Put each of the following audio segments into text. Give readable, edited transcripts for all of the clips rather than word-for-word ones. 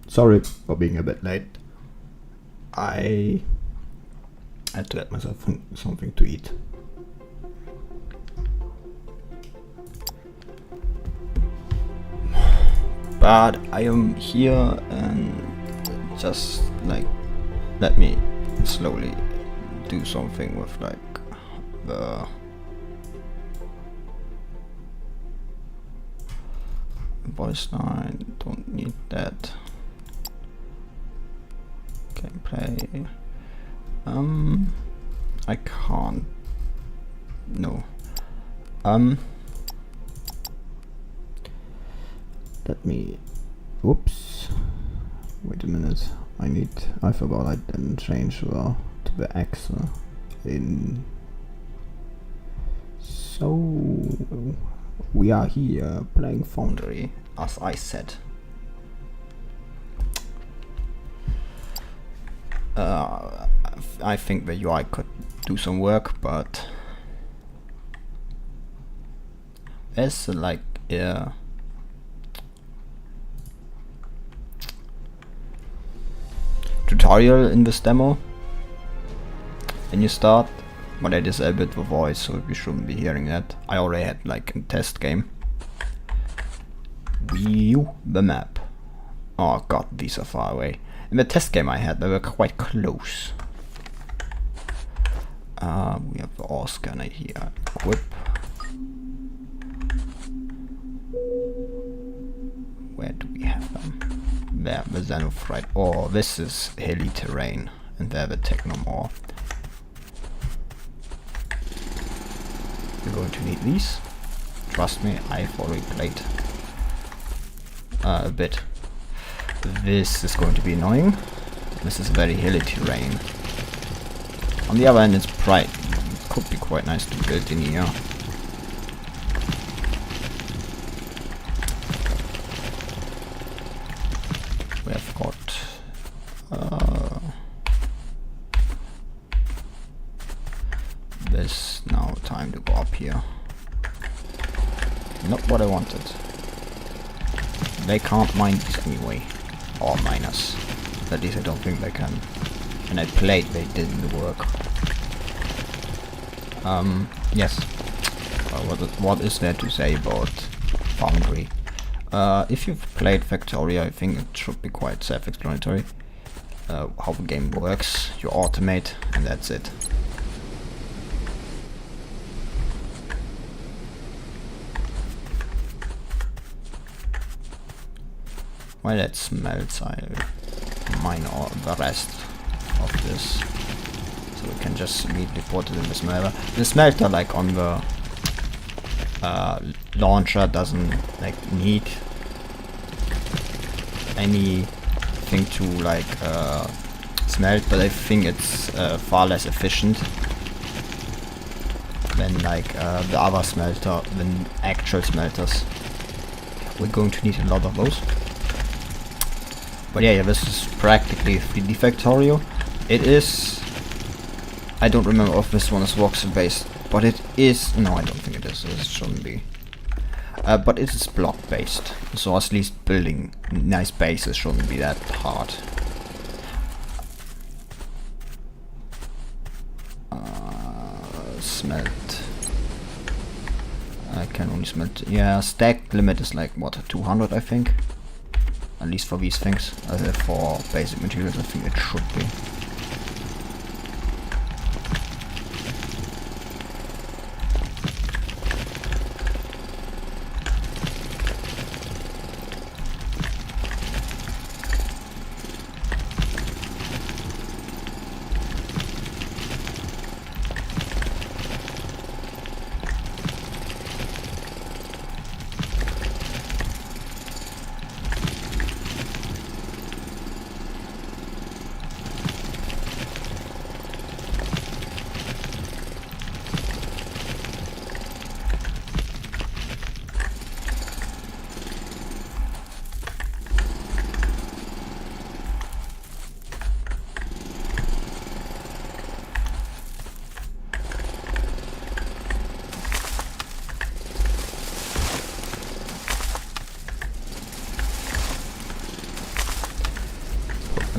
Sorry for being a bit late. I had to get myself something to eat. But I am here and just like let me slowly do something with like the voice line. Don't need that. Gameplay. I can't. No. Let me. Whoops. Wait a minute. I forgot I didn't change to the X in. So we are here playing Foundry, as I said. I think the UI could do some work, but there's like tutorial in this demo when you start, but I disabled the voice, so you shouldn't be hearing that. I already had like a test game. View the map. Oh god, these are far away. In the test game I had, they were quite close. We have the ore scanner here. Equip. Where do we have them? There, the xenophrite. Oh, this is hilly terrain, and there the technomore. You're going to need these. Trust me, I've already played a bit. This is going to be annoying. This is very hilly terrain. On the other hand, it could be quite nice to build in here. We have got this. Now time to go up here. Not what I wanted. They can't mine these anyway. Or miners. At least I don't think they can. And I played, they didn't work. Yes. What is there to say about Foundry? If you've played Factorio, I think it should be quite self-explanatory. How the game works, you automate, and that's it. While that smelts, I'll mine all the rest of this, so we can just immediately put it in the smelter. The smelter, like on the launcher, doesn't like need anything to like smelt, but I think it's far less efficient than like the other smelter, than actual smelters. We're going to need a lot of those. But yeah, this is practically 3D Factorio. It is. I don't remember if this one is voxel based, but it is. No, I don't think it is. It shouldn't be. But it is block based, so at least building nice bases shouldn't be that hard. Smelt. I can only smelt. Yeah, stack limit is like what, 200, I think. At least for these things. For basic materials, I think it should be.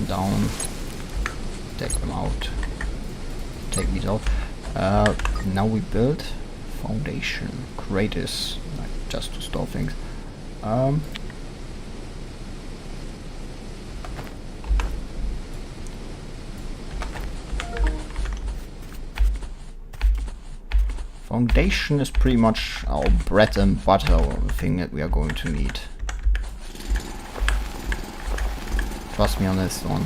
down, take them out, take these out. Now we build foundation. Create is like just to store things. Foundation is pretty much our bread and butter thing that we are going to need. Trust me on this one.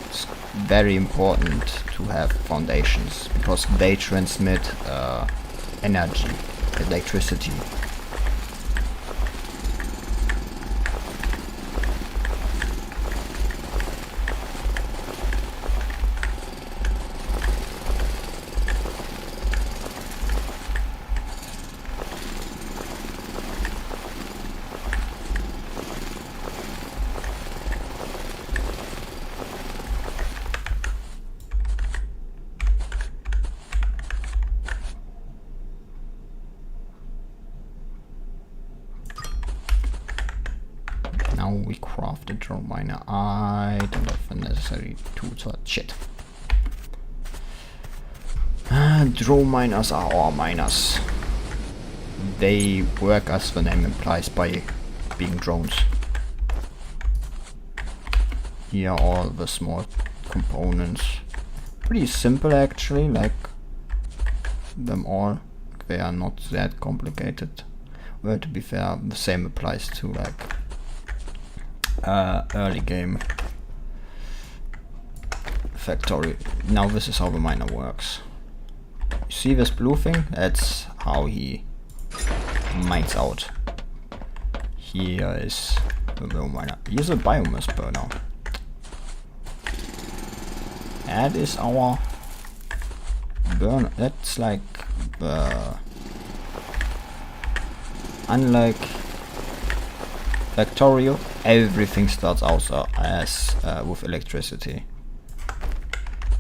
It's very important to have foundations because they transmit energy, electricity. Now we craft a drone miner. I don't have the necessary tools for that shit. Drone miners are our miners. They work, as the name implies, by being drones. Here are all the small components. Pretty simple actually, like them all. They are not that complicated. Well, to be fair, the same applies to like early game Factorio. Now this is how the miner works. You see this blue thing? That's how he mines out. Here is the blue miner. Here's a biomass burner. That is our burner. That's like unlike Factorio, everything starts out as with electricity.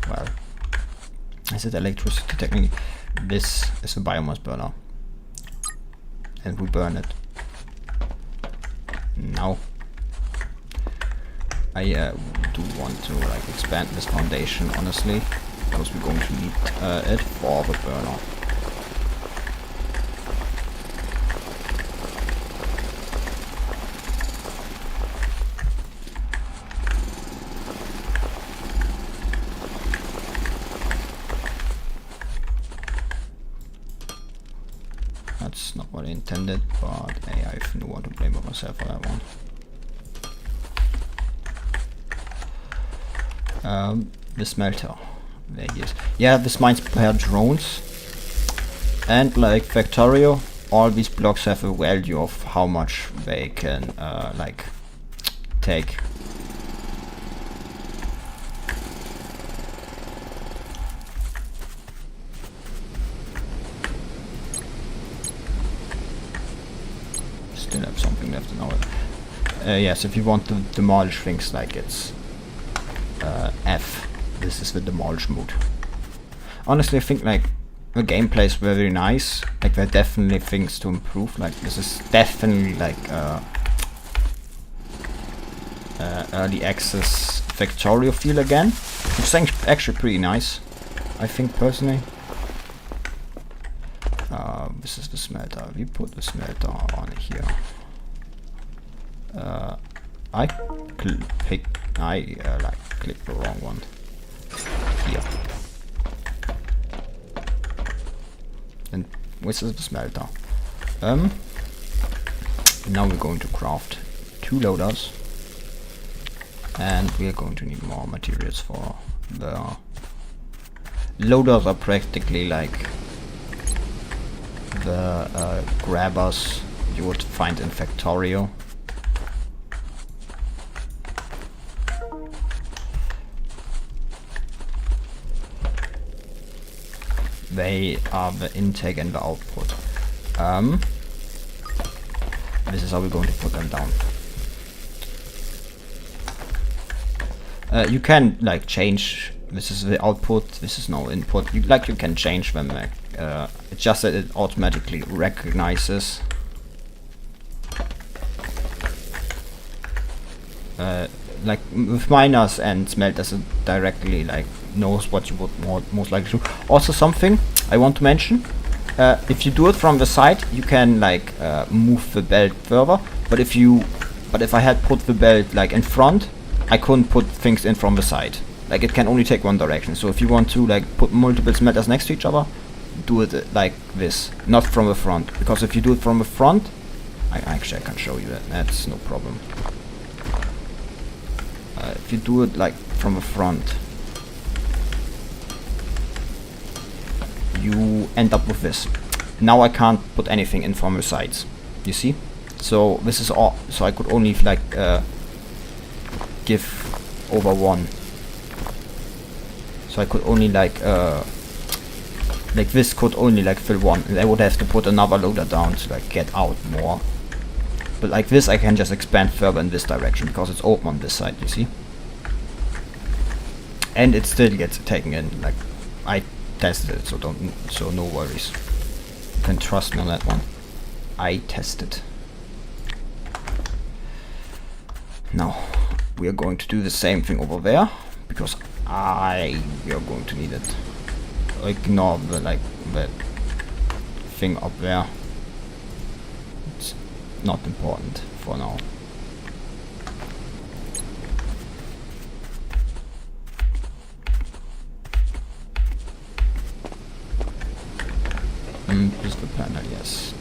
Well, is it electricity technically? This is a biomass burner, and we burn it. Now, I do want to like expand this foundation honestly, because we're going to need it for the burner. That's not what I intended, but hey, I don't want to blame myself for that one. The smelter. There he is. Yeah, this mines per drones. And like Factorio, all these blocks have a value of how much they can like take. Still have something left in our... yes, if you want to demolish things, like it's F. This is the demolish mode. Honestly, I think like the gameplay is very nice. Like there are definitely things to improve. Like this is definitely like early access Factorio feel again. It's actually pretty nice, I think personally. This is the smelter. We put the smelter on here. I clicked the wrong one. Here. And this is the smelter. Now we're going to craft 2 loaders, and we are going to need more materials for the loaders. Are practically like the grabbers you would find in Factorio. They are the intake and the output. This is how we're going to put them down. You can like change. This is the output. This is no input. You can change them. It's just that it automatically recognizes like with miners and smelters, it directly like knows what you would most likely do. Also, something I want to mention: if you do it from the side, you can like move the belt further. But if I had put the belt like in front, I couldn't put things in from the side. Like it can only take one direction. So if you want to like put multiple smelters next to each other, do it like this, not from the front. Because if you do it from the front, I can show you that. That's no problem. If you do it like from the front, you end up with this. Now I can't put anything in from the sides. You see? So this is all. So I could only like give over one. So I could only like this could only like fill one, and I would have to put another loader down to like get out more. But like this, I can just expand further in this direction because it's open on this side. You see? And it still gets taken in. Like I tested it, so no worries. You can trust me on that one. I tested. Now we are going to do the same thing over there because we are going to need it. Ignore the that thing up there. It's not important for now. Is the panel, yes.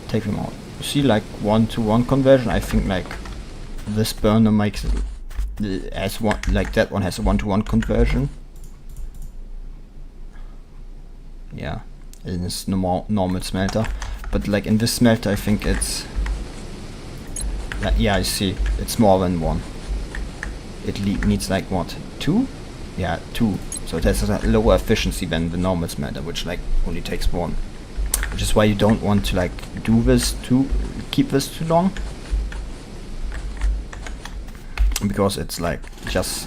Take them out. You see, like 1-to-1 conversion. I think like this burner makes it as one, like that one has a 1-to-1 conversion. Yeah, in this normal smelter, but like in this smelter, I think it's like, yeah, I see it's more than one. It needs like what, 2? Yeah, 2. So it has a lower efficiency than the normal smelter, which like only takes 1. Which is why you don't want to like do this keep this too long, because it's like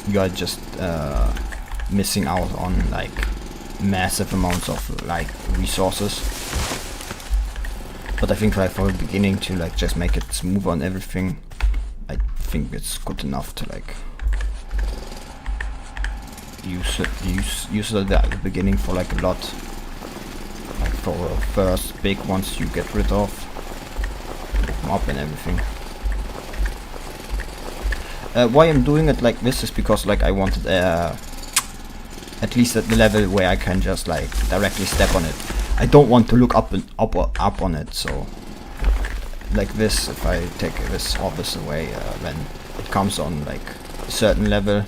you are just missing out on like massive amounts of like resources. But I think like for the beginning to like just make it smooth on everything, I think it's good enough to like use it at the beginning for like a lot, like for the first big ones you get rid of, pick them up and everything. Why I'm doing it like this is because like I wanted at least at the level where I can just like directly step on it. I don't want to look up on it, so like this, if I take this obvious away, then it comes on like a certain level,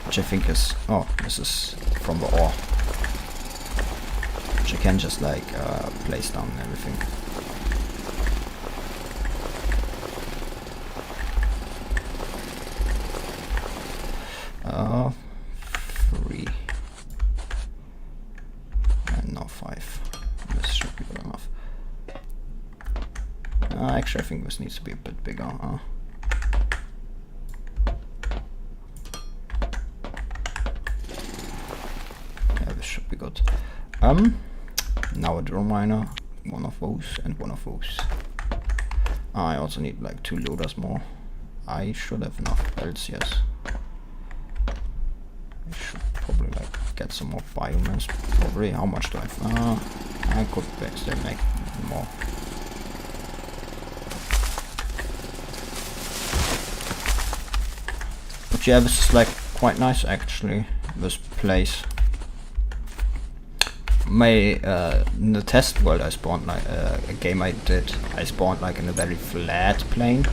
which I think is, oh, this is from the ore, which I can just like place down and everything. Three. And now 5. This should be good enough. Actually, I think this needs to be a bit bigger. Yeah, this should be good. Now a drill miner, one of those and one of those. I also need like 2 loaders more. I should have enough belts, yes. I should probably like get some more biomass. Probably. How much do I have? I could still make more. But yeah, this is like quite nice actually. This place. In the test world, I spawned like a game I did. I spawned like in a very flat plane.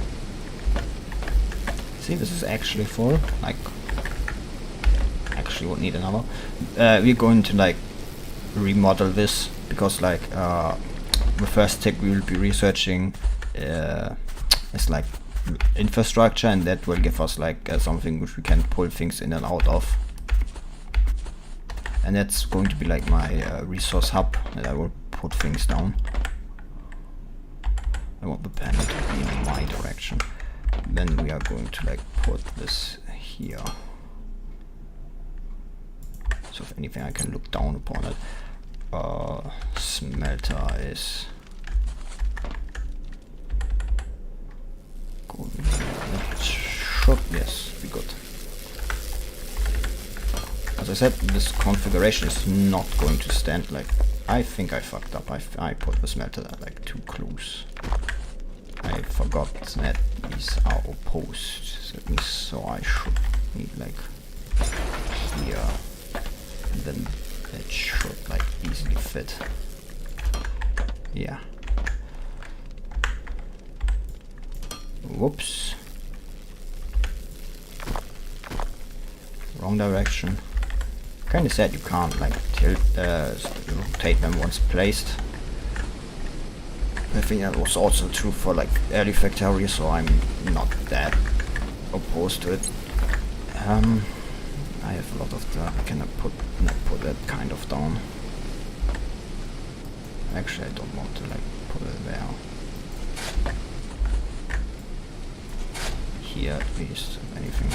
See, this is actually full. Like. Actually would need another. We're going to like remodel this because like the first tech we will be researching is like infrastructure, and that will give us like something which we can pull things in and out of, and that's going to be like my resource hub that I will put things down. I want the panel to be in my direction. Then we are going to like put this here. So if anything, I can look down upon it. Smelter is going should, yes, be good. As I said, this configuration is not going to stand. Like, I think I fucked up. I put the smelter like too close. I forgot that these are opposed. That means so I should need like here. Then it should like easily fit. Yeah. Whoops. Wrong direction. Kinda sad you can't like tilt, rotate them once placed. I think that was also true for like early Factorio, so I'm not that opposed to it. I have a lot of dirt. I cannot put that kind of down. Actually, I don't want to like put it there. Here at least, if anything.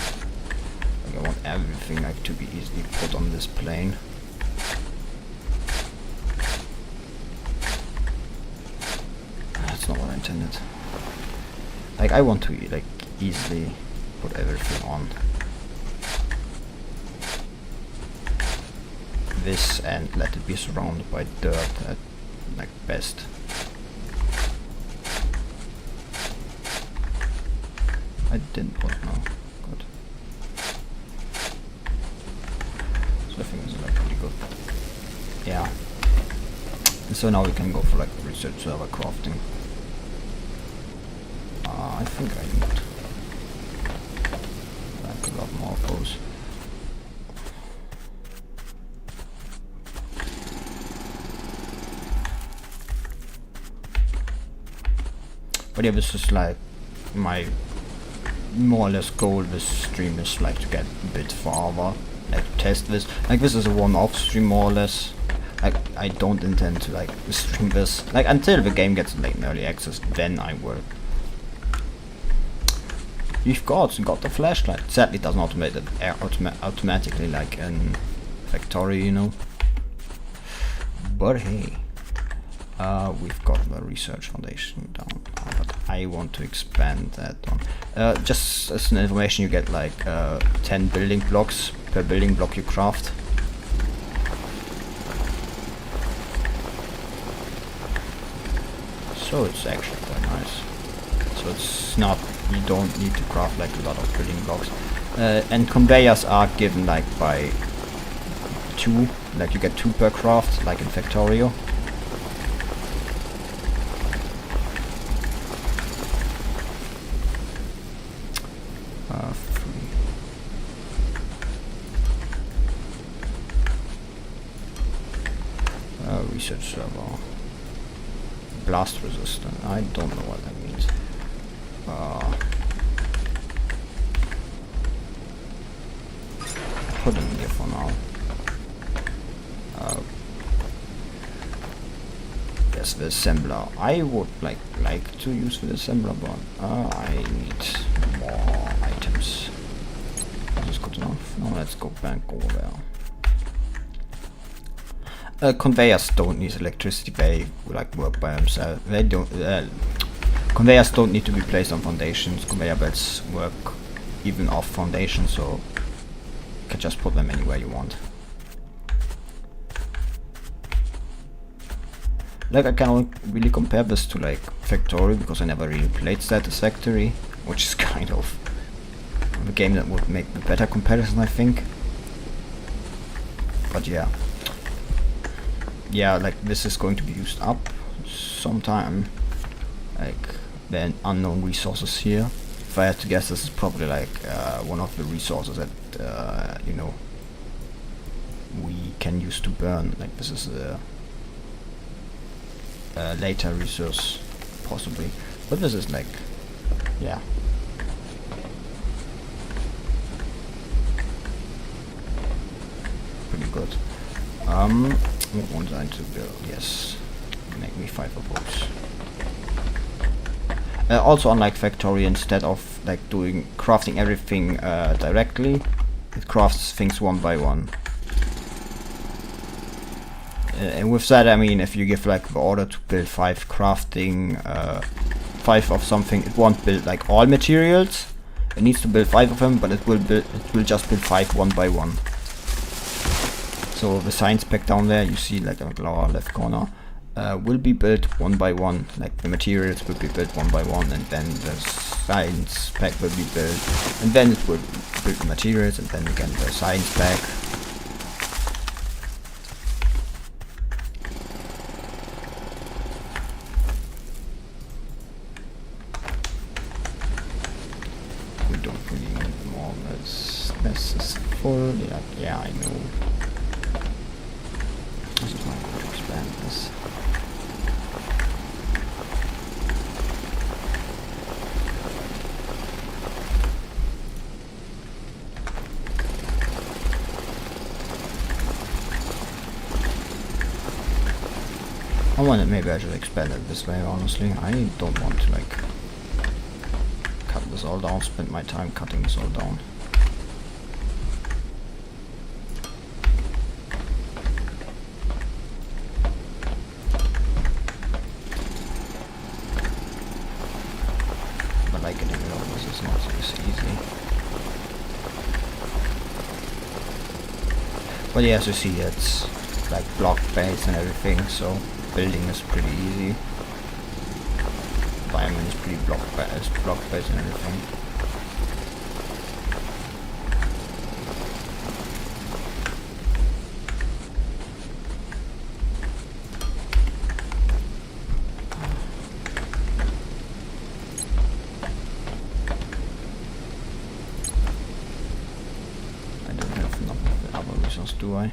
Like I want everything like to be easily put on this plane. That's not what I intended. Like I want to like easily put everything on this and let it be surrounded by dirt at like best. I didn't put no. Good. So I think it's like pretty good. Yeah. And so now we can go for like research server crafting. I think I need like a lot more of those. But yeah, this is like my more or less goal. This stream is like to get a bit farther, like test this. Like this is a one-off stream more or less. Like I don't intend to like stream this like until the game gets like in early access. Then I will. You've got the flashlight. Sadly, it doesn't automate it automatically like in Factorio, you know. But hey, we've got the research foundation down. But I want to expand that one. Just as an information, you get like 10 building blocks per building block you craft. So it's actually quite nice. So it's not, you don't need to craft like a lot of building blocks. And conveyors are given like by 2, like you get 2 per craft, like in Factorio. Research server. Blast resistant. I don't know what that means. Put them here for now. Yes, the assembler. I would like to use the assembler, but I need more items. Is this good enough? No, let's go back over there. Conveyors don't need electricity. They like work by themselves. They don't. Conveyors don't need to be placed on foundations. Conveyor belts work even off foundations, so you can just put them anywhere you want. Like I cannot really compare this to like Factorio because I never really played Satisfactory, which is kind of a game that would make the better comparison, I think. But yeah. Yeah, like this is going to be used up sometime. Like the unknown resources here. If I had to guess, this is probably like one of the resources that you know, we can use to burn. Like this is a later resource possibly, but this is like, yeah. Pretty good. What ones I need to build? Yes, make me 5 of those. Also, unlike Factorio, instead of like crafting everything directly, it crafts things one by one. And with that, I mean, if you give like the order to build 5 crafting, 5 of something, it won't build like all materials. It needs to build 5 of them, but it will just build 5 one by one. So the science pack down there, you see like in the lower left corner, will be built one by one. Like the materials will be built one by one, and then the science pack will be built, and then it will build the materials, and then again the science pack. We don't really need more. This is full. Yeah, I know. Just trying to expand this. Maybe I should expand it this way, honestly. I don't want to like cut this all down, spend my time cutting this all down. But like getting rid of this is not so easy. But yeah, as you see, it's like block based and everything, so building is pretty easy. Environment is pretty block based and everything. I don't have enough of the other resource, do I?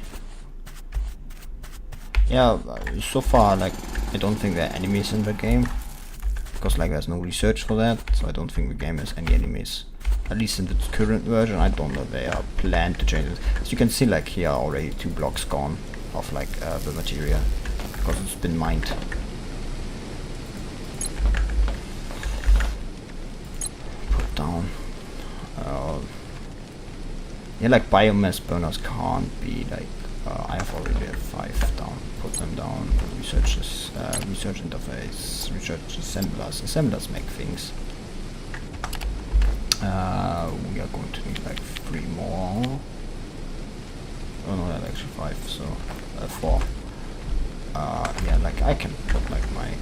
Yeah, so far, like, I don't think there are enemies in the game, because like there's no research for that, so I don't think the game has any enemies. At least in the current version, I don't know if they are planned to change it. As you can see, like here are already 2 blocks gone of like the material, because it's been mined. Put down. Yeah, like biomass burners can't be like. I have already 5 down. Put them down. Research this, research interface. Research assemblers. Assemblers make things. We are going to need like 3 more. Oh no, that's actually 5. So 4. Yeah, like I can put like my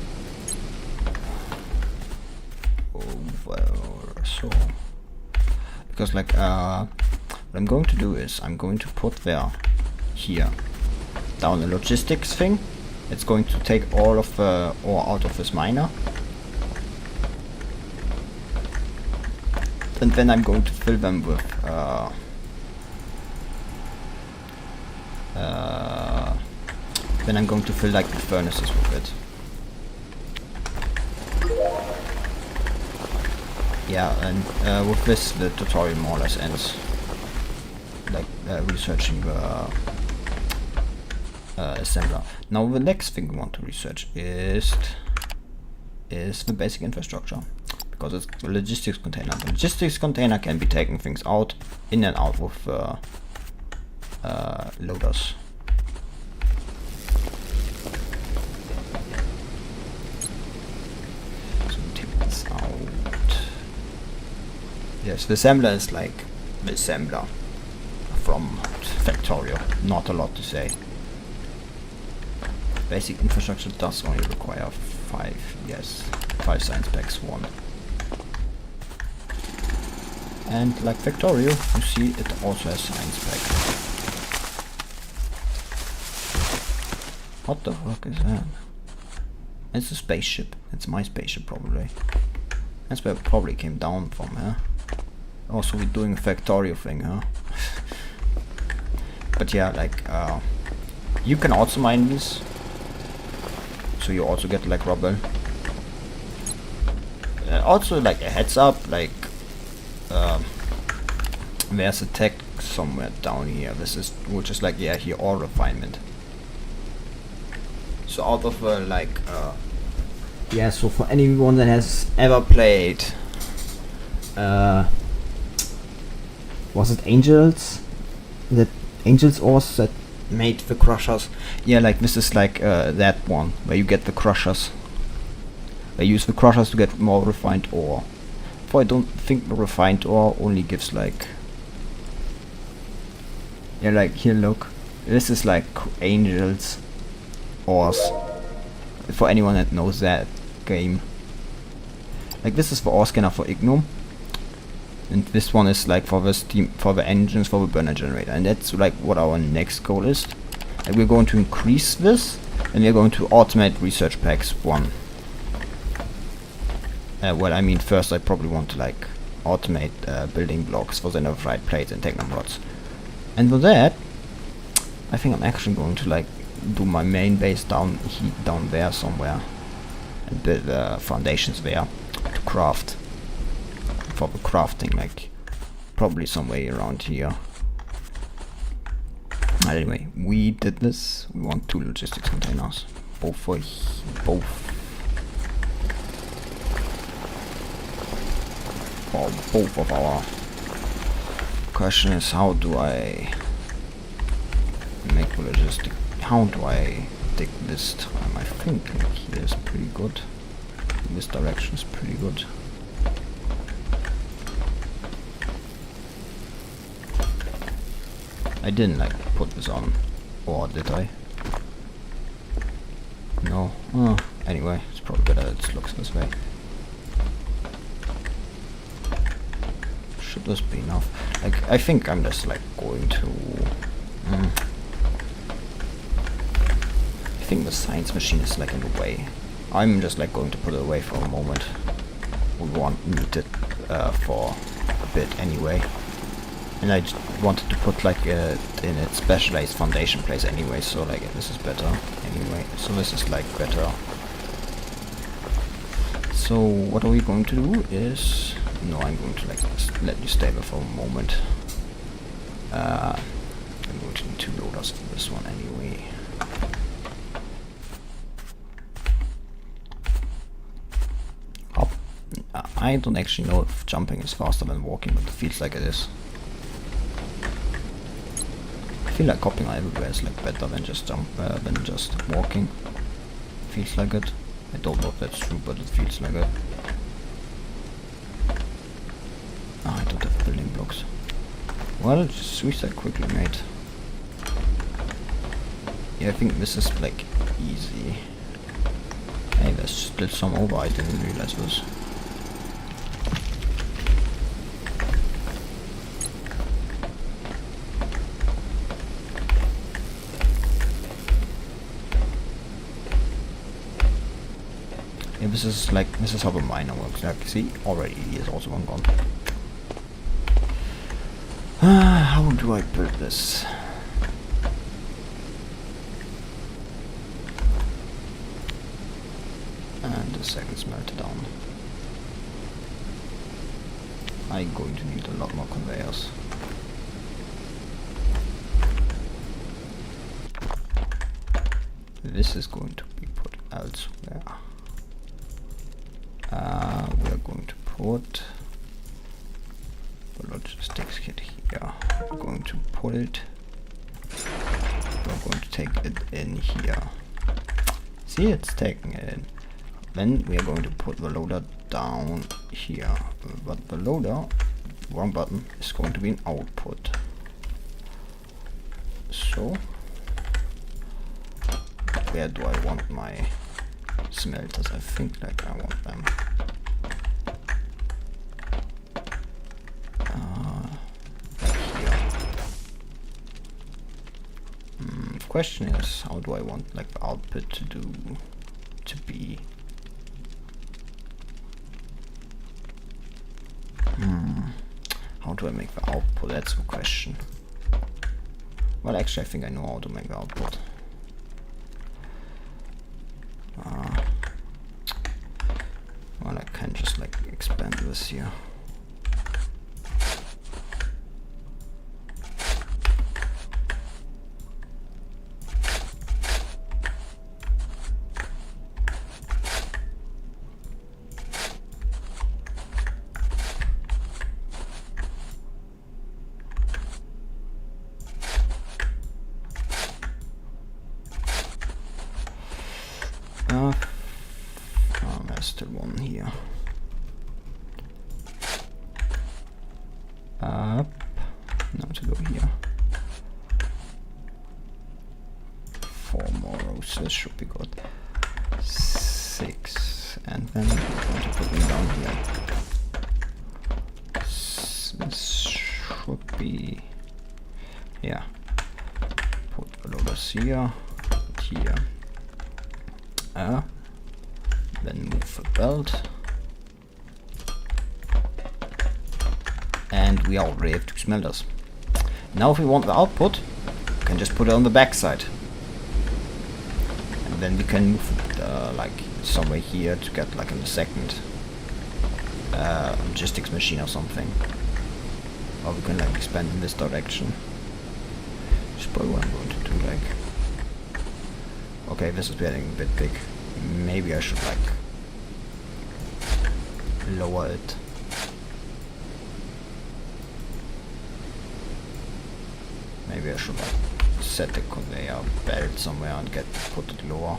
over so because like what I'm going to do is I'm going to put there. Here down the logistics thing. It's going to take all of the ore out of this miner, and then I'm going to fill them with then I'm going to fill like the furnaces with it. Yeah, and with this the tutorial more or less ends. Like researching the assembler. Now the next thing we want to research is the basic infrastructure, because it's the logistics container. The logistics container can be taking things out in and out with loaders. So take this out. Yes, the assembler is like the assembler from Factorio. Not a lot to say. Basic infrastructure does only require 5, yes, 5 science packs, 1. And like Factorio, you see it also has science pack. What the fuck is that? It's a spaceship. It's my spaceship probably. That's where it probably came down from, huh? Also we're doing a Factorio thing, huh? But yeah, like you can also mine this. So you also get like rubble. Also like a heads up, like there's a tech somewhere down here. This is which is like, yeah, here ore refinement. So out of like yeah, so for anyone that has ever played was it Angels? The Angels ores that made the crushers. Yeah, like this is like that one where you get the crushers. They use the crushers to get more refined ore. Therefore I don't think the refined ore only gives like, yeah, like here look, this is like angels ores, for anyone that knows that game. Like this is the ore scanner for Ignum, and this one is like for the steam, for the engines, for the burner generator, and that's like what our next goal is. And we're going to increase this, and we're going to automate research packs 1. Well, I mean, first I probably want to like automate building blocks for the netherite plates and techno rods. And for that, I think I'm actually going to like do my main base down there somewhere, and build foundations there to craft, for the crafting, like probably somewhere around here. Anyway, we did this. We want 2 logistics containers, both for both of our. Question is, how do I make the logistic? How do I dig this time? I think like here is pretty good. This direction is pretty good. I didn't like put this on, or did I? No. Oh, anyway, it's probably better it looks this way. Should this be enough? Like, I think I'm just like going to. I think the science machine is like in the way. I'm just like going to put it away for a moment. We won't need it for a bit anyway. And I just wanted to put like in its specialized foundation place anyway, so like this is better anyway. So this is like better. So what are we going to do is, no, I'm going to like let you stay there for a moment. I'm going to need 2 loaders for this one anyway. Hop. I don't actually know if jumping is faster than walking, but it feels like it is. I feel like hopping everywhere is like better than just than just walking. Feels like it. I don't know if that's true, but it feels like it. I don't have building blocks. Well, just switch that quickly, mate. Yeah, I think this is like easy. Hey, there's still some over. I didn't realize this. Yeah, this is how the miner works. Like, see, already is also one gone. How do I build this? And the second smelter down. I'm going to need a lot more conveyors. This is going to be put elsewhere. We're going to put the logistics kit here. We're going to put it. We're going to take it in here. See, it's taking it in. Then we are going to put the loader down here. But the loader, wrong button, is going to be an output. So, where do I want my smelters? I think like I want them. The question is, how do I want like the output to be? How do I make the output? That's the question. Well, actually, I think I know how to make the output. Well, I can just like expand this here. There's still one here. Up. Now to go here. 4 more rows, this should be good. 6, and then I'm going to put them down here. This should be, yeah. Put the loaders here, here. Then move the belt. And we already have 2 smelters. Now if we want the output, we can just put it on the back side. And then we can move it like somewhere here to get like a second logistics machine or something. Or we can like expand in this direction. Which is probably what I'm going to do, like. Okay, this is getting a bit big. Maybe I should like lower it. Maybe I should like set the conveyor belt somewhere and put it lower.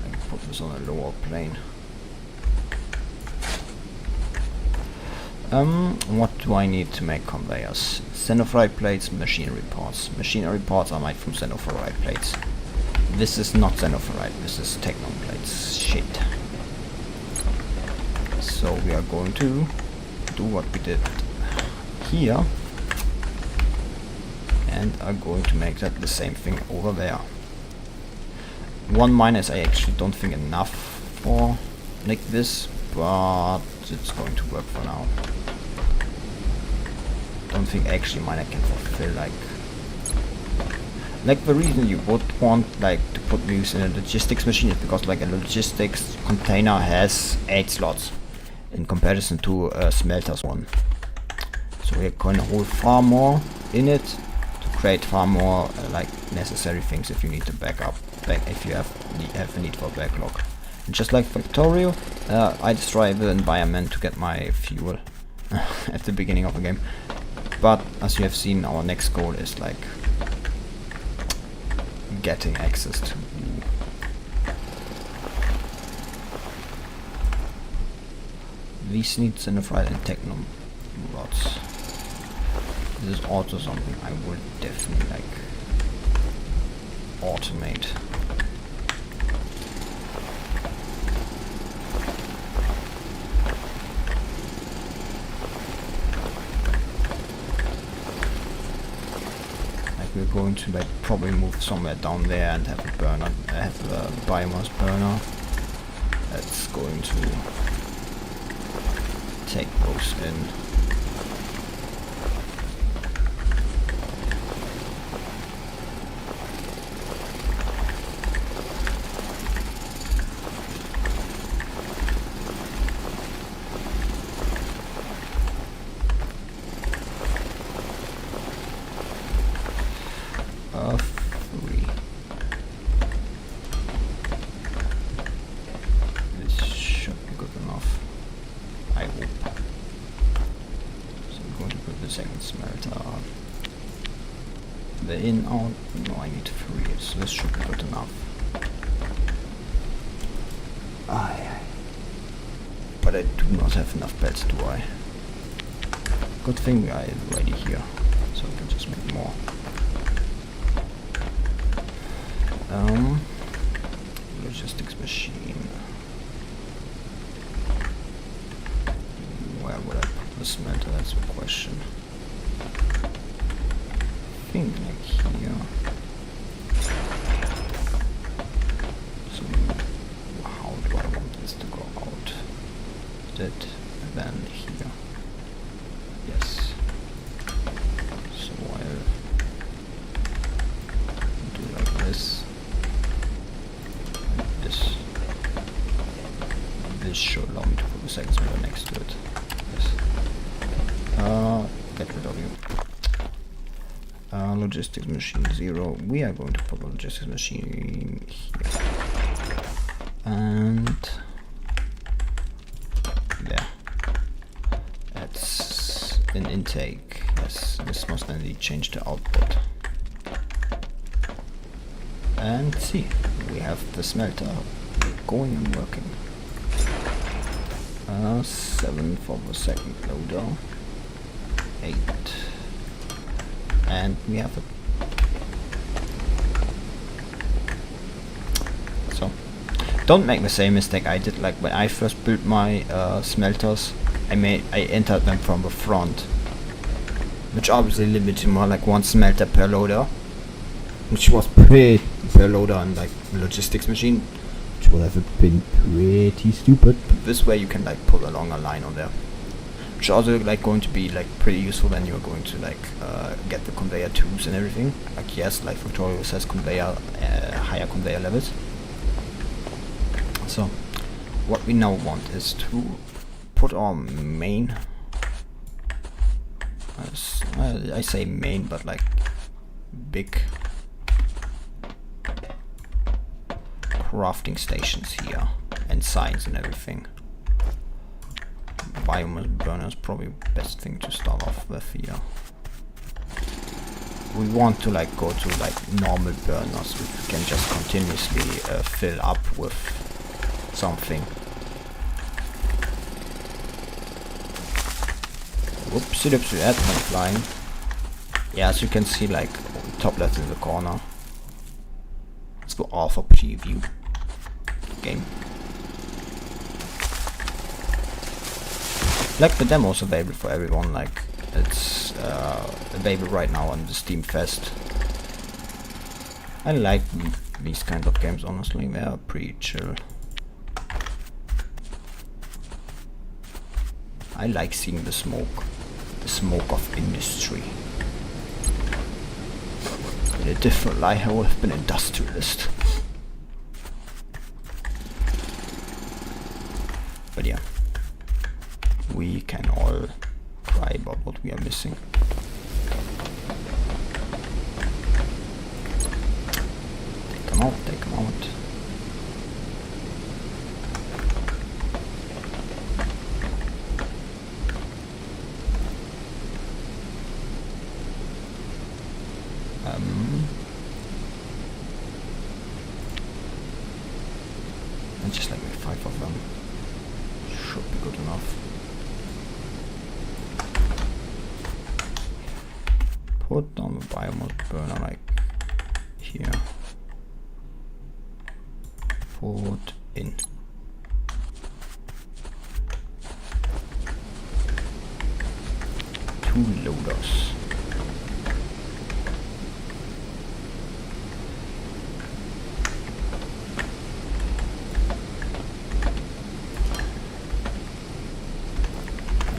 And put this on a lower plane. What do I need to make conveyors? Xenoferrite plates, machinery parts. Machinery parts are made from xenoferrite plates. This is not xenoferrite, this is technon plates. Shit. So we are going to do what we did here and are going to make that the same thing over there. 1 minus I actually don't think enough for like this, but it's going to work for now. Don't think actually mine I can fulfill like the reason you would want like to put these in a logistics machine is because like a logistics container has 8 slots in comparison to a smelter's one. So we can hold far more in it to create far more like necessary things if you need to if you have a need for backlog. And just like Factorio, I destroy the environment to get my fuel at the beginning of the game. But as you have seen, our next goal is like getting access to these needs in the fried and techno rods. This is also something I would definitely like automate. We're going to like probably move somewhere down there and have a burner, have a biomass burner that's going to take those in. The in, out, no, I need 3, so this should be good enough. But I do not have enough beds, do I? Good thing we are already here, so we can just make more. Logistics machine. Where would I put the smelter? That's the question. I think like here. So how do I want this to go out? That and then here. Yes. So I'll do like this. Like this. This should allow me to put the second smelter next to it. Yes. Get rid of you. Logistics machine 0. We are going to put a logistics machine here. And there. That's an intake. Yes, this must then change the output. And see, we have the smelter going and working. 7 for the second loader. 8. And we have it. So, don't make the same mistake I did. Like when I first built my smelters, I entered them from the front, which obviously limited more like 1 smelter per loader, which was pretty per loader on like logistics machine, which would have been pretty stupid. But this way you can like put a longer line on there, which also like going to be like pretty useful when you're going to like get the conveyor tubes and everything. Like yes, like Factorio says conveyor, higher conveyor levels. So what we now want is to put our main, I say main, but like big crafting stations here and signs and everything. Biomass burner is probably best thing to start off with here. We want to like go to like normal burners which we can just continuously fill up with something. Whoopsie doopsie, that's not flying. Yeah, as you can see, like top left in the corner. Let's go off of preview game. Like the demo is available for everyone. Like it's available right now on the Steam Fest. I like these kind of games, honestly. They are pretty chill. I like seeing the smoke of industry. In a different life I would have been industrialist. But yeah, we can all cry about what we are missing. Take them out, take them out. And just like 5 of them should be good enough. Put down the biomass burner like here. Put in. Two loaders.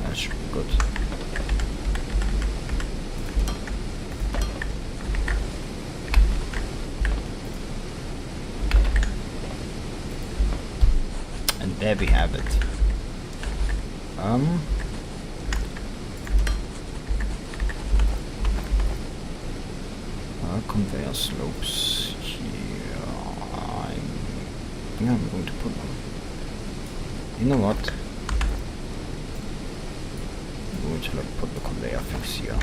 That should be good. And there we have it. Conveyor slopes here. I think I'm going to put them. You know what? I'm going to like put the conveyor things here.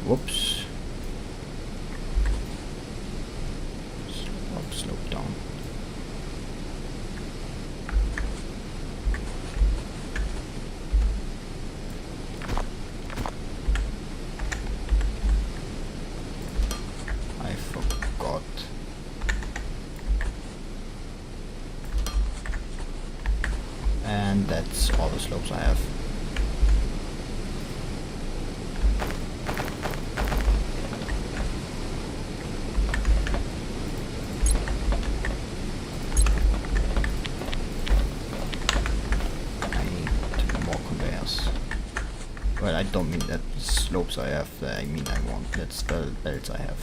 Whoops. Slope up, slope down. I forgot. And that's all the slopes I have. Well, I don't mean that slopes I have, I mean I want that's the belts I have.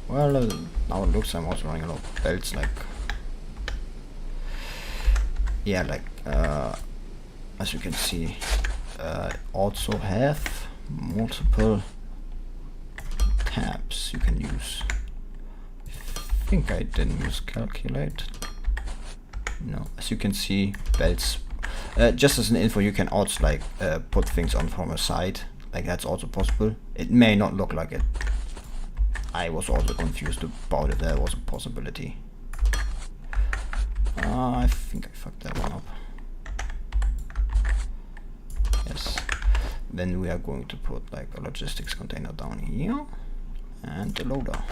Well, now it looks I'm also running a lot of belts, like yeah, like as you can see, also have multiple tabs you can use. I think I didn't miscalculate. No, as you can see, belts. Just as an info, you can also like put things on from a side, like that's also possible. It may not look like it, I was also confused about if there was a possibility. I think I fucked that one up. Yes. Then we are going to put like a logistics container down here and a loader.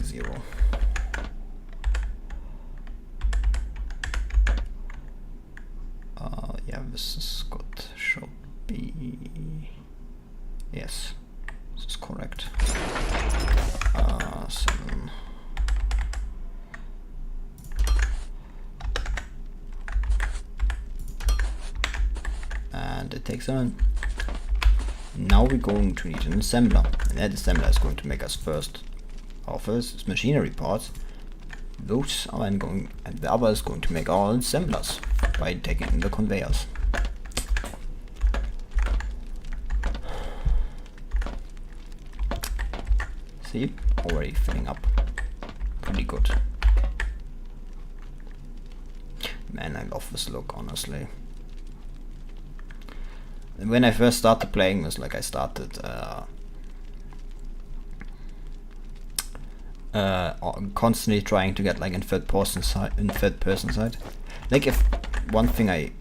0. Yeah, this is good. Should be. Yes, this is correct. 7. And it takes 7. Now we're going to need an assembler, and that assembler is going to make us our first machinery parts. Those are then going, and the other is going to make our assemblers by taking in the conveyors. See, already filling up pretty good. Man, I love this look, honestly. And when I first started playing this, like I started constantly trying to get like in third person side. Like, if one thing I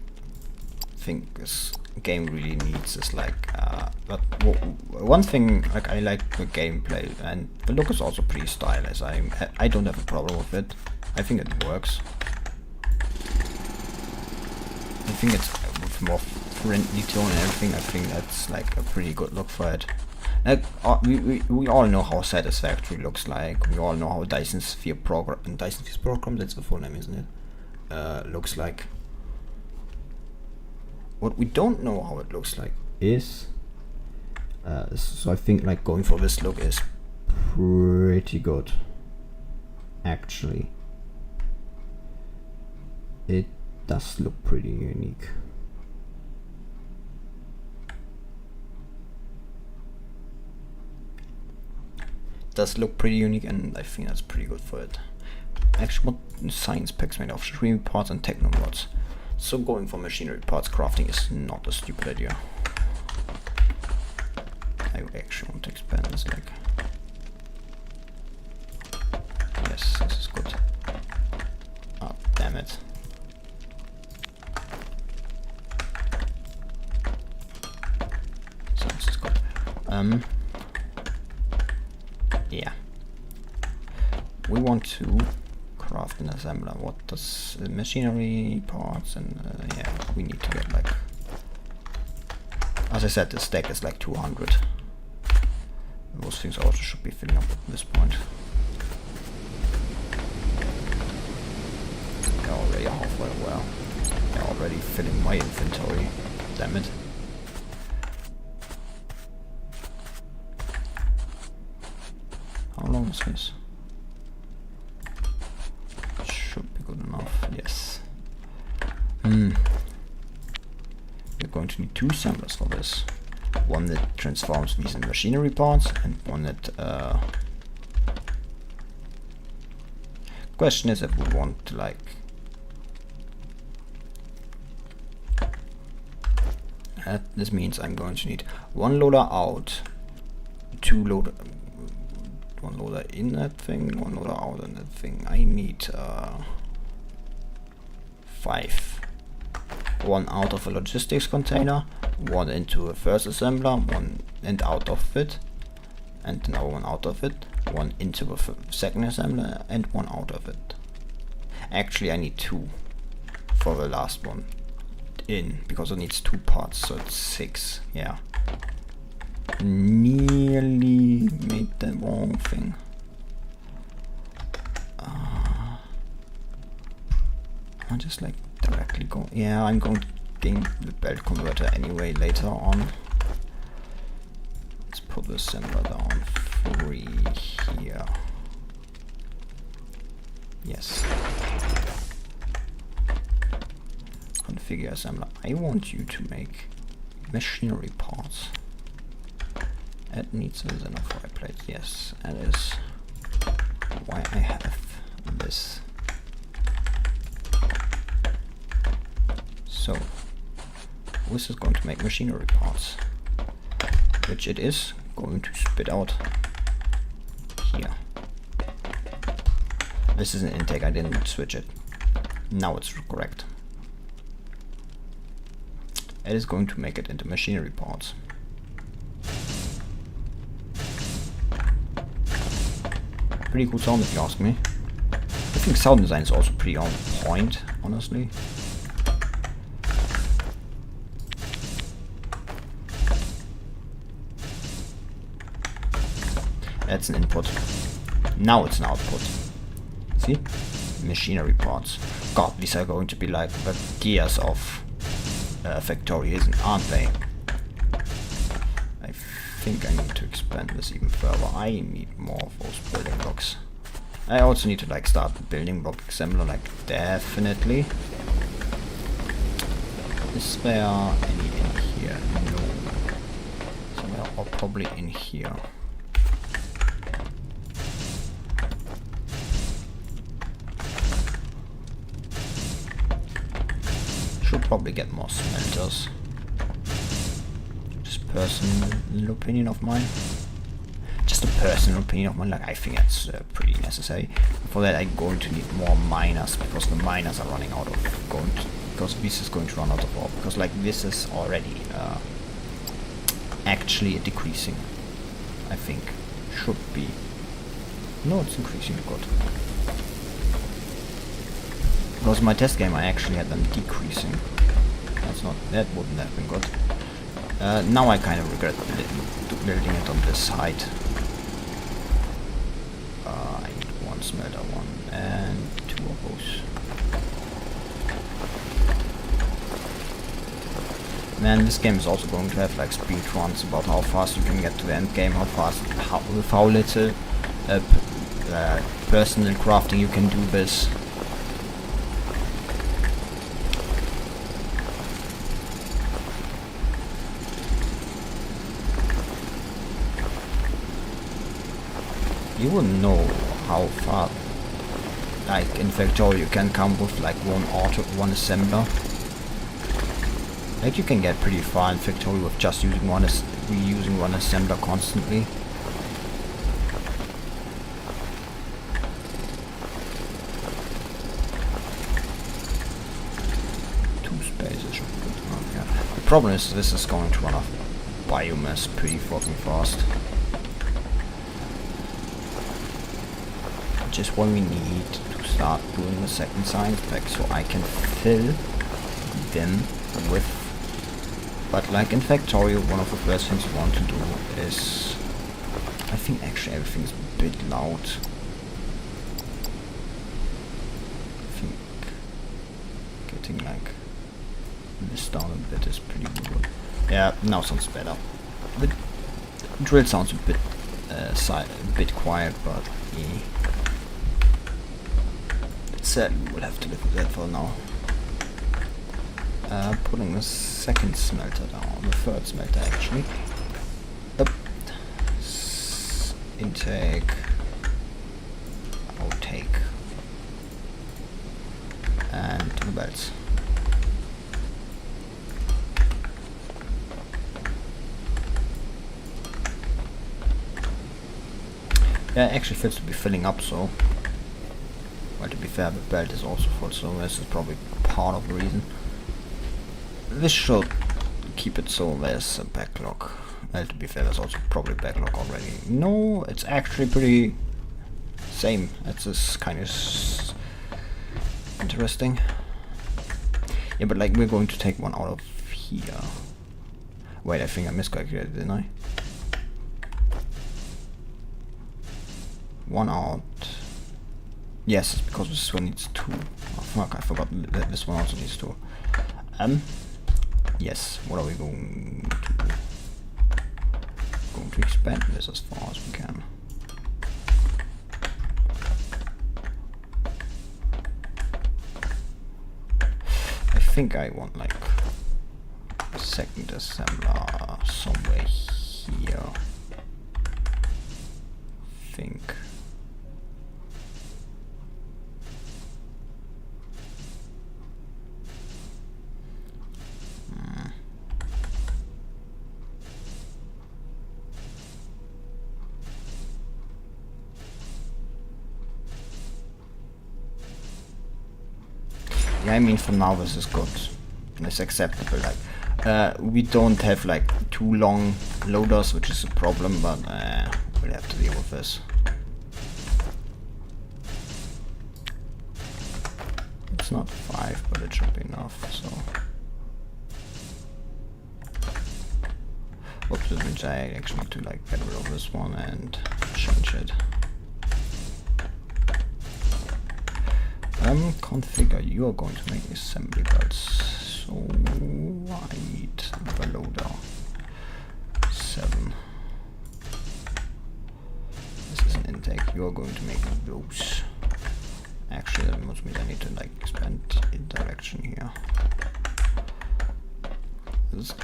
think this game really needs is like but one thing, like, I like the gameplay, and the look is also pretty stylish. I don't have a problem with it. I think it works. I think it's with more friendly tone and everything. I think that's like a pretty good look for it. Like, we all know how Satisfactory looks like. We all know how Dyson Sphere program, that's the full name, isn't it? Looks like. What we don't know how it looks like is, so I think like going for this look is pretty good. Actually, it does look pretty unique. Does look pretty unique, and I think that's pretty good for it. Actually, what science packs made of? Stream parts and techno mods. So going for machinery parts crafting is not a stupid idea. I actually want to expand this, like. Yes, this is good. Ah, damn it. So this is good. Yeah. We want to craft an assembler. What does machinery parts, and yeah, we need to get like, as I said, the stack is like 200. Those things also should be filling up at this point. They're already halfway. Well, they're already filling my inventory. Damn it. How long is this? Should be good enough, yes. We're going to need 2 assemblers for this. One that transforms these into machinery parts, and one that question is if we want to like this means I'm going to need 1 loader out, 2 loader, 1 loader in that thing, 1 loader out in that thing. I need 5. 1 out of a logistics container, 1 into a first assembler, 1 and out of it, and another 1 out of it, 1 into a second assembler, and 1 out of it. Actually, I need 2 for the last one in, because it needs 2 parts, so it's 6. Yeah. Nearly made the wrong thing. I'm just like directly go. Yeah, I'm going to gain the belt converter anyway later on. Let's put the assembler down 3 here. Yes. Configure assembler. I want you to make machinery parts. It needs a enough fireplace. Yes, that is why I have this. So this is going to make machinery parts. which it is going to spit out here. This is an intake, I didn't switch it. Now it's correct. It is going to make it into machinery parts. Pretty cool sound if you ask me. I think sound design is also pretty on point, honestly. That's an input. Now it's an output. See? Machinery parts. God, these are going to be like the gears of Factorio, aren't they? I think I need to expand this even further. I need more of those building blocks. I also need to like start the building block assembler, like definitely. Is there any in here? No. Somewhere, or probably in here. Should probably get more smelters. Just personal opinion of mine. Just a personal opinion of mine. Like I think that's pretty necessary. For that, I'm going to need more miners because the miners are running out of because this is going to run out of ore. Because like this is already actually decreasing. I think should be. No, it's increasing. Good. Because in my test game I actually had them decreasing. That wouldn't have been good. Now I kind of regret building it on this height. I need one smelter, one and two of those. Man, this game is also going to have like speed runs about how fast you can get to the end game, with how little personal crafting you can do this. You wouldn't know how far, like in Factorio you can come with like one assembler. Like you can get pretty far in Factorio with just using one assembler constantly. Two spaces should be good. Yeah. The problem is this is going to run off biomass pretty fucking fast. Just what we need to start doing the second science pack, so I can fill them with. But like in Factorio, one of the first things you want to do is, I think actually everything's a bit loud. I think getting like this down a bit is pretty good. Yeah, now sounds better. The drill sounds a bit quiet, but yeah. Sadly, we'll have to live with that for now. Putting the second smelter down, the third smelter actually. Up. Intake. Outtake. And the belts. Yeah, it actually feels to be filling up, so. Well, to be fair, the belt is also full, so this is probably part of the reason. This should keep it so there's a backlog. Well, to be fair, there's also probably backlog already. No, it's actually pretty same. That's just kind of interesting. Yeah, but like we're going to take one out of here. Wait, I think I miscalculated, didn't I? One out. Yes, it's because this one needs two. Oh fuck, I forgot that this one also needs two. Yes, what are we going to do? Going to expand this as far as we can. I think I want like a second assembler somewhere here. I think. Yeah, I mean, for now this is good. It's acceptable. Like, we don't have like too long loaders, which is a problem, but we'll have to deal with this. It's not 5, but it should be enough. So, oops, that means I actually need to like get rid of this one and change it. Configure, you are going to make assembly belts, so I need the loader 7. This is an intake, you are going to make those. Actually, that must mean I need to like expand in direction here. As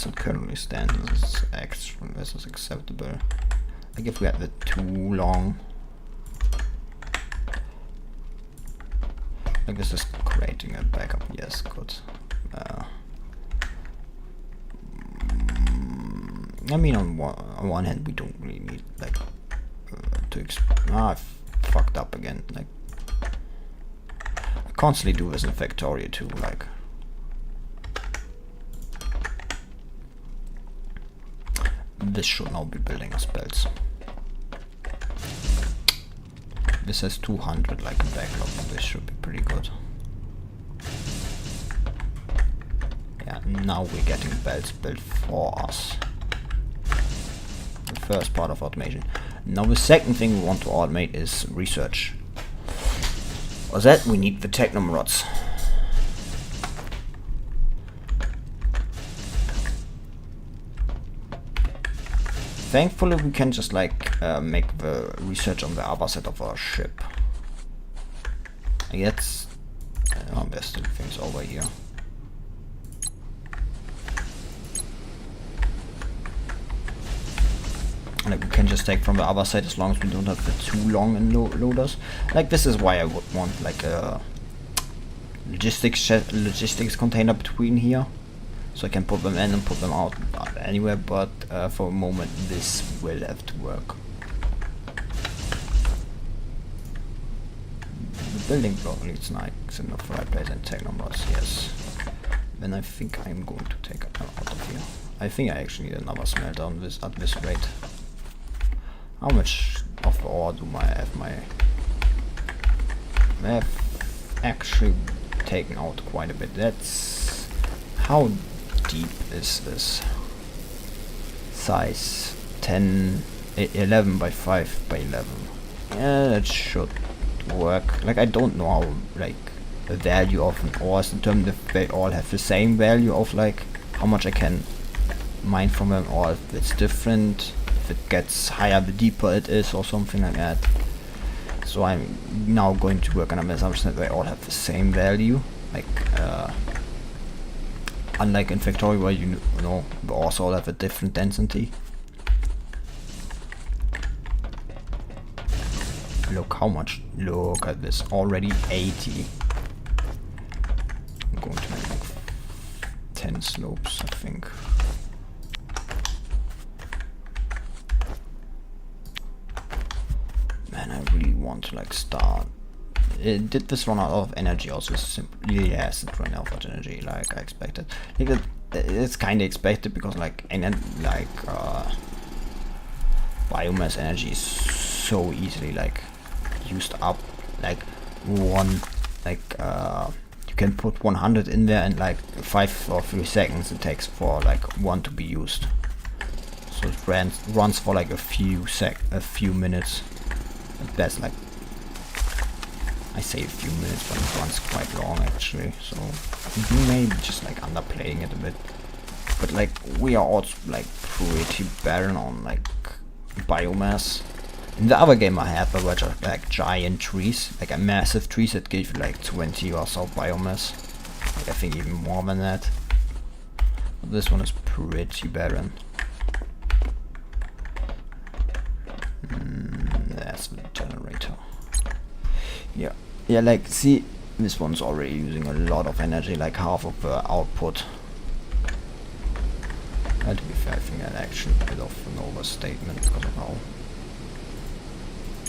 it currently stands, this is acceptable. Like if we had the too long. Like this is creating a backup, yes, good. I mean, on one hand, we don't really need like I fucked up again. Like I constantly do this in Factorio too. Like this should now be building us belts. This has 200 like a backlog, this should be pretty good. Yeah, now we're getting belts built for us. The first part of automation. Now the second thing we want to automate is research. For that we need the technum rods. Thankfully we can just like make the research on the other side of our ship. I guess there's still things over here. Like we can just take from the other side as long as we don't have the too long and loaders. Like this is why I would want like a logistics container between here. So I can put them in and put them out anywhere, but for a moment this will have to work. The building block needs nice enough fireplace and technomods, yes. Then I think I'm going to take it out of here. I think I actually need another smelter on this at this rate. How much of the ore do I have? I have actually taken out quite a bit. That's how deep is this? Size 11 by 5 by 11. Yeah, that should work. Like I don't know how like the value of an ore is determined, if they all have the same value of like how much I can mine from them, or if it's different, if it gets higher the deeper it is or something like that. So I'm now going to work on an assumption that they all have the same value. Like unlike in Factorio where you know they also all have a different density. Look how much, look at this, already 80. I'm going to make like 10 slopes, I think. Man, I really want to like start. Did this run out of energy also? Simply, yes, it ran out of energy like I expected. Like it's kind of expected because like biomass energy is so easily like used up. Like you can put 100 in there and like 5 or 3 seconds it takes for like 1 to be used. So it runs for like a few minutes. That's like, I say a few minutes, but it runs quite long actually, so you may be just like underplaying it a bit. But like we are also like pretty barren on like biomass. In the other game I had there were just like giant trees, like a massive trees that gave you like 20 or so biomass. Like I think even more than that. But this one is pretty barren. That's the generator. Yeah, like see, this one's already using a lot of energy, like half of the output. To be fair, I think that's actually a bit of an overstatement because of how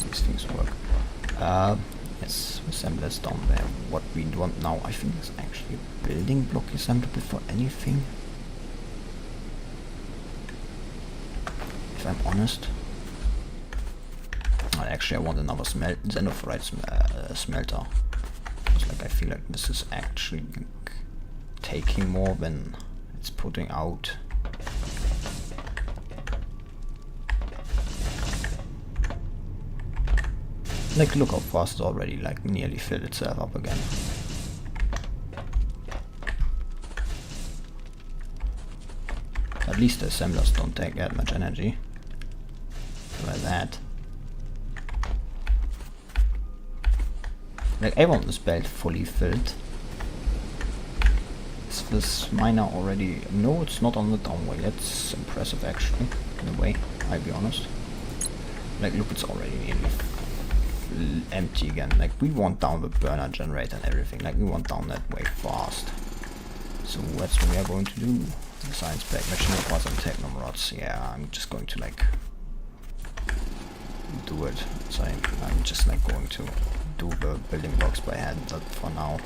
these things work. Yeah, Yes, assemblers down there. What we want now, I think, is actually a building block assembler before anything. If I'm honest. Actually, I want another xenophorite smelter. It's like I feel like this is actually like taking more than it's putting out. Like, look how fast it's already like nearly filled itself up again. At least the assemblers don't take that much energy. Like that. Like, I want this belt fully filled. Is this miner already? No, it's not on the downway. That's impressive actually, in a way, I'll be honest. Like, look, it's already nearly empty again. Like, we want down the burner generator and everything. Like, we want down that way fast. So that's what we are going to do. The science pack, machine reports and technom rods. Yeah, I'm just going to like do it. So I'm just like going to do the building blocks by hand for now.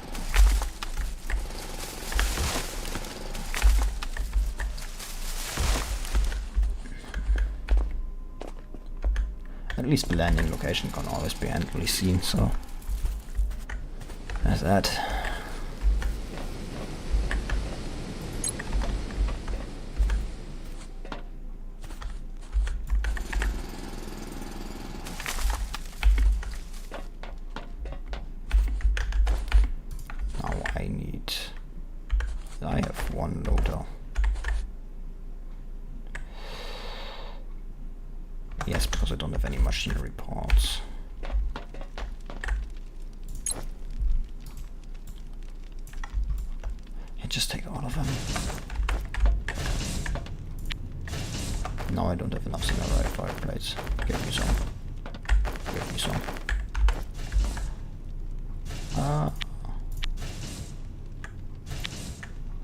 At least the landing location can always be handily seen, so there's that. Now I have one loader. Yes, because I don't have any machinery parts. Yeah, just take all of them. Now I don't have enough samurai fireplates. Give me some. Give me some. I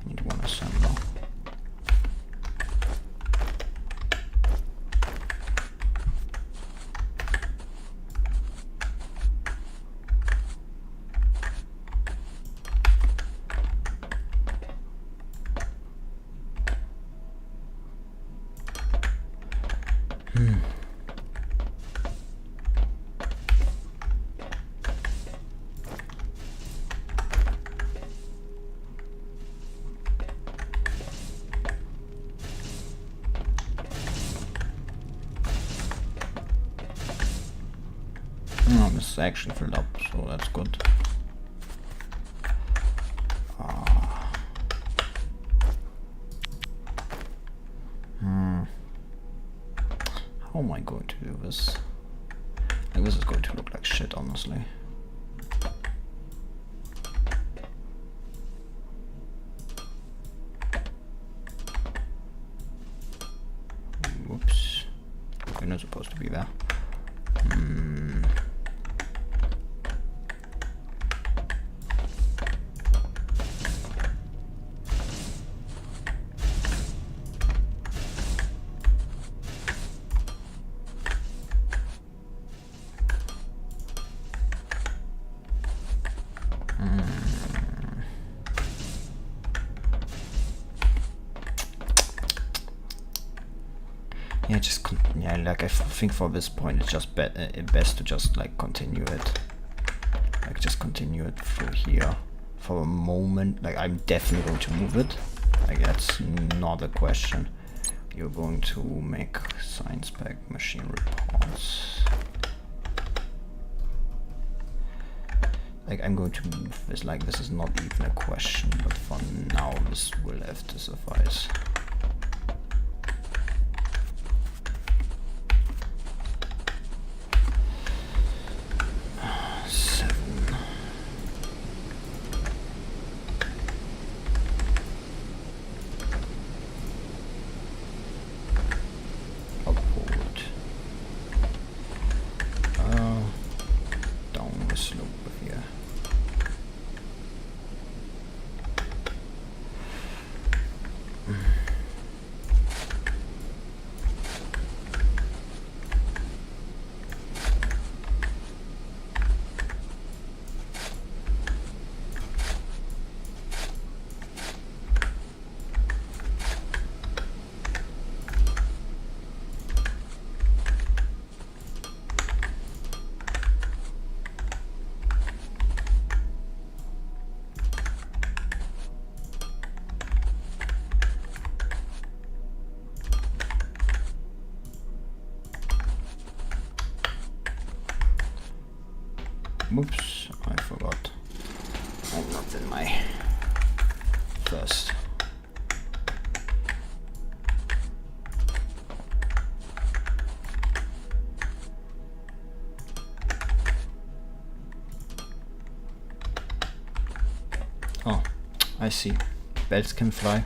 need one assembler. Oh, this is actually filled up, so that's good. How am I going to do this? Like, this is going to look like shit, honestly. Whoops. You're not supposed to be there. Yeah, yeah, like I think for this point it's just best to just like continue it. Like just continue it through here for a moment. Like I'm definitely going to move it. Like that's not a question. You're going to make science pack machine reports. Like I'm going to move this, like this is not even a question, but for now this will have to suffice. Oops, I forgot. I'm not in my first. Oh, I see. Belts can fly.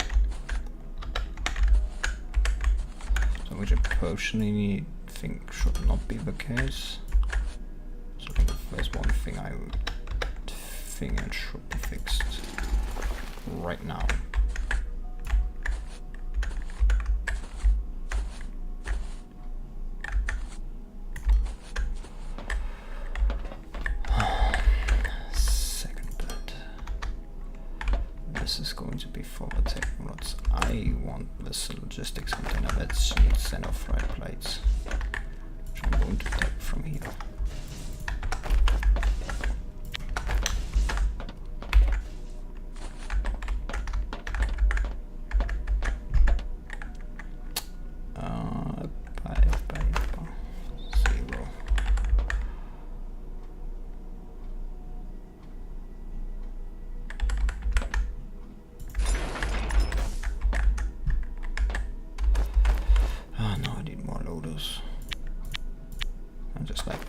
So which I personally think should not be the case. So if there's one thing I would think it should be fixed right now. Second bed. This is going to be for the technolots. I want this logistics container that needs center fried plates, which I'm going to take from here. And just like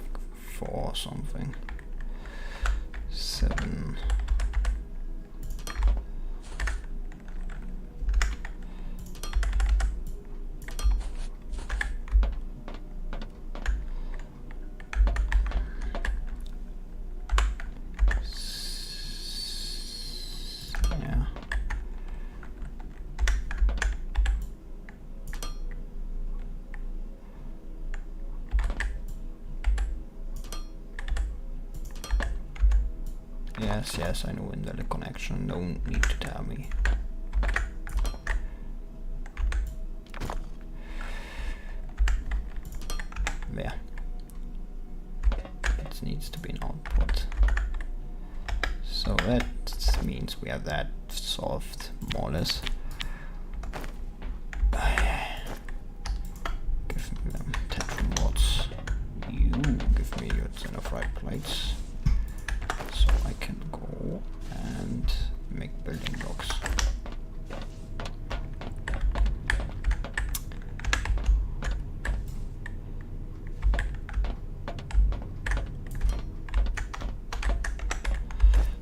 4 or something. 7. Yeah. Yes, I know invalid connection, don't need to tell me. There. It needs to be an output. So that means we have that solved, more or less. Give me them tetrum rods. You give me your center fried plates. So I can go and make building blocks.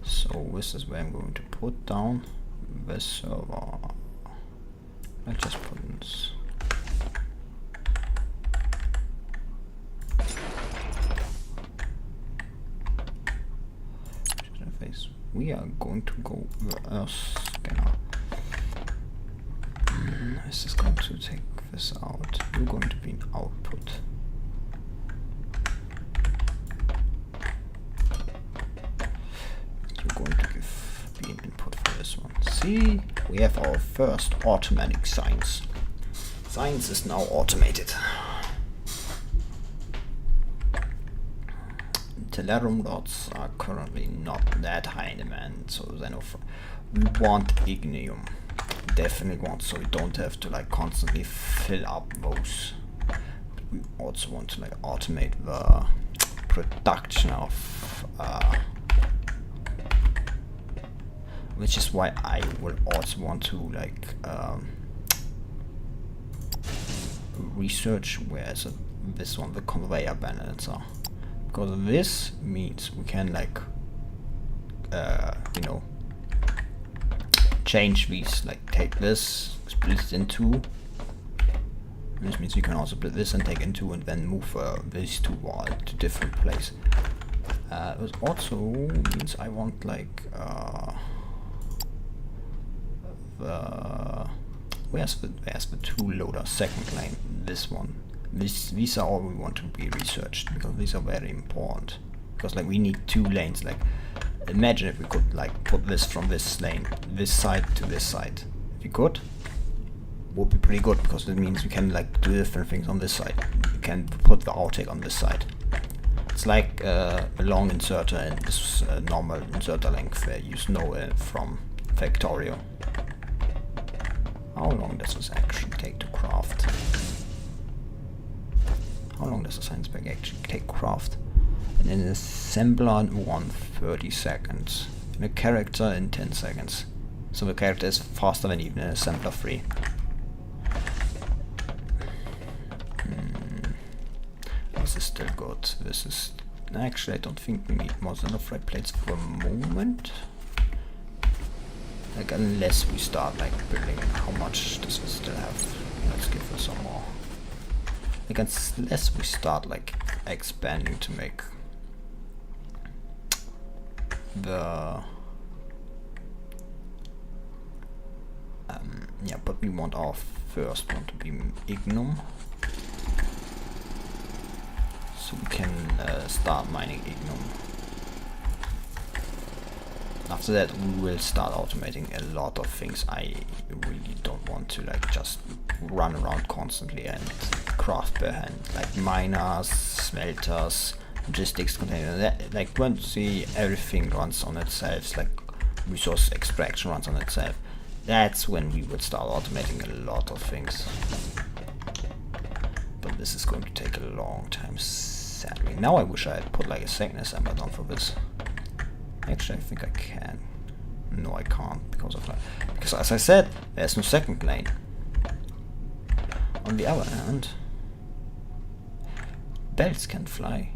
So this is where I'm going to put down the server. I just put in this. We are going to go the Earth scanner. Is this going to take this out? You're going to be an output. You're going to be an input for this one. See, we have our first automatic science. Science is now automated. Telerum dots are currently not that high in demand, so then we want ignium. Definitely want, so we don't have to like constantly fill up those. But we also want to like automate the production of which is why I will also want to like research where's this one, the conveyor balancer. Because this means we can like you know, change these, like take this, split it in 2. This means you can also split this and take it in 2 and then move these 2 to different place. It also means I want like where's the 2 loader second lane, this one. These are all we want to be researched, because these are very important. Because like we need 2 lanes. Like imagine if we could like put this from this lane, this side to this side. If you could, would be pretty good, because it means we can like do different things on this side. We can put the outtake on this side. It's like a long inserter and this normal inserter length that you know from Factorio. How long does this actually take to craft? How long does a science bag actually take craft? and an assembler in 130 seconds, and a character in 10 seconds. So the character is faster than even an assembler 3. This is still good. This is... Actually, I don't think we need more xenophrite plates for a moment. Like, unless we start, like, building... How much does this still have? Let's give it some more. Like, unless we start, like, expanding to make the... yeah, but we want our first one to be ignum. So we can start mining ignum. After that we will start automating a lot of things. I really don't want to like just run around constantly and craft per hand. Like miners, smelters, logistics containers, like once everything runs on itself, like resource extraction runs on itself, that's when we would start automating a lot of things. But this is going to take a long time, sadly. Now I wish I had put like a second assembler down for this. Actually, I think I can. No, I can't because of that. Because as I said, there's no second lane. On the other hand, belts can fly.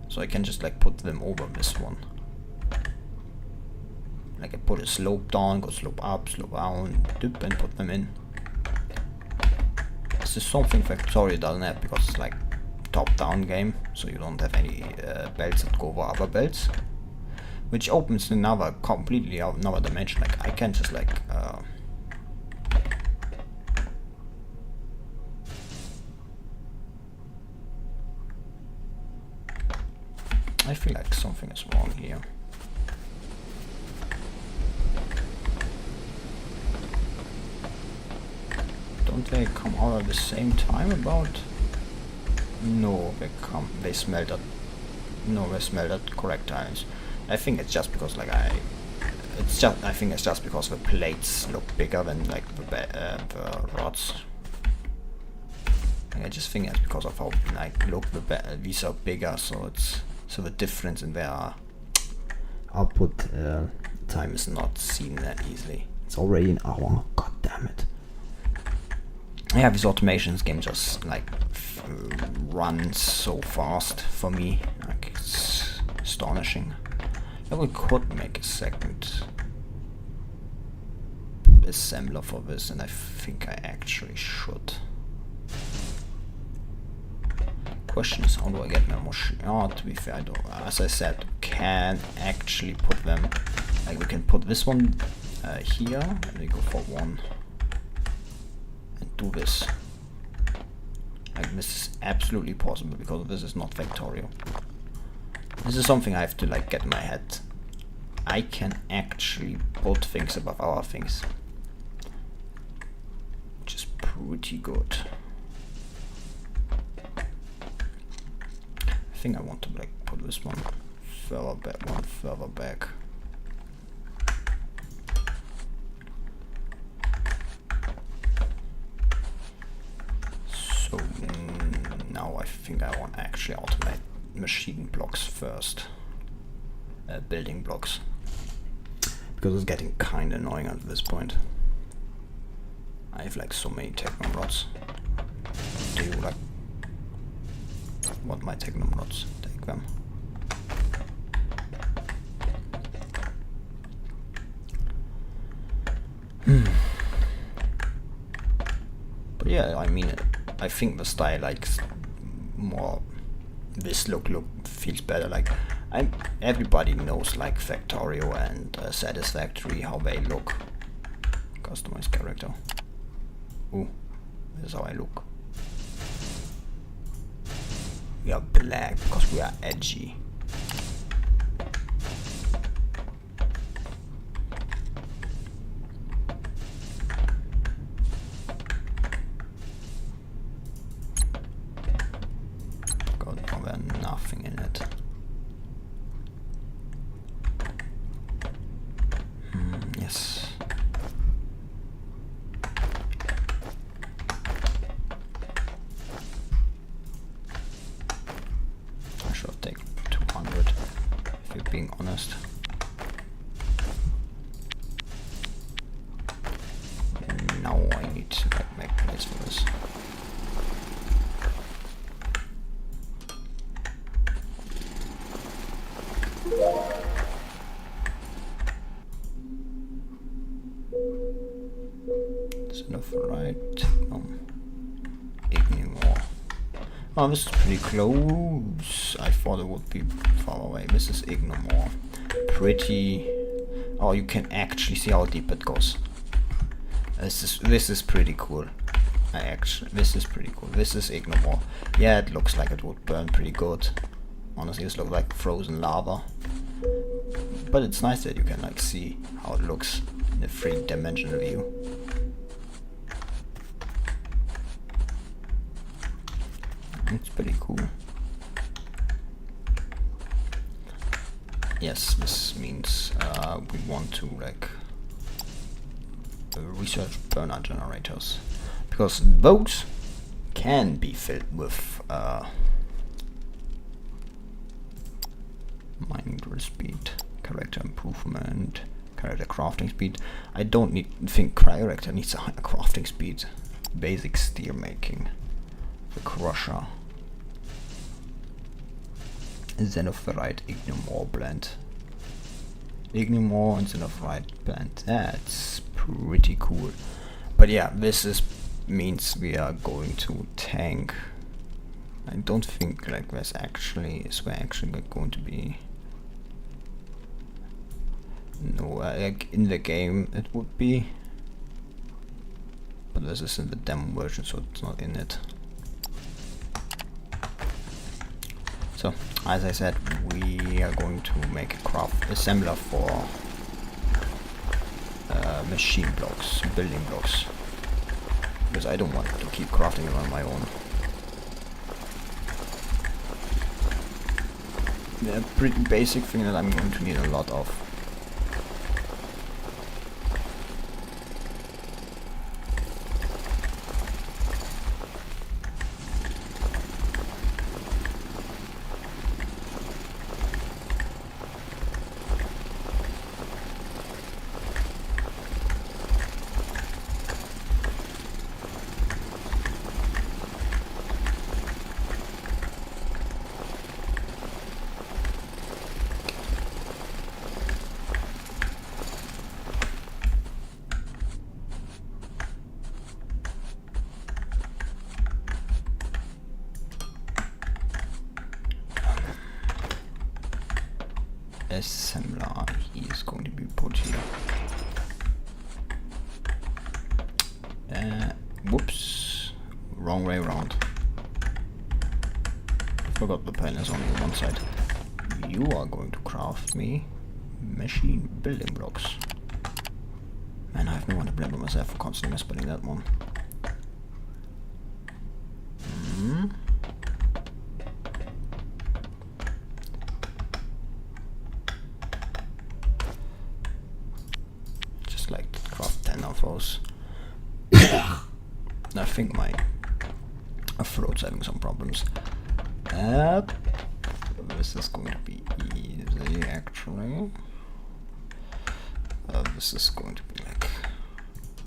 So I can just like put them over this one. Like I put a slope down, go slope up, slope down, dip, and put them in. This is something Factorio doesn't have because it's like top-down game, so you don't have any belts that go over other belts, which opens another completely another dimension. Like I can just like I feel like something is wrong here. Don't they come out at the same time about? No, they smelt at... No, they smelt at correct times. I think it's just because like I think it's just because the plates look bigger than like the rods. Like, I just think it's because of how like look these are bigger, so the difference in their output time is not seen that easily. It's already an hour. God damn it. Yeah, this automations game just like runs so fast for me. Like it's astonishing. Yeah, we could make a second assembler for this, and I think I actually should. Question is, how do I get my machine? Oh, to be fair, I don't. As I said, can actually put them. Like we can put this one here, and we go for one. Do this. Like this is absolutely possible because this is not Factorio. This is something I have to like get in my head. I can actually put things above our things, which is pretty good. I think I want to like put this one further back, So now I think I want to actually automate machine blocks first, building blocks, because it's getting kind of annoying at this point. I have like so many techno rods. Do you like want my techno rods? Take them. But yeah, I mean, I think the style like more this look feels better. Like everybody knows like Factorio and Satisfactory how they look. Customize character. Ooh, this is how I look. We are black because we are edgy. God, now there's nothing in it. Yes. Oh, this is pretty close. I thought it would be far away. This is ignore more. Pretty. Oh, you can actually see how deep it goes. This is pretty cool. This is pretty cool. This is ignore more. Yeah, it looks like it would burn pretty good. Honestly, this looks like frozen lava. But it's nice that you can like see how it looks in a three-dimensional view. It's pretty cool. Yes, this means we want to like research burner generators, because those can be filled with mining drill speed, character improvement, character crafting speed. I don't think character needs a higher crafting speed. Basic steer making, the crusher, xenophorite ignore blend. Ignore and xenophorite blend. That's pretty cool. But yeah, this means we are going to tank. I don't think like we're actually going to be. No, like in the game it would be. But this is in the demo version, so it's not in it. So, as I said, we are going to make a assembler for machine blocks, building blocks, because I don't want to keep crafting them on my own. They're a pretty basic thing that I'm going to need a lot of. Assembler, he is going to be put here. Whoops, wrong way around. I forgot the pen is only on one side. You are going to craft me machine building blocks. Man, I have no one to blame with myself for constantly misspelling that one. Like craft 10 of those. I think my throat's having some problems. This is going to be easy actually. This is going to be like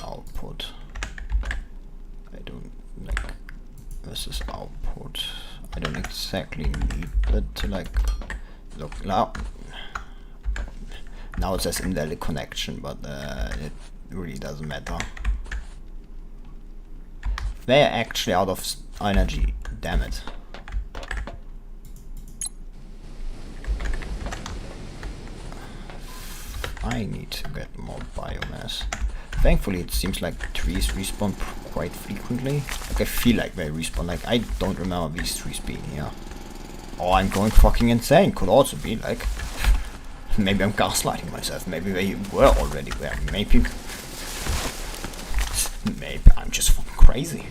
output. I don't like this is output. I don't exactly need it to like look loud. Now it says invalid connection, but it really doesn't matter. They're actually out of energy, damn it. I need to get more biomass. Thankfully it seems like trees respawn quite frequently. Like I feel like they respawn, like I don't remember these trees being here. Oh, I'm going fucking insane, could also be like. Maybe I'm gaslighting myself, maybe they were already there, maybe I'm just fucking crazy.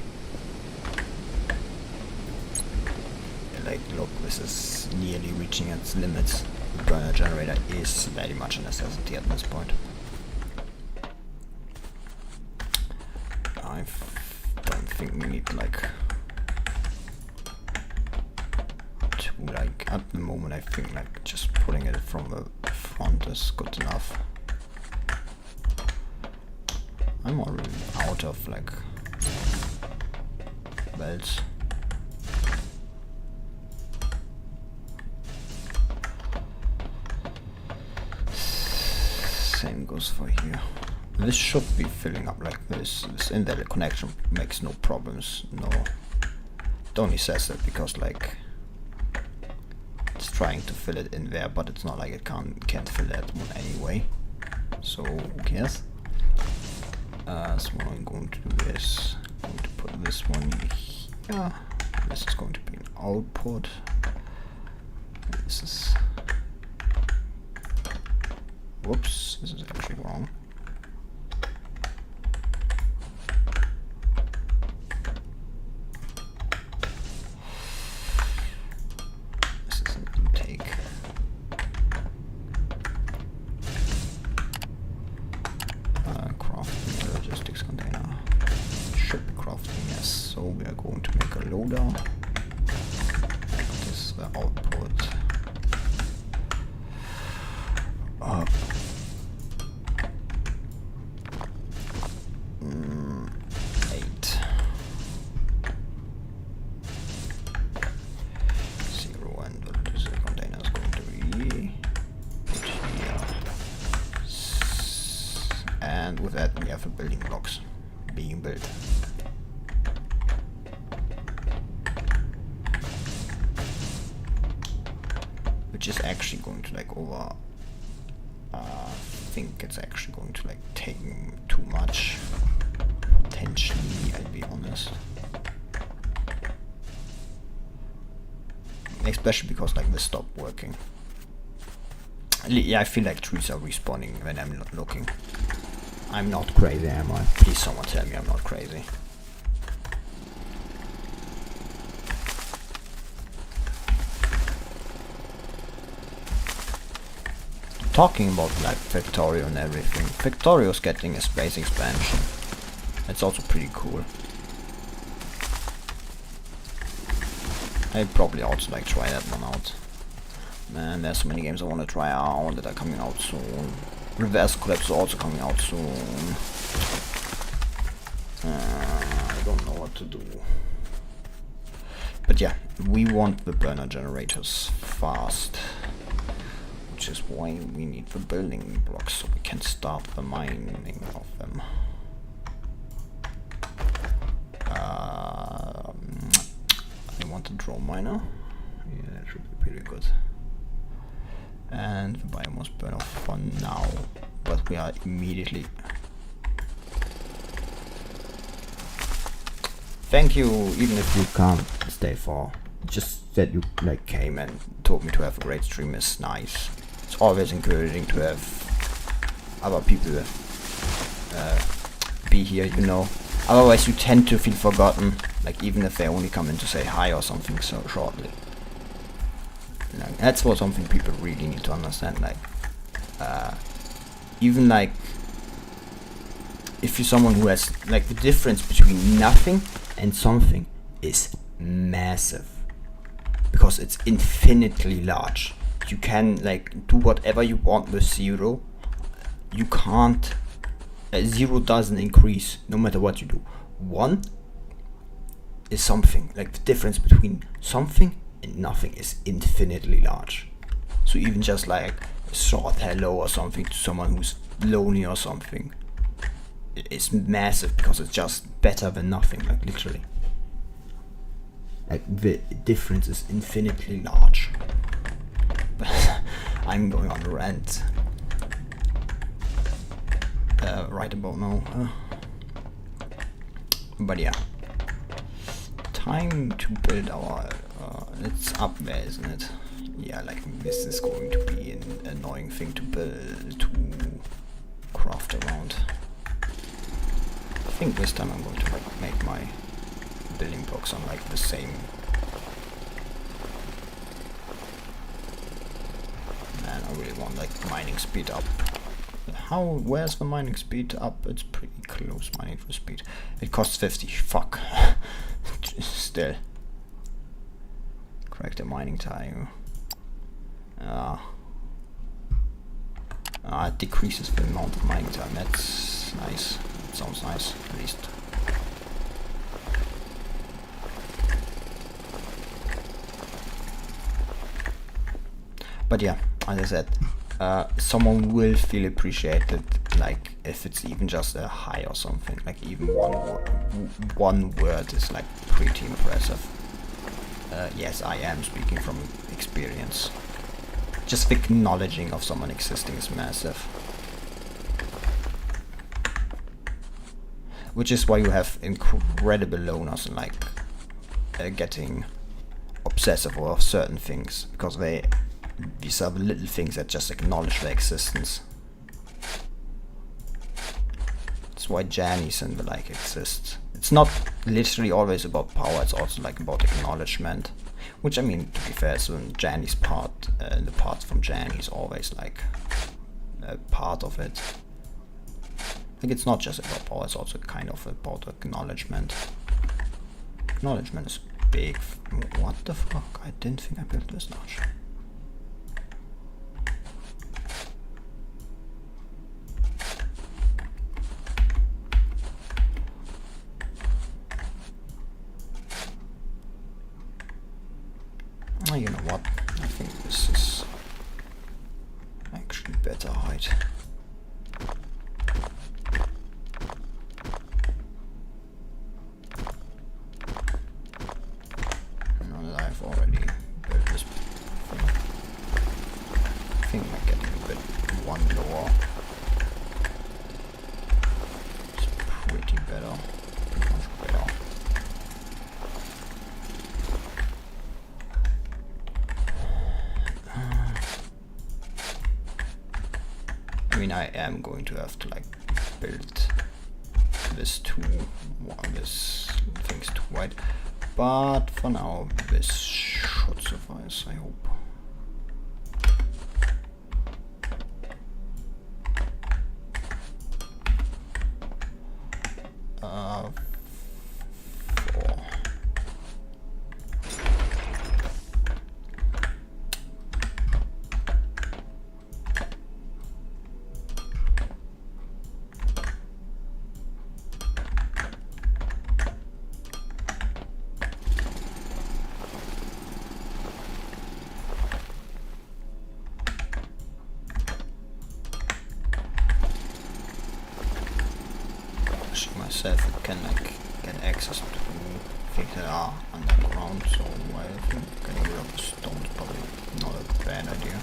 Like, look, this is nearly reaching its limits. The burner generator is very much a necessity at this point. I don't think we need like at the moment I think like just putting it from the front is good enough. I'm already out of like belts. Same goes for here. This should be filling up like this. This invalid connection makes no problems, no It only says that because like it's trying to fill it in there, but it's not like it can't fill that one anyway. So who cares? So what I'm going to do is I'm going to put this one here. This is going to be an output. This is, whoops, this is actually wrong. This is an intake. Crafting logistics container. Should be crafting, yes. So we are going to make a loader. This is the output. Up. 8. 0, and this container is going to be put here. And with that we have the building blocks being built. Which is actually going to like over, I think it's actually going to like take too much, potentially, I'll be honest. Especially because like this stopped working. Yeah, I feel like trees are respawning when I'm not looking. I'm not crazy, am I? Please someone tell me I'm not crazy. Talking about like Factorio and everything, Factorio's getting a space expansion. It's also pretty cool. I'd probably also like try that one out. Man, there's so many games I want to try out that are coming out soon. Reverse Collapse is also coming out soon. I don't know what to do. But yeah, we want the burner generators fast. Which is why we need the building blocks so we can start the mining of them. I want a drone miner. Yeah, that should be pretty good. And the biomass burner for now, but we are immediately. Thank you, even if you can't stay for. Just that you like came and told me to have a great stream is nice. It's always encouraging to have other people be here, you know. Otherwise you tend to feel forgotten, like even if they only come in to say hi or something so shortly. Like, that's what something people really need to understand, like even like if you're someone who has like the difference between nothing and something is massive because it's infinitely large. You can like do whatever you want with 0. You can't 0 doesn't increase no matter what you do. 1 is something, like the difference between something and nothing is infinitely large. So even just like a short hello or something to someone who's lonely or something, it's massive because it's just better than nothing, like literally. Like the difference is infinitely large. I'm going on a rant right about now. But yeah, time to build our. It's up there, isn't it? Yeah, like this is going to be an annoying thing to build, to craft around. I think this time I'm going to like make my building blocks on like the same. Man, I really want like mining speed up. Where's the mining speed up? It's pretty close, mining for speed. It costs 50, fuck. Still. Correct the mining time. It decreases the amount of mining time, that's nice. That sounds nice, at least. But yeah, as I said, someone will feel appreciated, like if it's even just a hi or something, like even one word is like pretty impressive. Yes, I am speaking from experience. Just the acknowledging of someone existing is massive. Which is why you have incredible loners and like getting obsessive over certain things, because these are the little things that just acknowledge their existence. That's why Jannies and the like exist. It's not literally always about power, it's also like about acknowledgement. Which, I mean, to be fair, so in Janny's part, the parts from Janny is always like a part of it. Like, it's not just about power, it's also kind of about acknowledgement. Acknowledgement is big. What the fuck? I didn't think I built this notch. Oh, you know what? I think this is actually better height. I've already built this before. I think we're getting a bit one lower. It's pretty better. Pretty much better. I mean, I am going to have to like build this thing's too wide. But for now, this should suffice, I hope. Myself can like get access to things that are underground, so I think getting rid of the stone is probably not a bad idea.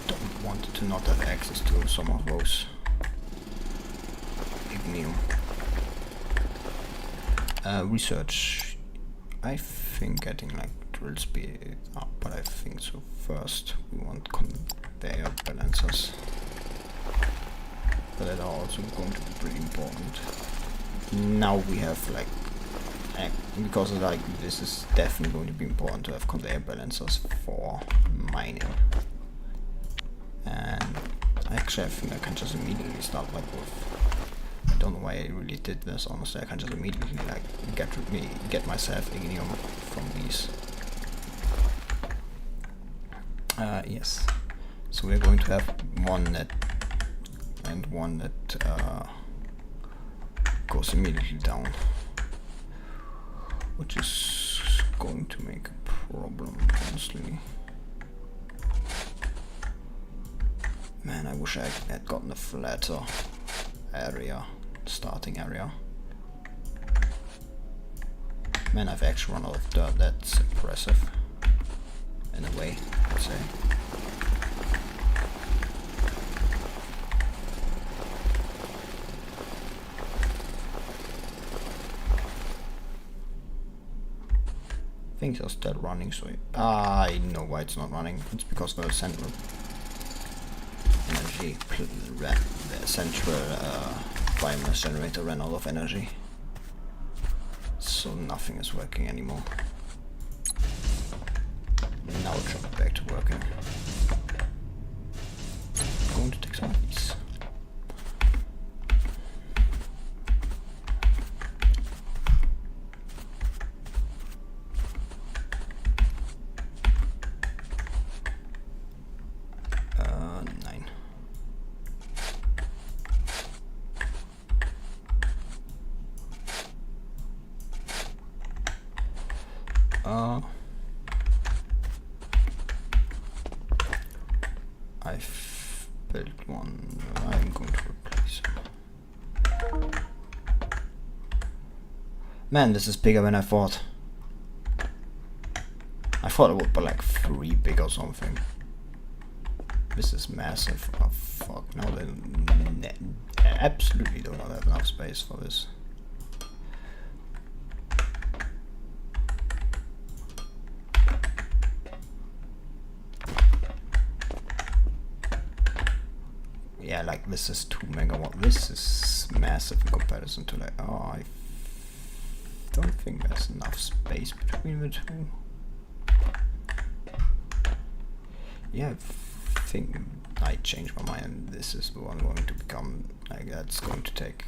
Don't want to not have access to some of those ignium. Research. I think getting like drill speed up, but I think so first we want conveyor balancers. But that are also going to be pretty important. Now we have like, because like this is definitely going to be important to have conveyor balancers for mining. And actually I think I can just immediately start like with, I don't know why I really did this, honestly. I can just immediately like get myself ignium from these. Yes. So we're going to have one that and one that goes immediately down, which is going to make a problem, honestly. Man, I wish I had gotten a flatter area, starting area. Man, I've actually run out of dirt. That's impressive, in a way, I'd say. Things are still running, so I know why it's not running. It's because the central energy, the central biomass generator ran out of energy, so nothing is working anymore. Now it should be back to working. I'm going to take some of these. I've built one. I'm going to replace it. Man, this is bigger than I thought. I thought it would be like 3 big or something. This is massive. Oh fuck, now they absolutely do not have enough space for this. Yeah, like this is 2 megawatt. This is massive in comparison to like, oh, I don't think there's enough space between the two. Yeah, I think I changed my mind. This is the one going to become, like, that's going to take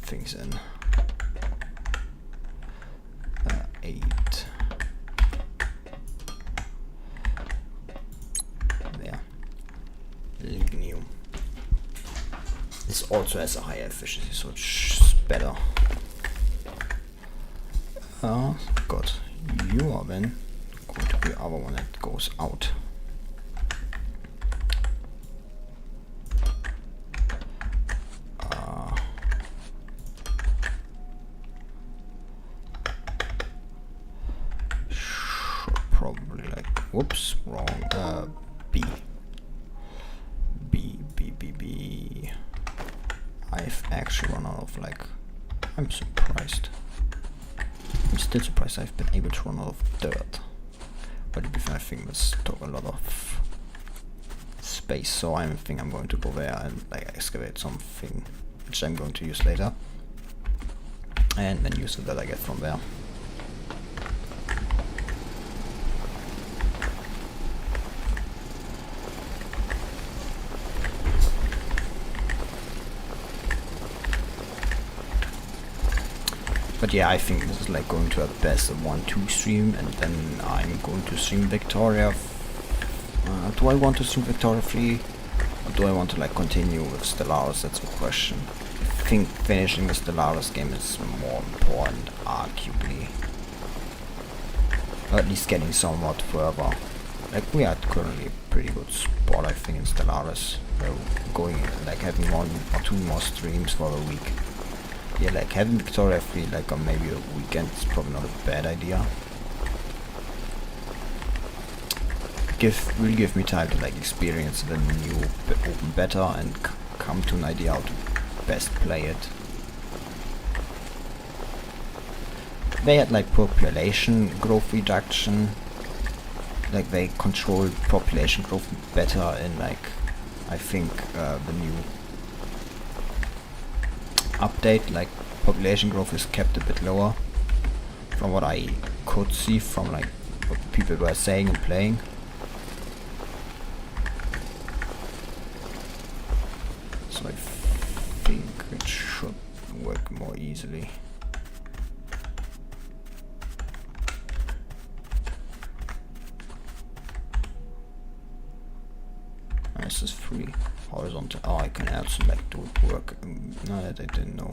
things in. 8. There. Lignium. This also has a higher efficiency, so it's better. Good. You are then going to be the other one that goes out. Probably like, whoops, wrong. B. I've actually run out of, like, I'm surprised. I'm still surprised I've been able to run out of dirt. But I think this took a lot of space, so I think I'm going to go there and like excavate something which I'm going to use later. And then use it that I get from there. But yeah, I think this is like going to at best a 1-2 stream, and then I'm going to stream Victoria. Do I want to stream Victoria 3? Or do I want to like continue with Stellaris? That's the question. I think finishing the Stellaris game is more important, arguably. Or at least getting somewhat further. Like, we are currently a pretty good spot, I think, in Stellaris. We're going, like, having 1 or 2 more streams for a week. Yeah, like having Victoria free, like on maybe a weekend is probably not a bad idea. Will give me time to like experience the new open beta and come to an idea how to best play it. They had like population growth reduction, like they control population growth better in like, I think the new update, like population growth is kept a bit lower from what I could see from like what people were saying and playing. So I think it should work more easily. This is free. Horizontal. Oh, I can add select to work. No, that I didn't know.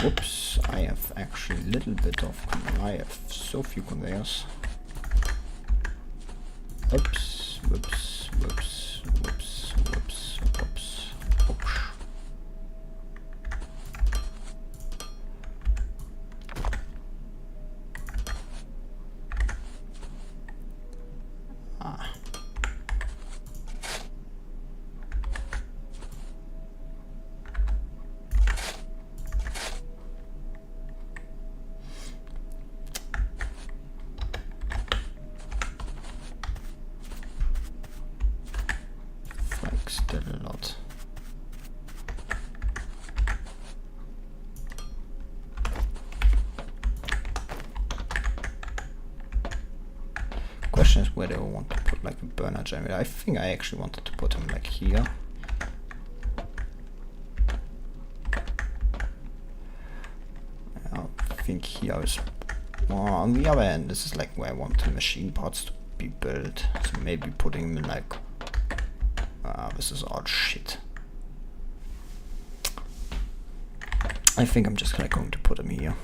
Whoops, I have actually a little bit of, I have so few conveyors. Oops, whoops, whoops, whoops, whoops, whoops, whoops. still a lot. Question is where do I want to put like a burner generator. I think I actually wanted to put him like here. I think here is on the other end. This is like where I want the machine parts to be built. So maybe putting them like this is all shit. I think I'm just like going to put them here.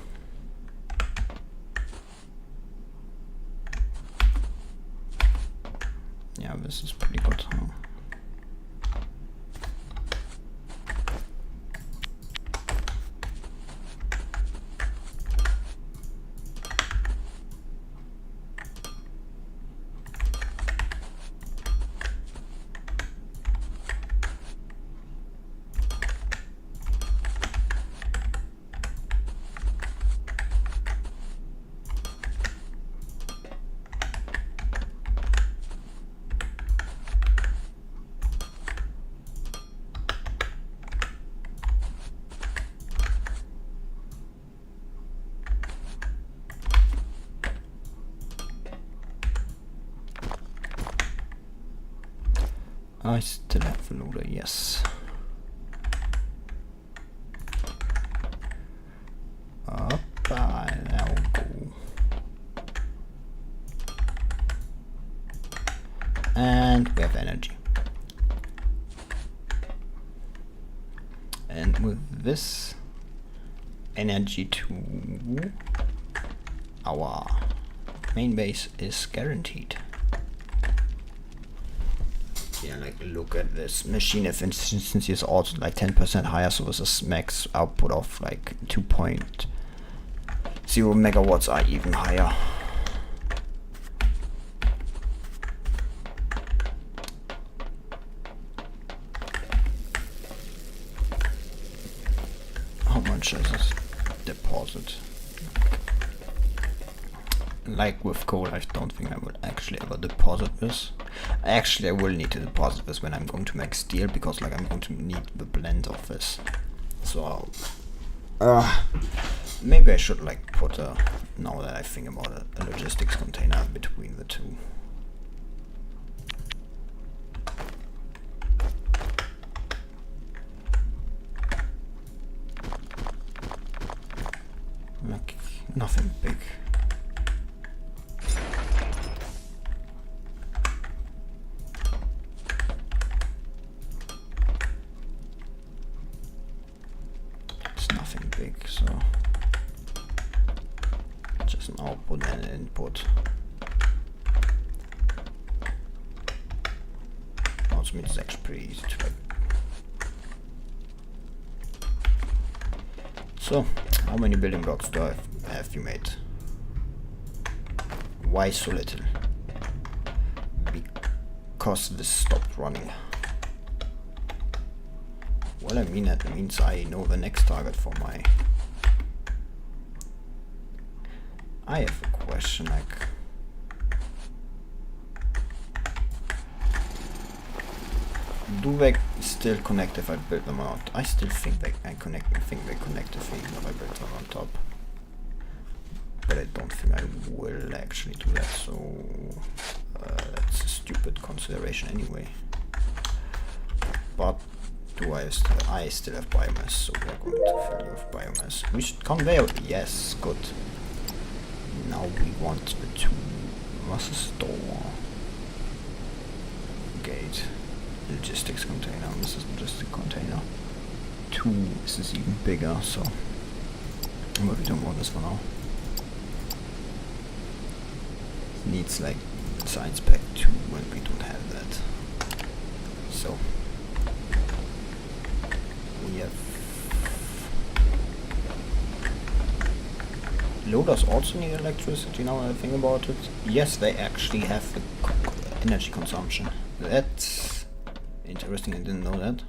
Yeah, this is pretty good, huh? I still have a loader, yes. Up, there we go. And we have energy. And with this energy to our main base is guaranteed. Yeah, like look at this machine efficiency is also like 10% higher, so this is max output of like 2.0 megawatts are even higher. How much is this deposit? Like with coal, I don't think I will actually ever deposit this. Actually, I will need to deposit this when I'm going to make steel, because like I'm going to need the blend of this. So maybe I should like put a, now that I think about it, a logistics container between the two. Like nothing big. So just an output and an input. Also means it's actually pretty easy to like. So how many building blocks do have you made? Why so little? Because this stopped running. Well, I mean, that means I know the next target for my... I have a question, like... Do they still connect if I build them out? I still think they can connect. I think they connect if I build them on top. But I don't think I will actually do that, so... that's a stupid consideration anyway. But... I still have biomass, so we are going to fill you with biomass. We should conveyor. Yes, good. Now we want the two. What's a store? Gate. Logistics container. This is logistic container. 2. This is even bigger, so. But we don't want this for now. It needs like science pack 2, and we don't have that. So. We have loaders also need electricity now I think about it. Yes, they actually have the energy consumption. That's interesting, I didn't know that.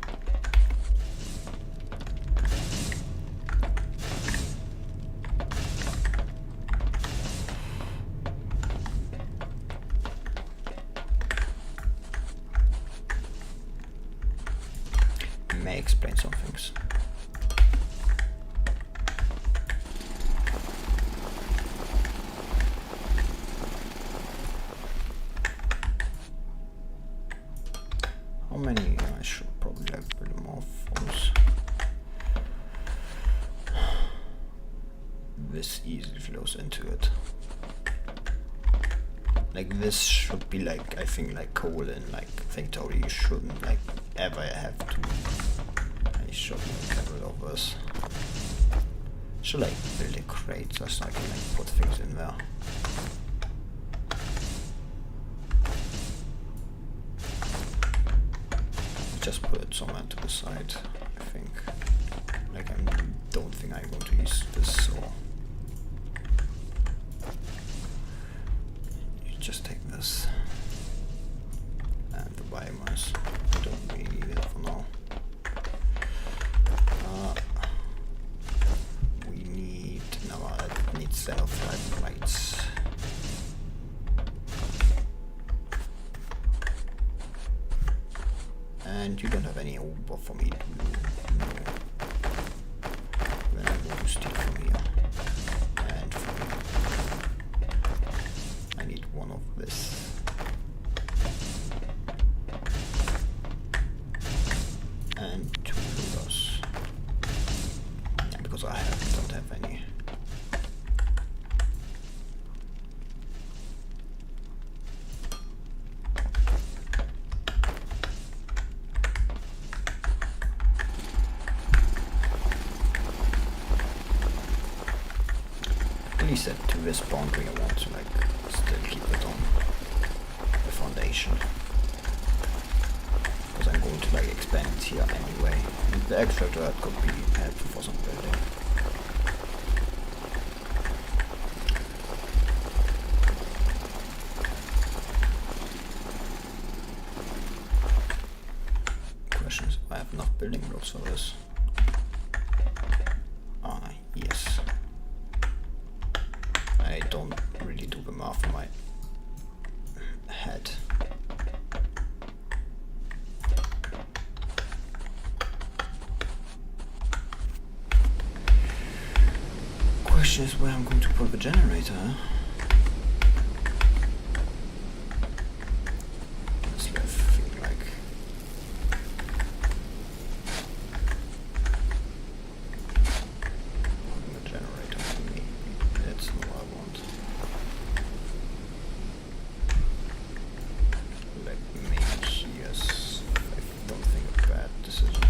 may explain some things. How many? I should probably like build more of those. This easily flows into it. Like this should be like, I think like coal in like Factorio, you shouldn't like ever have to. I should get rid of this. Should like build a crate so I can like put things in there. Just put it somewhere to the side, I think. Like I don't think I'm going to use this, so you just take this and the biomass. I don't really need it for now. We need it needs self-light lights. And you don't have any over for me to know. Then I'm going to steal from here. And from here. I need one of this. And 2 loaders. Yeah, because I don't have any. Set to this boundary, I want to like still keep it on the foundation because I'm going to like expand it here anyway. And the extra dirt could be helpful for some building. Question is, I have enough building blocks for this. Yes. I don't really do the math in my head. Question is where I'm going to put the generator. This left feel like the generator for me. That's not what I want. Like maybe yes. I don't think a bad decision.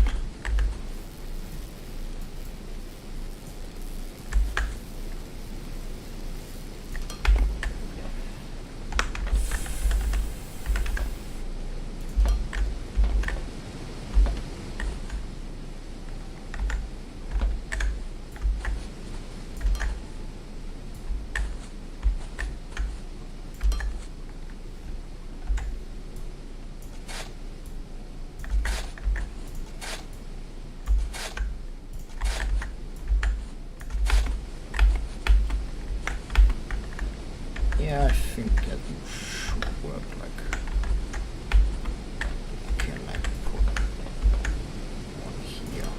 Yeah, I think that should work. Like, you can like put one here.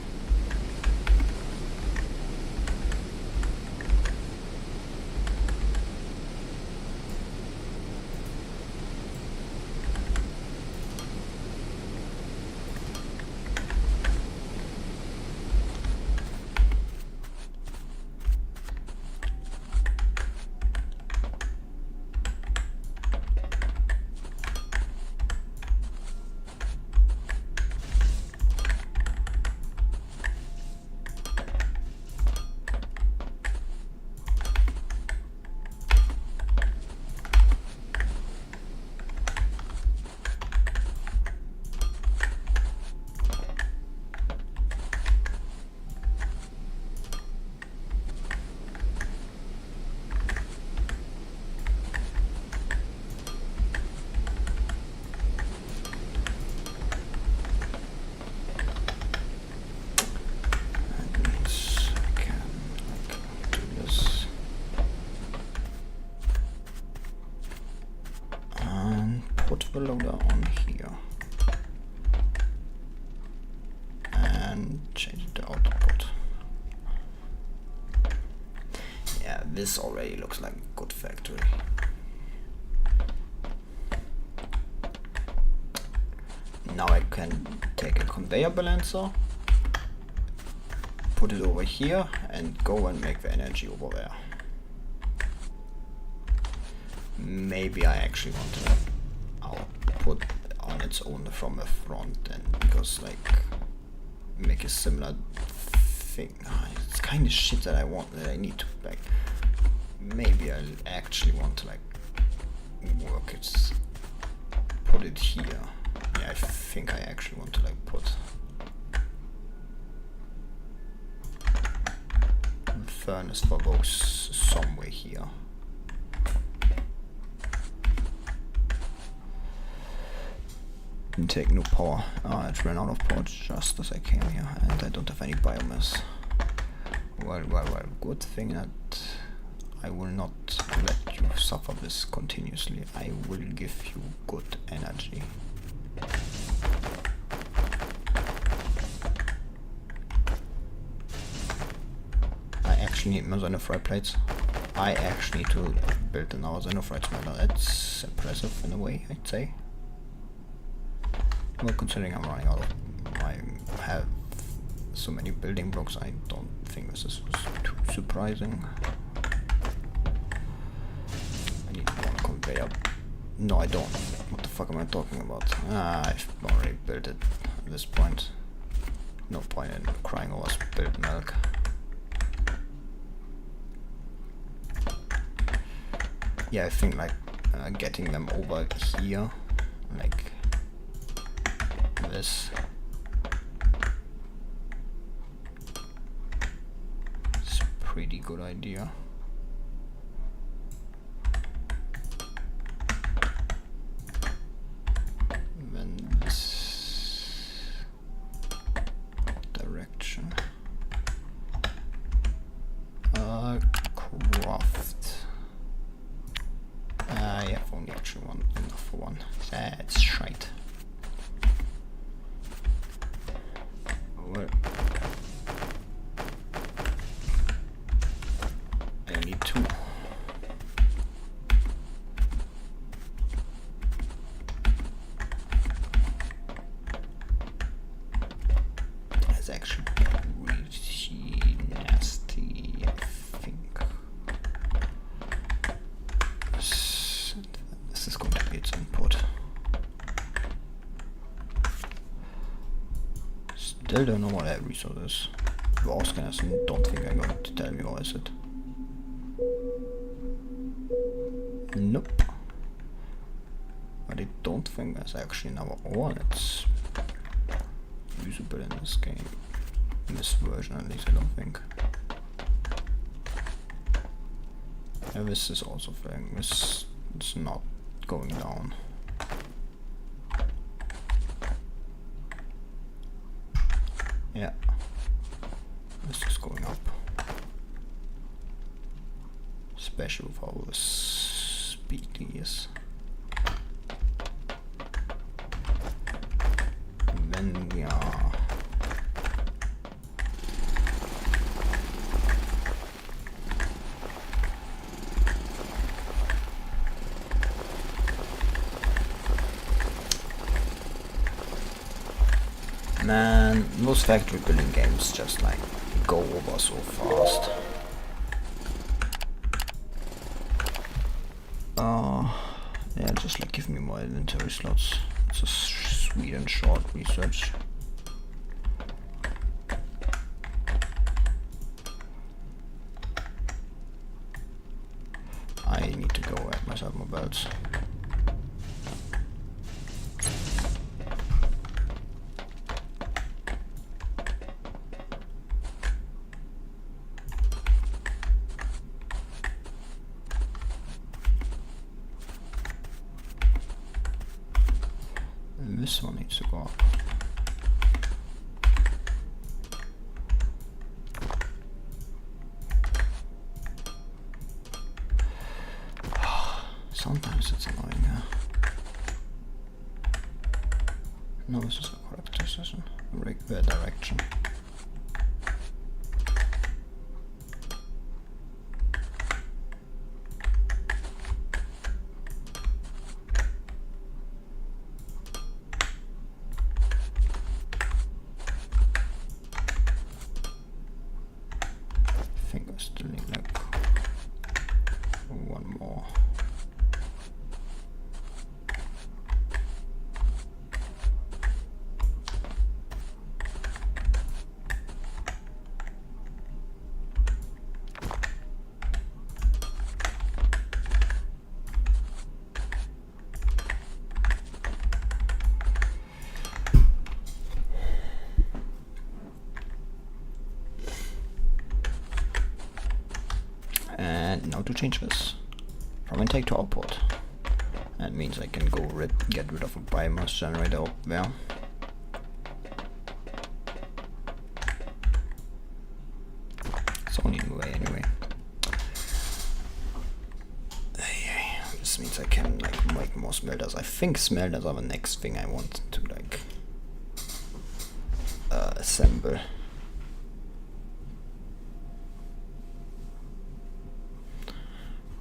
Put the loader on here. And the output. Yeah, this already looks like a good factory. Now I can take a conveyor balancer, put it over here and go and make the energy over there. Maybe I actually want to output on its own from the front then, because like make a similar thing. It's kind of shit that I need to like. Maybe I actually want to like work it, put it here. Yeah, I think I actually want to like put a furnace for those somewhere here. Didn't take no power. It ran out of power just as I came here, and I don't have any biomass. Well, good thing that I will not let you suffer this continuously. I will give you good energy. I actually need more xenophrite plates. I actually need to build another xenophrite smelter. That's impressive in a way, I'd say. Well, considering I'm running out of... I have so many building blocks, I don't think this is too surprising. I need one conveyor. No, I don't. What the fuck am I talking about? I've already built it at this point. No point in crying over spilled milk. Yeah, I think like getting them over here, like this. It's a pretty good idea. Then this direction. Craft. Yeah, I've only actually enough for one. That's shite. Well, I need two. That's actually pretty nasty, I think. This is going to be its input. Still don't know what that resource is. The ore scanners don't think I'm going to tell me, or is it? Nope. But I don't think there's actually another ore that's usable in this game. In this version at least, I don't think. Yeah, this is also thing. This is not going down. Yeah, this is going up, especially with all the speed is. Then we are man, those factory building games just like go over so fast. Yeah, just like give me more inventory slots. It's a sweet and short research. I need to go at myself more belts. This one needs to go up. Sometimes it's annoying, huh? No, this is a correct decision. Rig the direction. how to change this from intake to output. That means I can get rid of a biomass generator up there. It's only the way anyway. This means I can like make more smelters. I think smelters are the next thing I want to like assemble.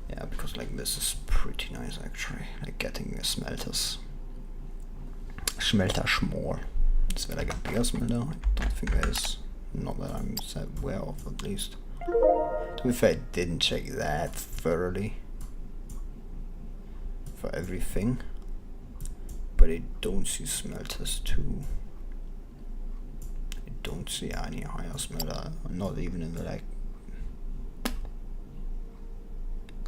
Yeah, because like this is pretty nice actually. Like getting the smelters. Smelter schmore. Is there like a bigger smelter? I don't think there is. Not that I'm aware of at least. To be fair, I didn't check that thoroughly for everything. But I don't see smelters too. I don't see any higher smelter, not even in the like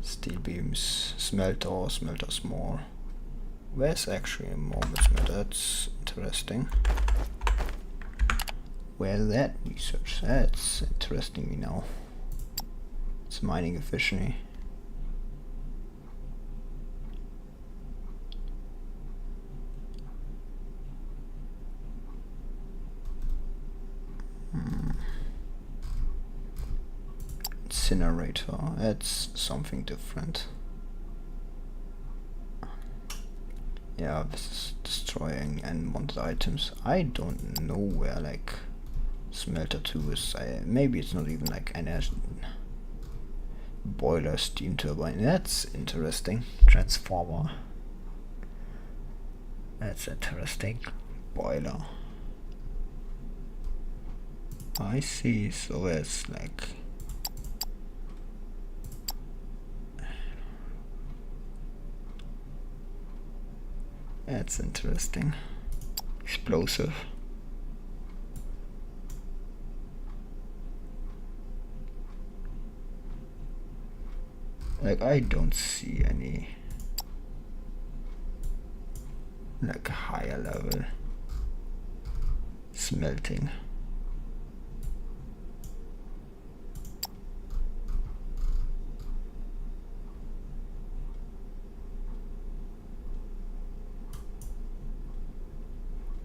steel beams smelter or smelters more. Where's actually a moment smelter? That's interesting. Where's that research? That's interesting me now. It's mining efficiency. Incinerator, that's something different. Yeah, this is destroying unwanted items. I don't know where like smelter 2 is. Maybe it's not even like an boiler steam turbine. That's interesting. Transformer. That's interesting. Boiler. I see, so it's like that's interesting. Explosive. Like I don't see any like higher level smelting.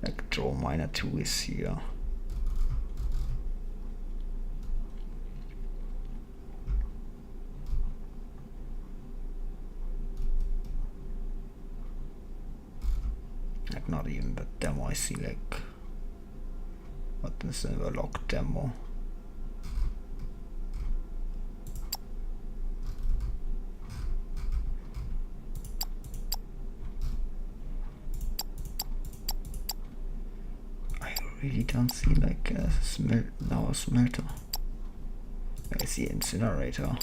Like draw miner 2 is here. Like not even the demo, I see like what is in the log demo. I really don't see like a smelter. I see incinerator.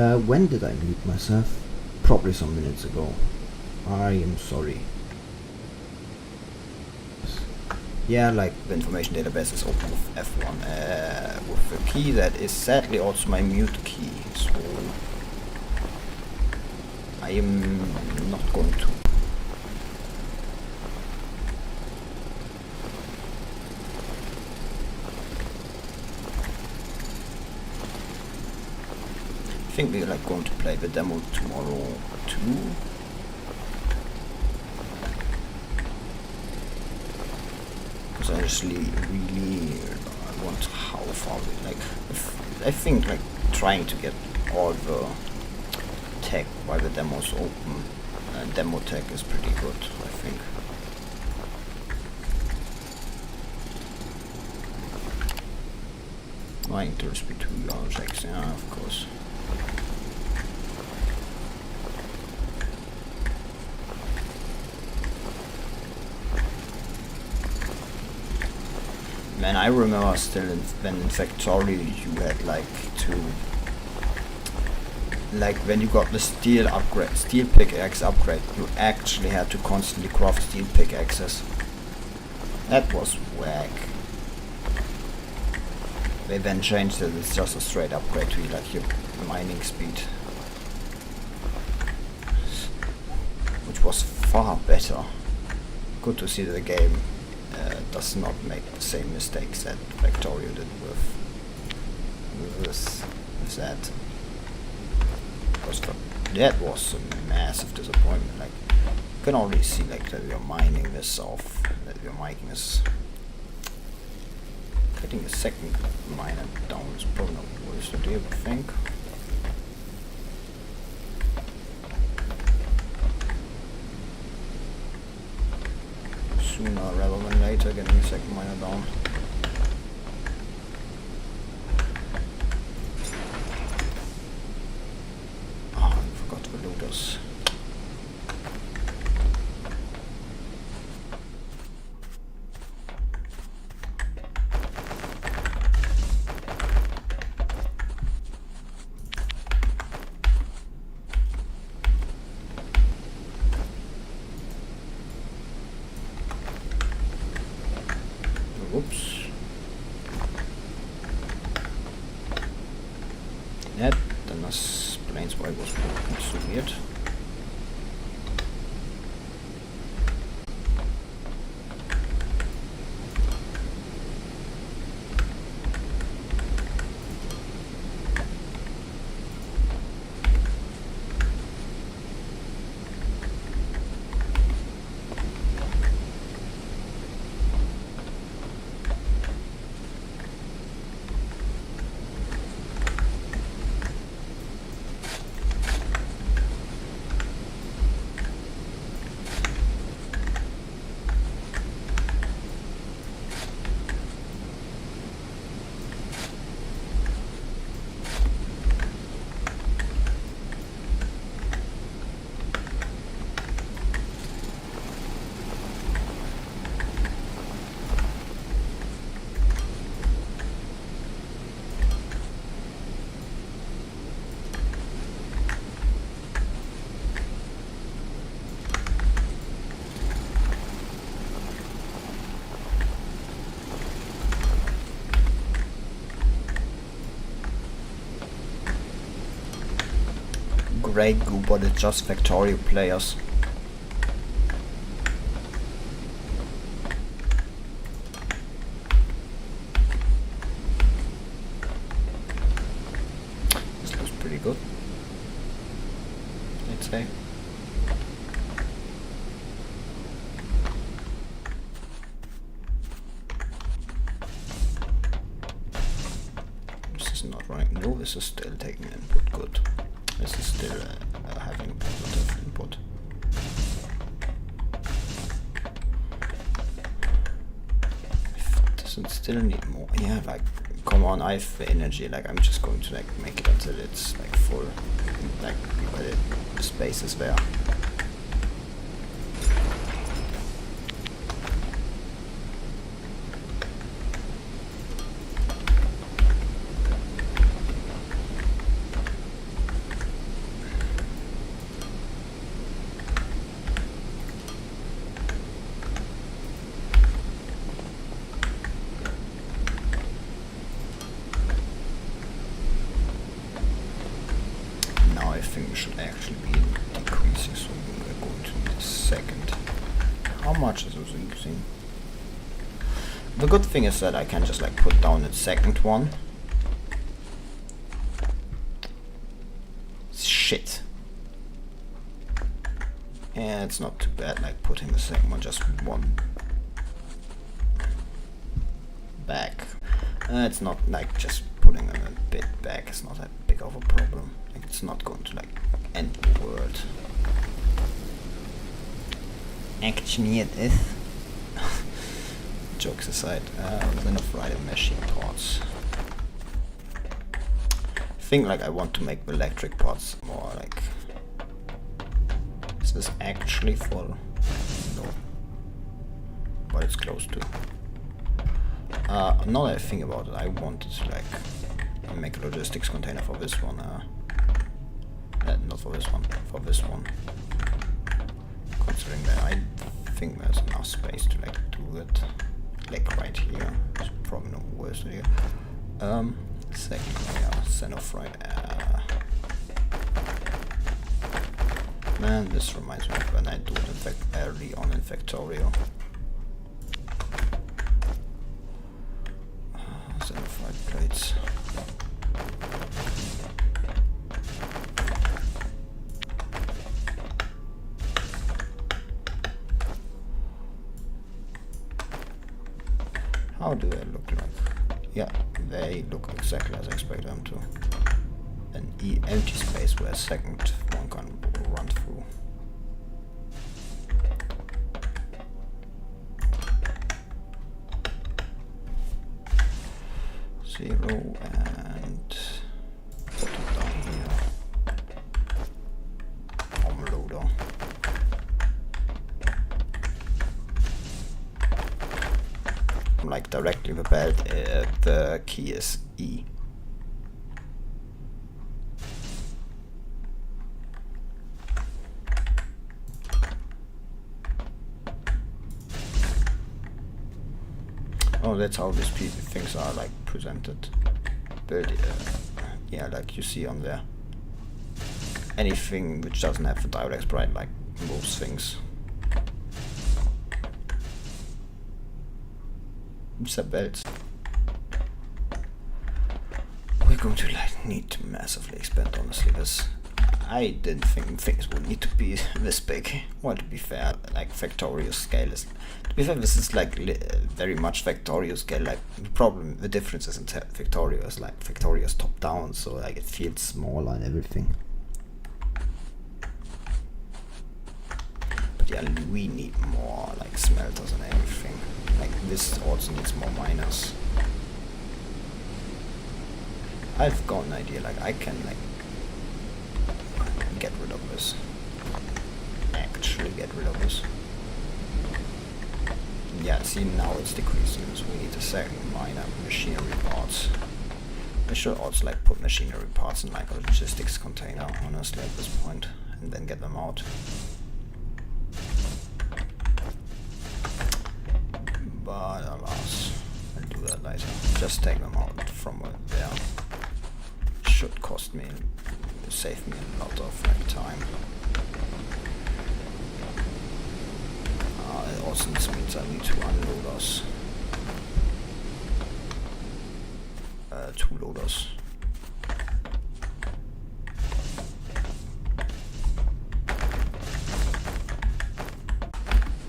When did I mute myself? Probably some minutes ago. I am sorry. Yeah, like the information database is open with F1 with a key that is sadly also my mute key, so I am not going to. I think we're like going to play the demo tomorrow too. Because I actually really want how far we like. I think like trying to get all the tech while the demo's open. Demo tech is pretty good, I think. My interest between large X, yeah, of course. Man, I remember still when in Factorio you had like to, like when you got the steel pickaxe upgrade, you actually had to constantly craft steel pickaxes. That was whack. They then changed it, it's just a straight upgrade to like your mining speed, which was far better. Good to see that the game does not make the same mistakes that Factorio did with that. Because that was a massive disappointment. Like you can already see like that you're mining this off, that you're mining this. Getting a second miner down is probably not the worst idea, I think. Sooner rather than later, getting a second miner down. Oh, I forgot the looters. Whoops. That then explains why it was so weird. Great goo, but it's just Factorio players. This looks pretty good, I'd say. This is not running. No, this is still taking input. Good. This is still having positive input. Does it still need more? Yeah, like, come on, I have the energy. Like, I'm just going to like make it until it's like full. Like, but the space is there. actually be decreasing, so we're going to need a second. How much is this using? The good thing is that I can just like put down a second one. Shit. Yeah, it's not too bad, like putting the second one just one back. It's not like just putting them a bit back, it's not that big of a problem. Like, it's not going to like end the world. Actually it is. Jokes aside, then I've written machine parts. I think like I want to make the electric parts more like... Is this actually full? No. But it's close to. Now that I think about it, I wanted to like make a logistics container for this one. Not for this one, for this one. Considering that I think there's enough space to like do it. Like right here. It's probably no worse here. Second layer, center fried. Man, this reminds me of when I do it early on in Factorio. Center fried plates. How do they look like? Yeah, they look exactly as I expect them to. An empty space where a second one can run through. Zero and put it down here. Loader. Like directly the belt, the key is E. Oh, that's how these things are like presented. But yeah, like you see on there. Anything which doesn't have the direct sprite, like most things. Belts. We're going to like need to massively expand, honestly. This I didn't think things would need to be this big. Well, to be fair, like Factorio scale is. To be fair, this is like very much Factorio scale. Like the difference is in Factorio is like Factorio's top down, so like it feels smaller and everything. But yeah, we need more like smelters and everything. Like this also needs more miners. I've got an idea, like I can like get rid of this. Actually get rid of this. Yeah, see now it's decreasing, so we need a second miner machinery parts. I should also like put machinery parts in like a logistics container, honestly, at this point, and then get them out. But alas, I'll do that later. Just take them out from there. Should cost me, save me a lot of like, time. It also means I need to unload us. 2 loaders.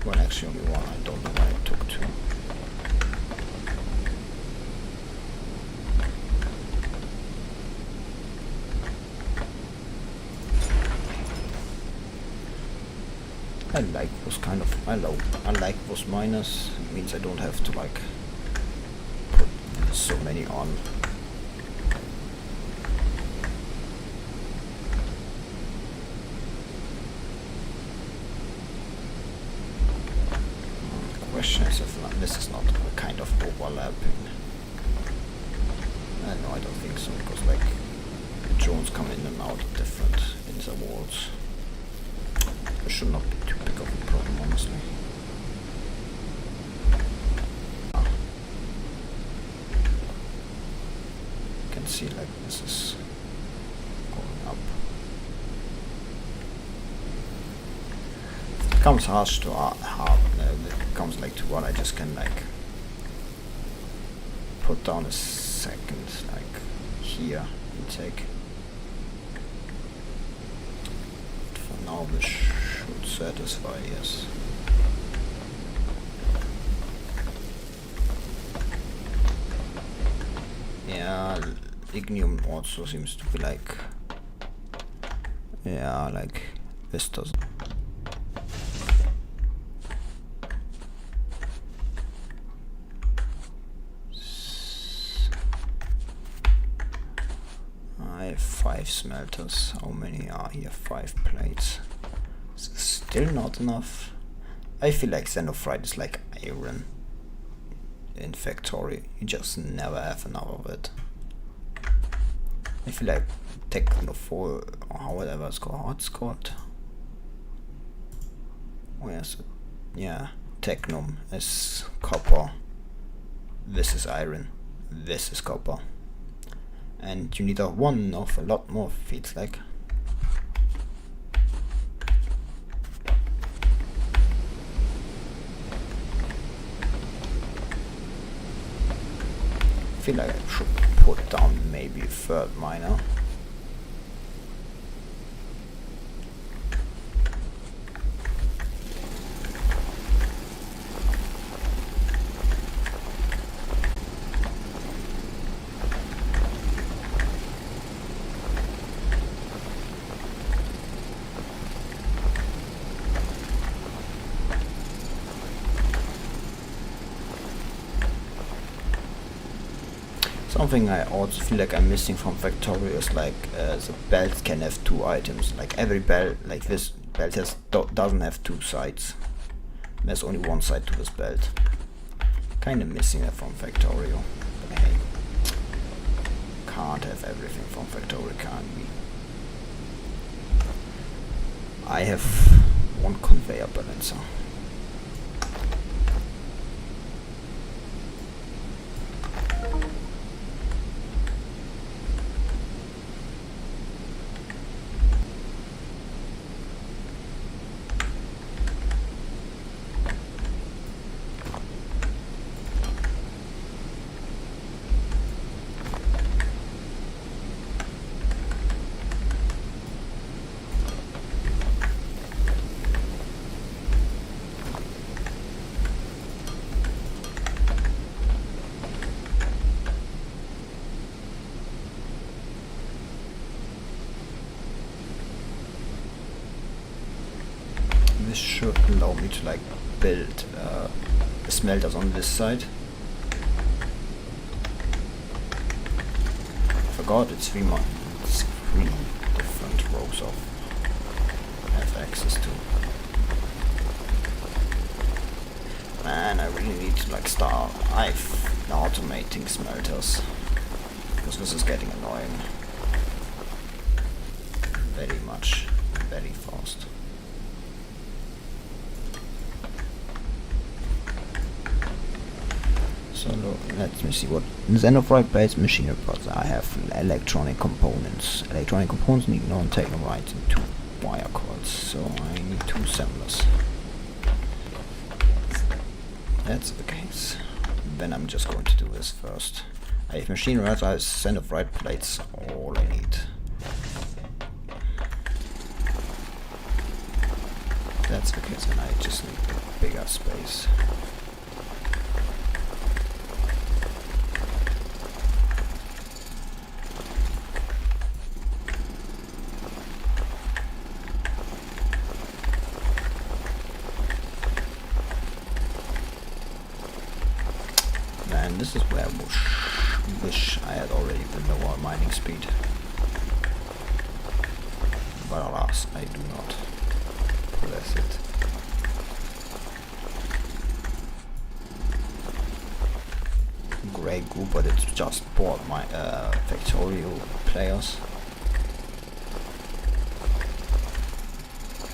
Well, actually only one. I don't know why I took 2. I like those kind of, I like those miners. It means I don't have to like put so many on. The question is if this is not a kind of overlapping. No, I don't think so, because like the drones come in and out of different intervals. It should not be too big of a problem, honestly. You can see like this is going up. Comes harsh to hard. It comes like to what I just can like put down a second, like here intake. But for now, this should satisfy. Yes. Yeah, ignium also seems to be like, yeah, like this doesn't. I have 5 smelters. How many are here? 5 plates. This is still not enough. I feel like xenophrite is like iron in Factorio. You just never have enough of it. I feel like Technophore or whatever it's called. What's called? Where's it? Yeah, Technum is copper. This is iron. This is copper. And you need a lot more, feels like. I feel like I should put down maybe a 3rd miner. Something I also feel like I'm missing from Factorio is like the belt can have 2 items. Like every belt, like this belt doesn't have 2 sides. There's only 1 side to this belt. Kinda missing that from Factorio. But hey, can't have everything from Factorio, can't we? I have 1 conveyor balancer. This should allow me to like build smelters on this side. I forgot it's 3 different rows of have access to. Man, I really need to like start automating smelters, because this is getting annoying. Very much, very fast. So let me see what xenophrite based machinery parts. I have electronic components. Electronic components need non-technorite and 2 wire cords. So I need 2 assemblers. That's the case. Then I'm just going to do this first. I have machinery parts. I have xenophrite plates. All I need. That's the case, and I just need a bigger space. And this is where I wish I had already the lower mining speed. But alas, I do not possess it. Grey goo, but it's just bought my Factorio players.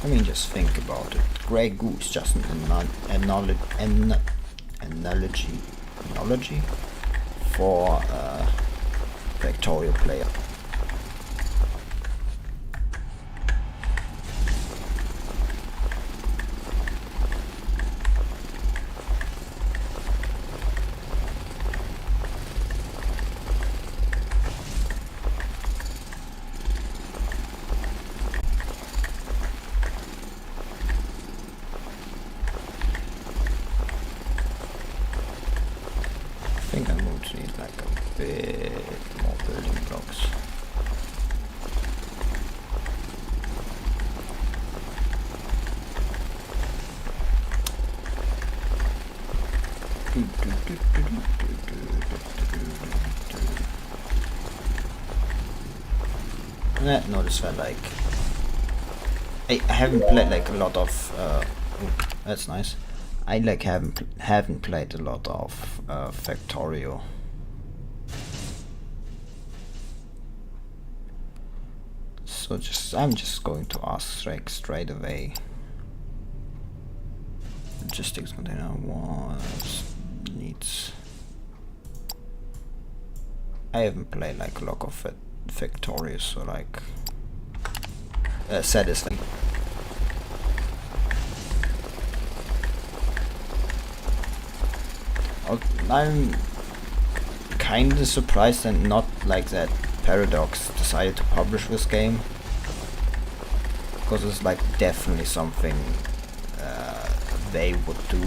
I mean, just think about it. Grey goo is just an analogy for Factorio player. to need like a bit more building blocks. Notice that like I haven't played like a lot of oh, that's nice. I like haven't played a lot of Factorio. So I'm just going to ask straight away. Logistics container needs. I haven't played like a lot of Factorio, so like satisfying. I'm kinda surprised and not like that Paradox decided to publish this game, because it's like definitely something they would do,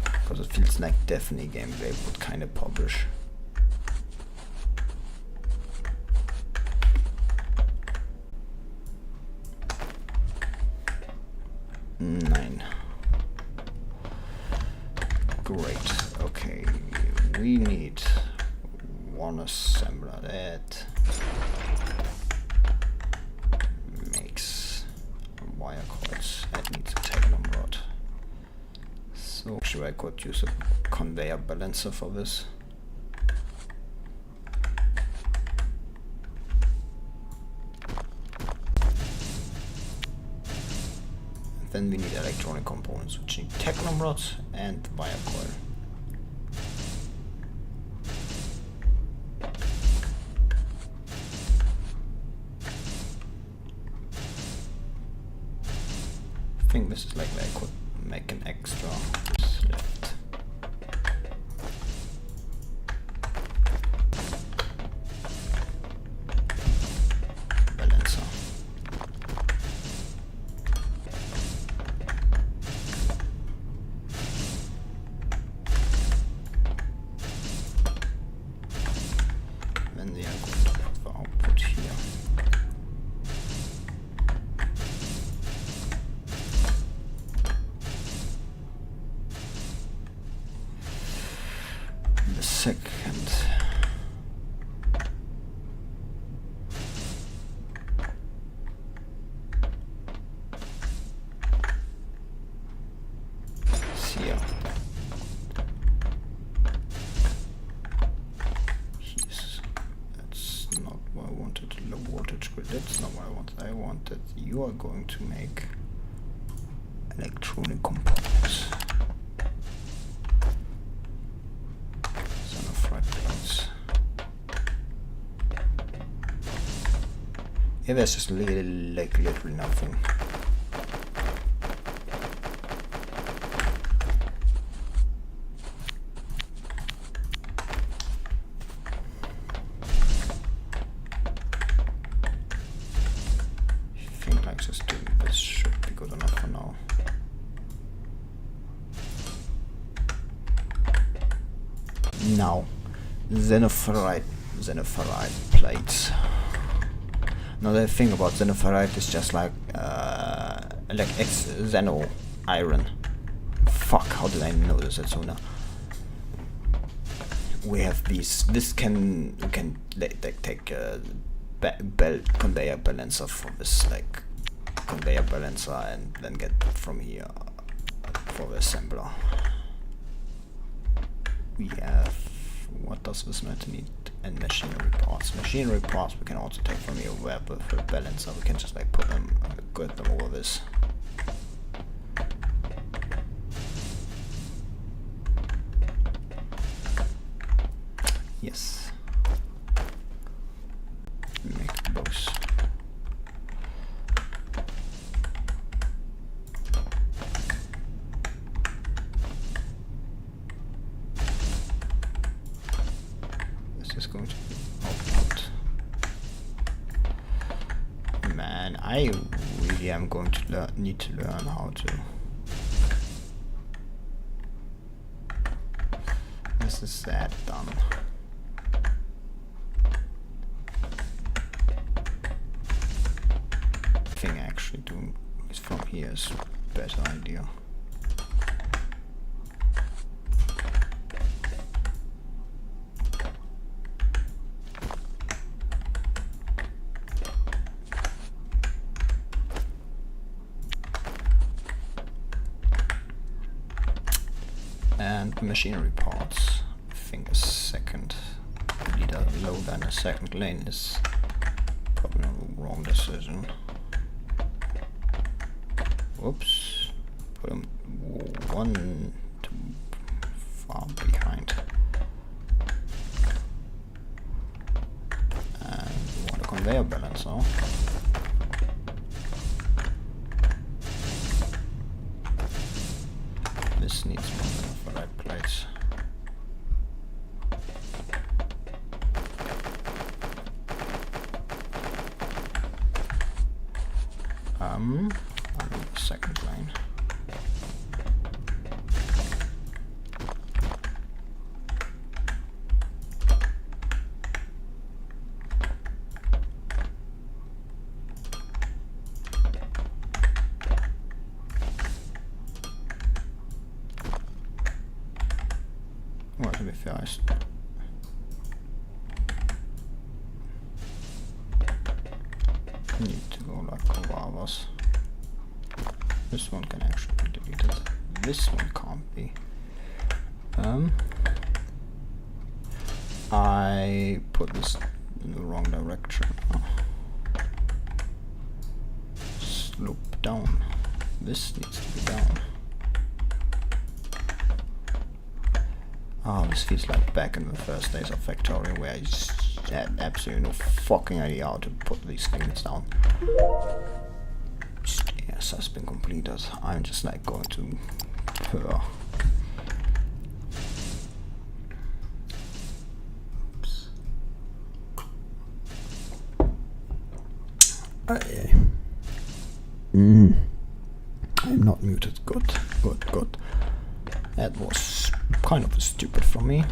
because it feels like definitely a game they would kinda publish. Nine. Great. Okay, we need one assembler that makes wire coils. That needs a techno rod. So actually I could use a conveyor balancer for this. Then we need electronic components, which need techno rods and wire coil. I think this is like where I could make an extra lift. Balancer. Then we are going to put the output here. The second. Here. That's not what I wanted. Low voltage grid. That's not what I wanted. I wanted. You are going to make electronic components. Yeah, there's just literally nothing. I think like just doing this should be good enough for now. Now, xenoferrite plates. Another thing about xenoferrite is just like xeno iron. Fuck, how did I know this at sooner? We have these. This can take a conveyor balancer for this like conveyor balancer, and then get from here for the assembler. We have. What does this matter need? And machinery parts. Machinery parts we can also take from here where for the balancer we can just like put them, get them over this. Yes. Make those. Is going to be output. Man, I really am going to need to learn how to is that done. I think actually doing this from here is a better idea. And machinery parts. I think a second leader loader and a second lane is probably a wrong decision. Whoops. Put him one too far behind. And we want a conveyor balancer. This needs more of a right place. I need a second lane. Well, to be fair, I need to go like over hours. This one can actually be deleted. This one can't be. I put this in the wrong direction. Slope down. This needs to be down. Oh, this feels like back in the first days of Factorio where I just had absolutely no fucking idea how to put these things down. Yes, has been completed. I'm just like going to purr. Oops. Yeah. I'm not muted. Good, good, good. That was kind of stupid from me.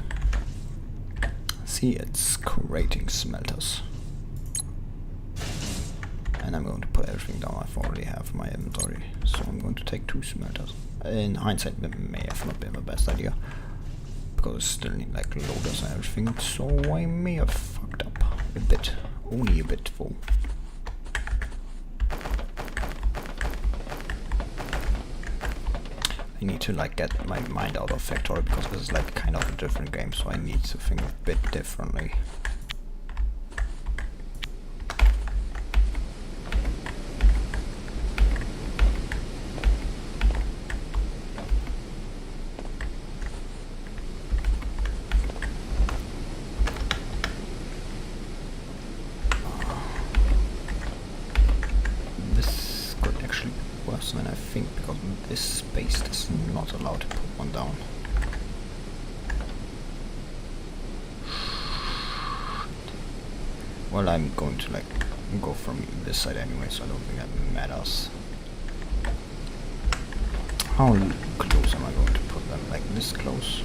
See, it's creating smelters. And I'm going to put everything down. I already have my inventory, so I'm going to take 2 smelters. In hindsight, it may have not been the best idea, because I still need like loaders and everything, so I may have fucked up a bit, only a bit full. I need to like get my mind out of Factorio, because this is like kind of a different game, so I need to think a bit differently. Than I think, because this space is not allowed to put one down. Well, I'm going to like go from this side anyway, so I don't think that matters. How close am I going to put them? Like this close?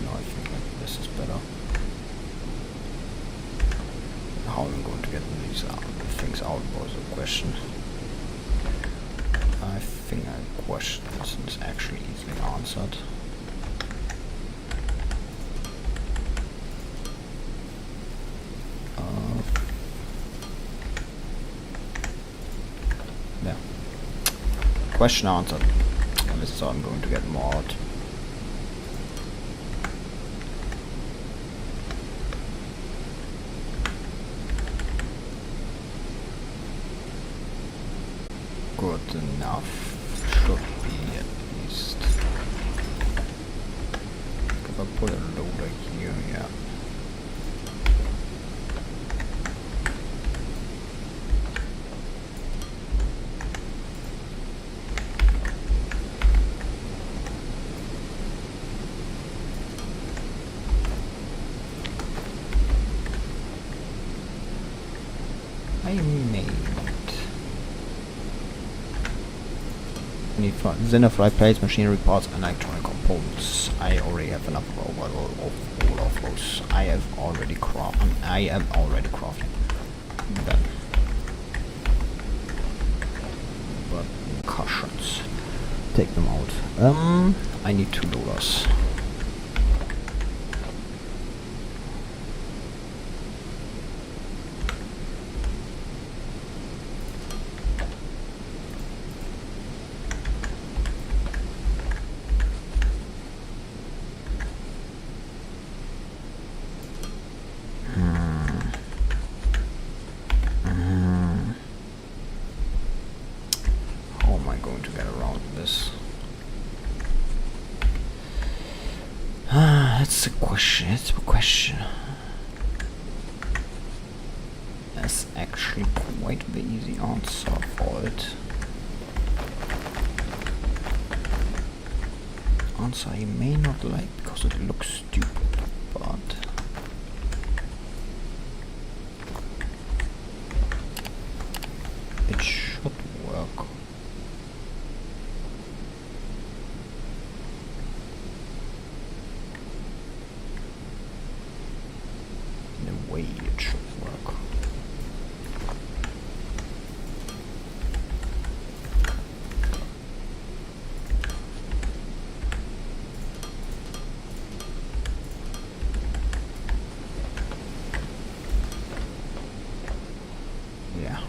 No, I think like this is better. How am I going to get these things out was a question. I think a question is actually easily answered. Yeah. Question answered. And this is how I'm going to get more out. Good enough, should be at least. If I put a loader here, yeah. I made need for Zenith right plates, machinery parts, and electronic components. bolts. I already have enough of all of those. I am already crafting. Then. But cushions. Take them out. I need 2 loaders. That's a question. That's actually quite the easy answer for it. Answer you may not like because it looks stupid, but it should work. It should work. Yeah.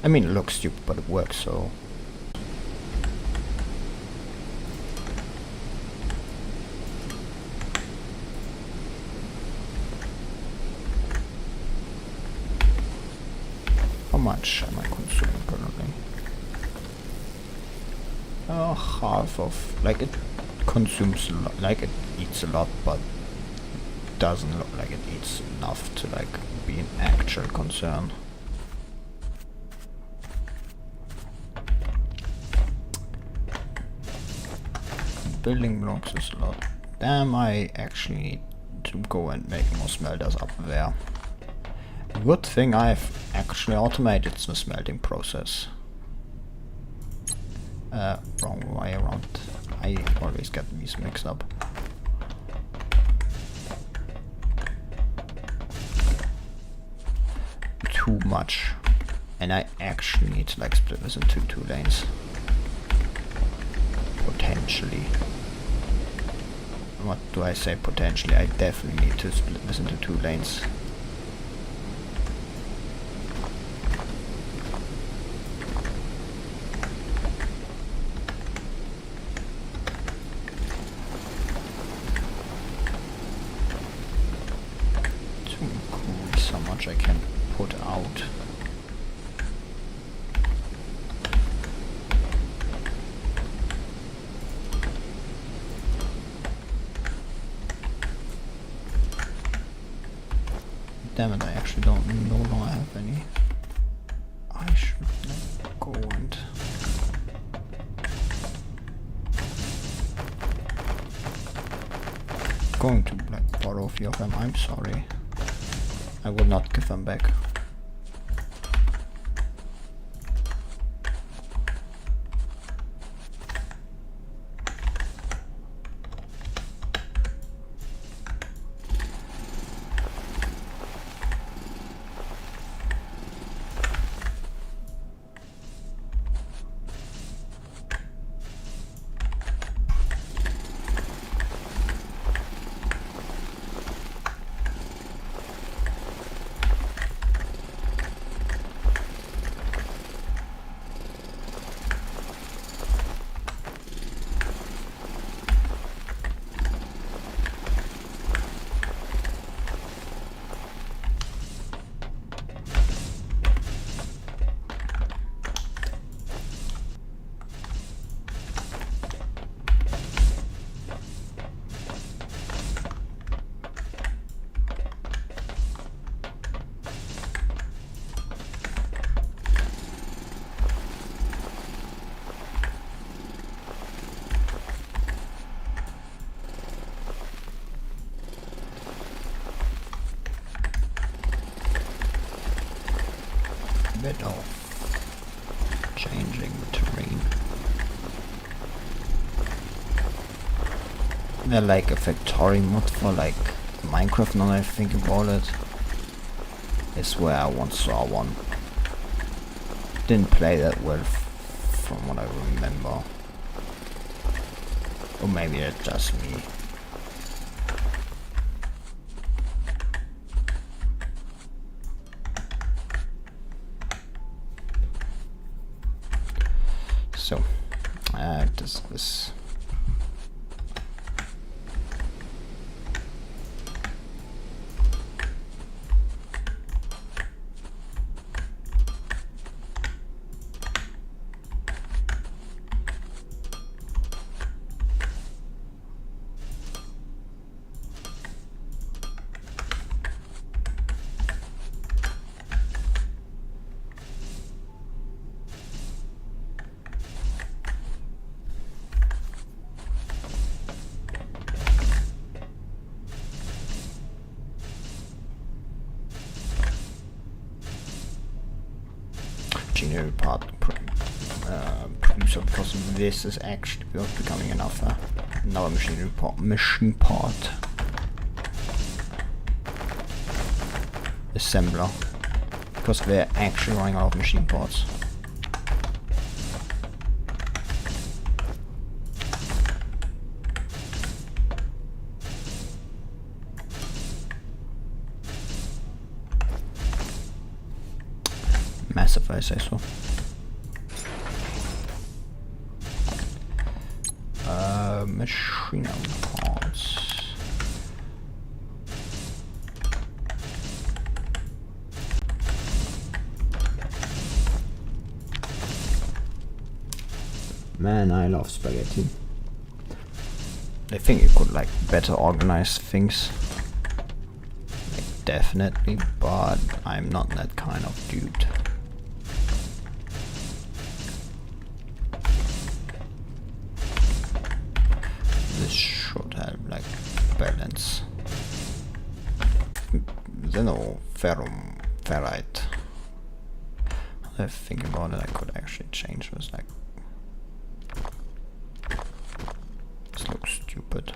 I mean, it looks stupid, but it works, so. How much am I consuming currently? Half of, like, it consumes a lot, like it eats a lot, but doesn't look like it eats enough to like be an actual concern. Building blocks is a lot. Damn, I actually need to go and make more smelters up there. Good thing I've actually automated the smelting process. Wrong way around. I always get these mixed up. Too much. And I actually need to like split this into 2 lanes. Potentially. What do I say potentially? I definitely need to split this into 2 lanes. How much I can put out. Damn it, I actually don't no longer have any. I should let go and going to like borrow a few of them. I'm sorry. I will not give them back. bit of changing the terrain. They're like a Factorio mod for like Minecraft, now that I think about it. Is where I once saw one. Didn't play that well from what I remember. Or maybe it's just me. So, this. Machinery part producer, because this is actually becoming another machine part assembler, because we're actually running out of machine parts. Massive, I say so. Machine parts. Man, I love spaghetti. I think you could like better organize things. Like, definitely, but I'm not that kind of dude. This should have like balance. No ferrite. I think about it, I could actually change this. Like, this looks stupid.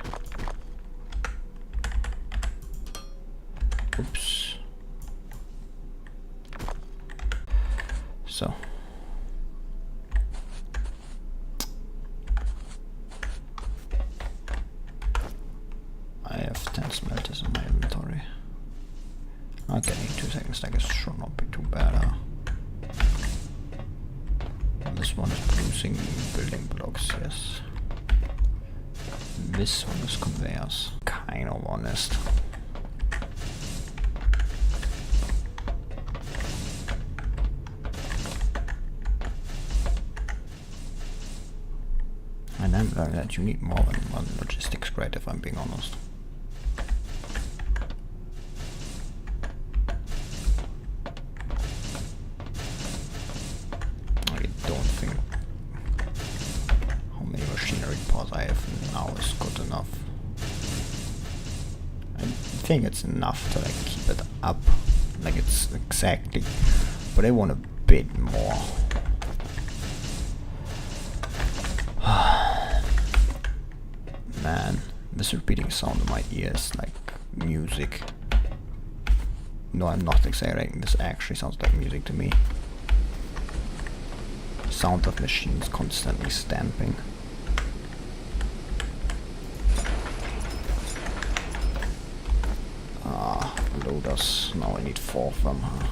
Oops. So. I have 10 smelters in my inventory. Okay, 2 seconds, I guess should not be too bad. And this one is producing building blocks, yes. This one is conveyors. Kind of honest. And I'm learning that you need more than one logistics grade, if I'm being honest. I have now is good enough. I think it's enough to like keep it up, like it's exactly, but I want a bit more. Man, this repeating sound in my ears like music. No, I'm not exaggerating, this actually sounds like music to me. Sound of machines constantly stamping. Loaders. Now I need 4 of them, huh?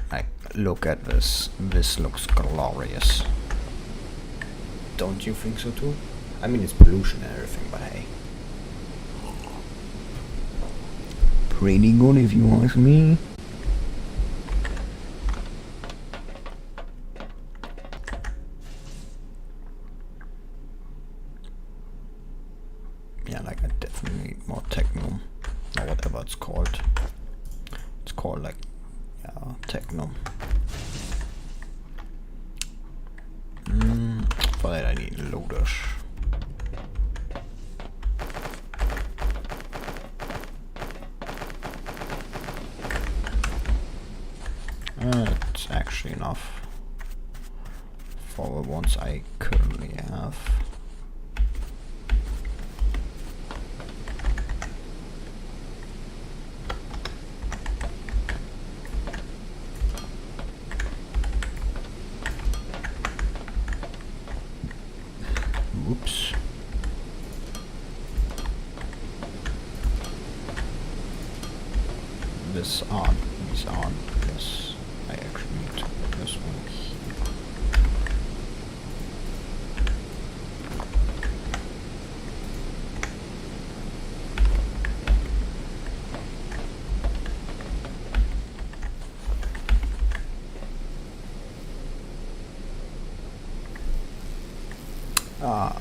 Like, look at this. This looks glorious. Don't you think so too? I mean, it's pollution and everything, but hey. Pretty good if you ask me. Yeah, like I definitely need more techno, or whatever it's called. It's called like, yeah, techno. For that I need loaders. is actually enough for the ones I currently have. Whoops. These aren't, yes, I actually need to put this one here.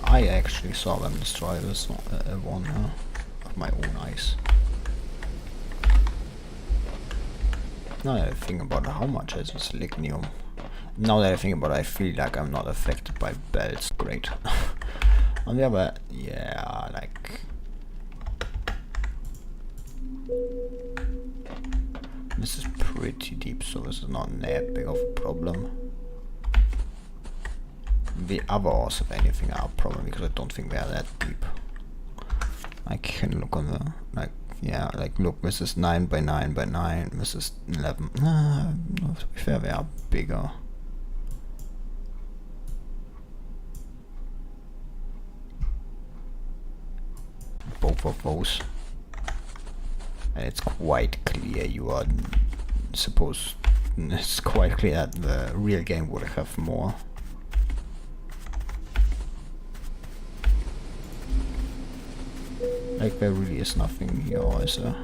I actually saw them destroy this one of my own eyes. Now that I think about how much is this lignium. Now that I think about it, I feel like I'm not affected by belts. Great. On the other, yeah, like... This is pretty deep, so this is not that big of a problem. The other ores, if anything, are a problem because I don't think they are that deep. I can look on the, like, yeah, like look, this is 9 by 9 by 9, this is 11. To be fair, they are bigger. Both of those. And it's quite clear you are supposed, it's quite clear that the real game would have more. Like there really is nothing here, is there?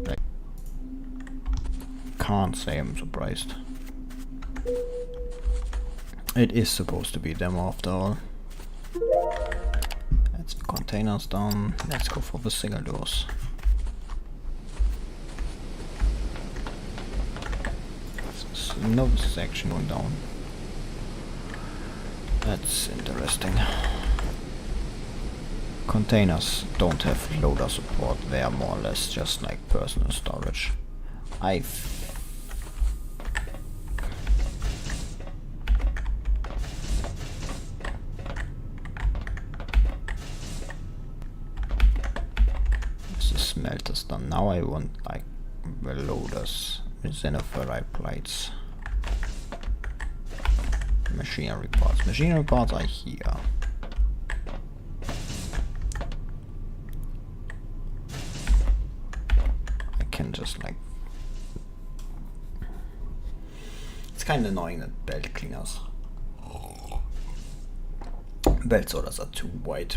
Like, can't say I'm surprised. It is supposed to be a demo after all. That's the containers down. Let's go for the single doors. No, this is actually going down. That's interesting. Containers don't have loader support, they are more or less just like personal storage. This is smelters done. Now I want like the loaders with xenoferrite plates. Machinery parts. Machinery parts are here. Can just like, it's kind of annoying that belt cleaners, belt sorters are too wide.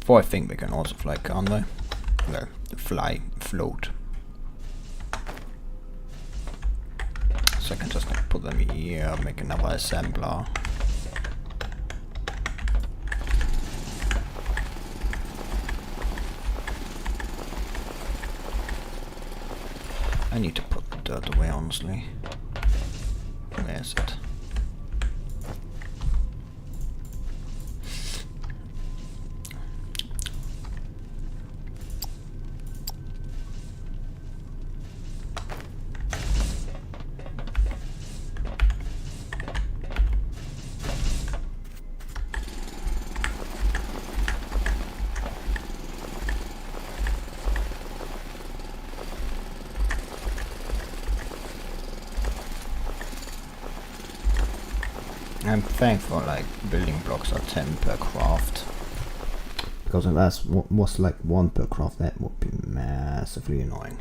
For I think they can also fly, can't they? Well, float. So I can just like put them here, make another assembler. I need to put the dirt away, honestly. Where is it? I'm thankful like building blocks are 10 per craft. Because if that was like 1 per craft, that would be massively annoying.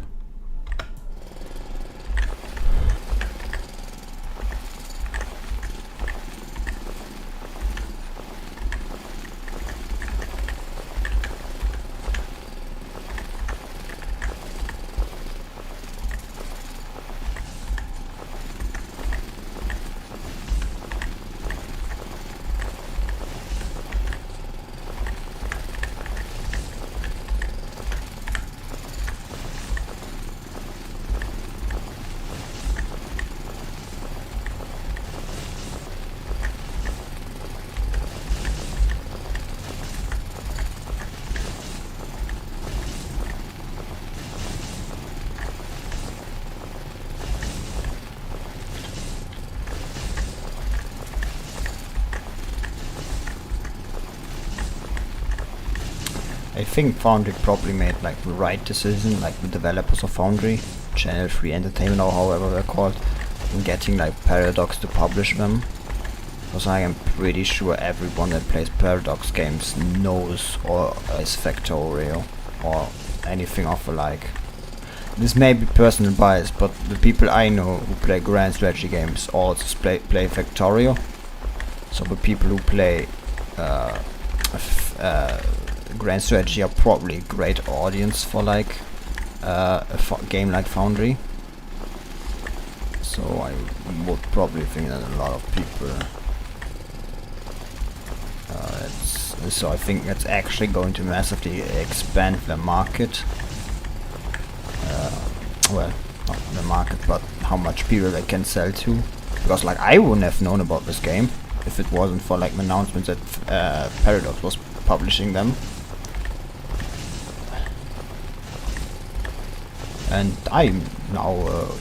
I think Foundry probably made like the right decision, like the developers of Foundry, Channel 3 Entertainment or however they're called, in getting like Paradox to publish them. Because I am pretty sure everyone that plays Paradox games knows or is Factorio or anything of the like. This may be personal bias, but the people I know who play grand strategy games also play Factorio. So the people who play grand strategy are probably a great audience for like a game like Foundry. So I would probably think that a lot of people. So I think that's actually going to massively expand the market. Well, not the market, but how much people they can sell to. Because like I wouldn't have known about this game if it wasn't for like the announcements that Paradox was publishing them. And I'm now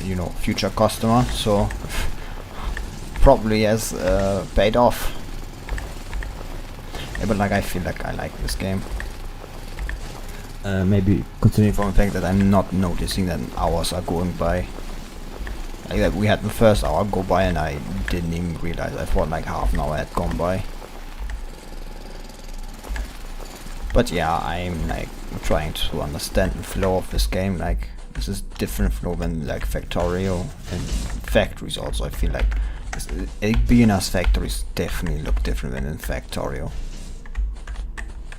you know, future customer, so probably has paid off. Yeah, but like I feel like I like this game. Maybe considering from the fact that I'm not noticing that hours are going by. Like that we had the first hour go by and I didn't even realize. I thought like half an hour had gone by. But yeah, I'm like trying to understand the flow of this game. Like this is different flow than like Factorio and factories also. I feel like beginner's factories definitely look different than in Factorio.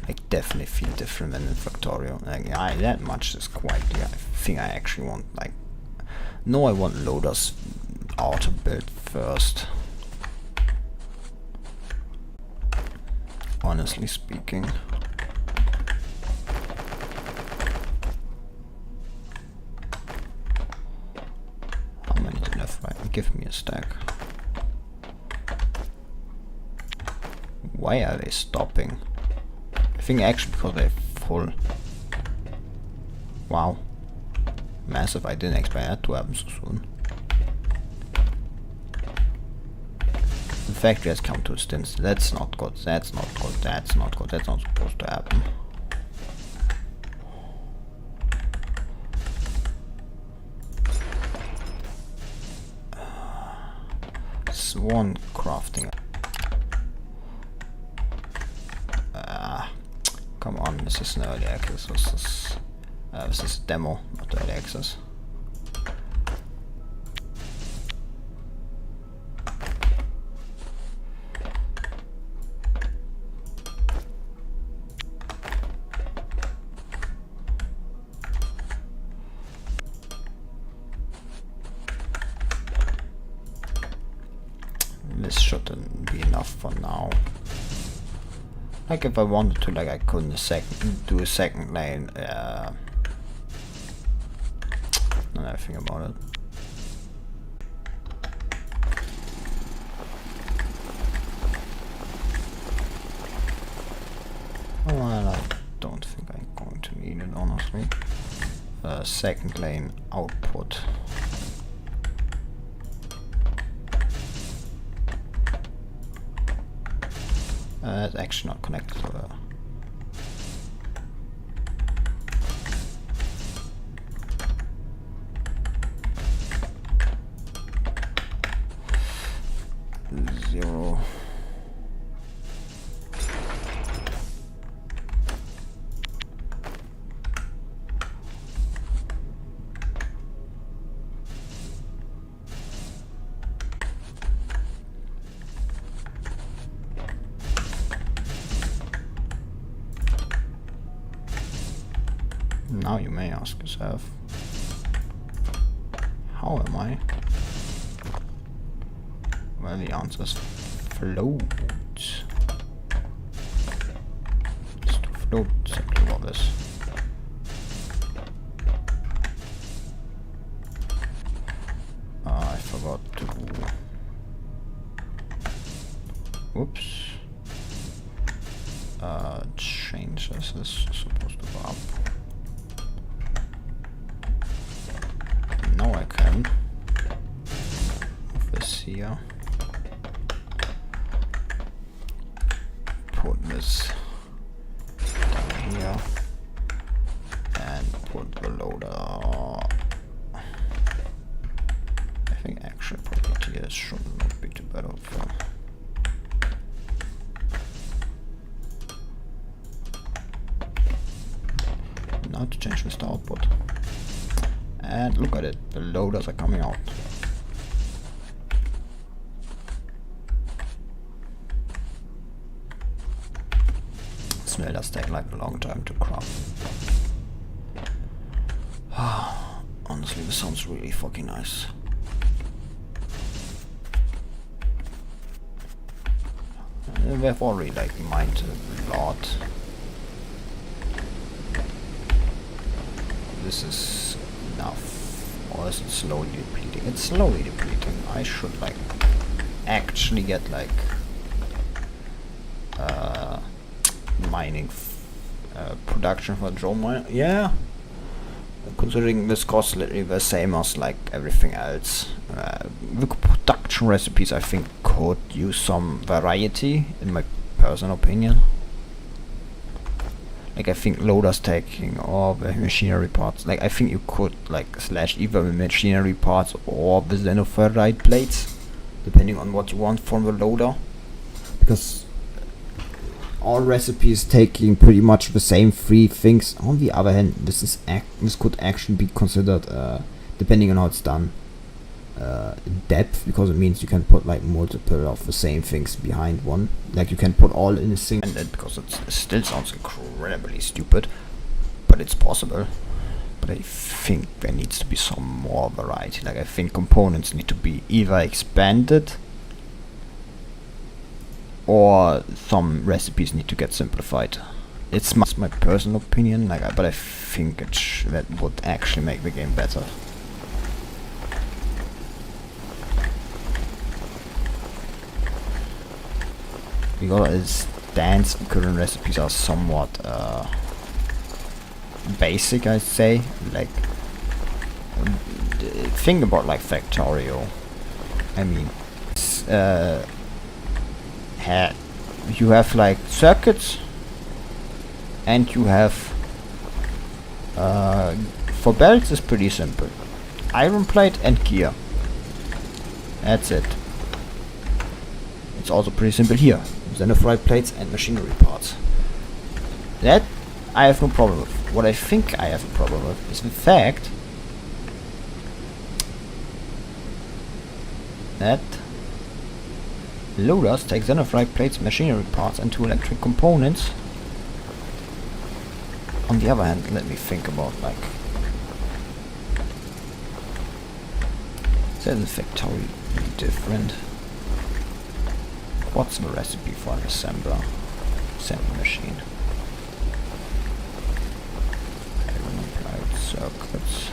I definitely feel different than in Factorio. Like, that much is quite clear. I think I actually want like... No, I want loaders auto build first. Honestly speaking. How many is left? Right, give me a stack. Why are they stopping? I think actually because they're full. Wow. Massive, I didn't expect that to happen so soon. The factory has come to a standstill. That's not good, that's not good, that's not good, that's not supposed to happen. Swan crafting. Come on, this is an early access. This is a demo, not early access. This shouldn't be enough for now. Like if I wanted to, like I couldn't do a second lane. Now that I think about it. Well, I don't think I'm going to need it, honestly. Second lane output. It's actually not connected to the... Zero. Now you may ask yourself, how am I? Well, the answer is float. Just to float exactly what this. I forgot to... Whoops. Change this is supposed to go up. Now I can move this here, put this down here. should not be too bad of. Now to change this to output. And look at it, the loaders are coming out. Smelters take like a long time to craft. Honestly, this sounds really fucking nice. We've already like mined a lot. This is enough. Or is it slowly depleting? It's slowly depleting. I should like actually get like mining production for drone mine. Yeah. Considering this costs literally the same as like everything else. The production recipes I think could use some variety in my personal opinion. Like I think loaders taking or the machinery parts. Like I think you could like slash either the machinery parts or the xenoferrite plates, depending on what you want from the loader. Because all recipes taking pretty much the same three things. On the other hand, this could actually be considered, depending on how it's done, depth, because it means you can put like multiple of the same things behind one. Like you can put all in a single. And because it still sounds incredibly stupid, but it's possible. But I think there needs to be some more variety. Like I think components need to be either expanded, or some recipes need to get simplified. It's my personal opinion, like, but I think that would actually make the game better. Because as stands, current recipes are somewhat basic, I'd say. Like, think about like Factorio. I mean, it's, you have like circuits, and you have for belts is pretty simple: iron plate and gear. That's it. It's also pretty simple here: xenoferrite plates and machinery parts. That I have no problem with. What I think I have a problem with is the fact that loaders take xenoferrite plates, machinery parts, and two electric components. On the other hand, let me think about like, is the Factorio different? What's the recipe for an assembly machine? Iron applied circuits.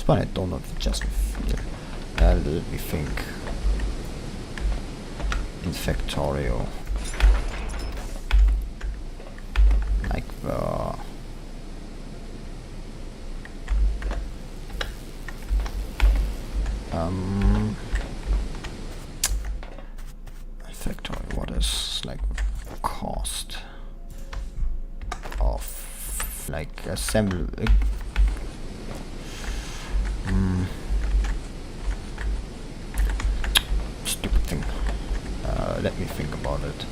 But I don't know if it's just a feel. Let me think. In Factorio, like the Factorio, what is like the cost of like assemble? Stupid thing. Let me think about it.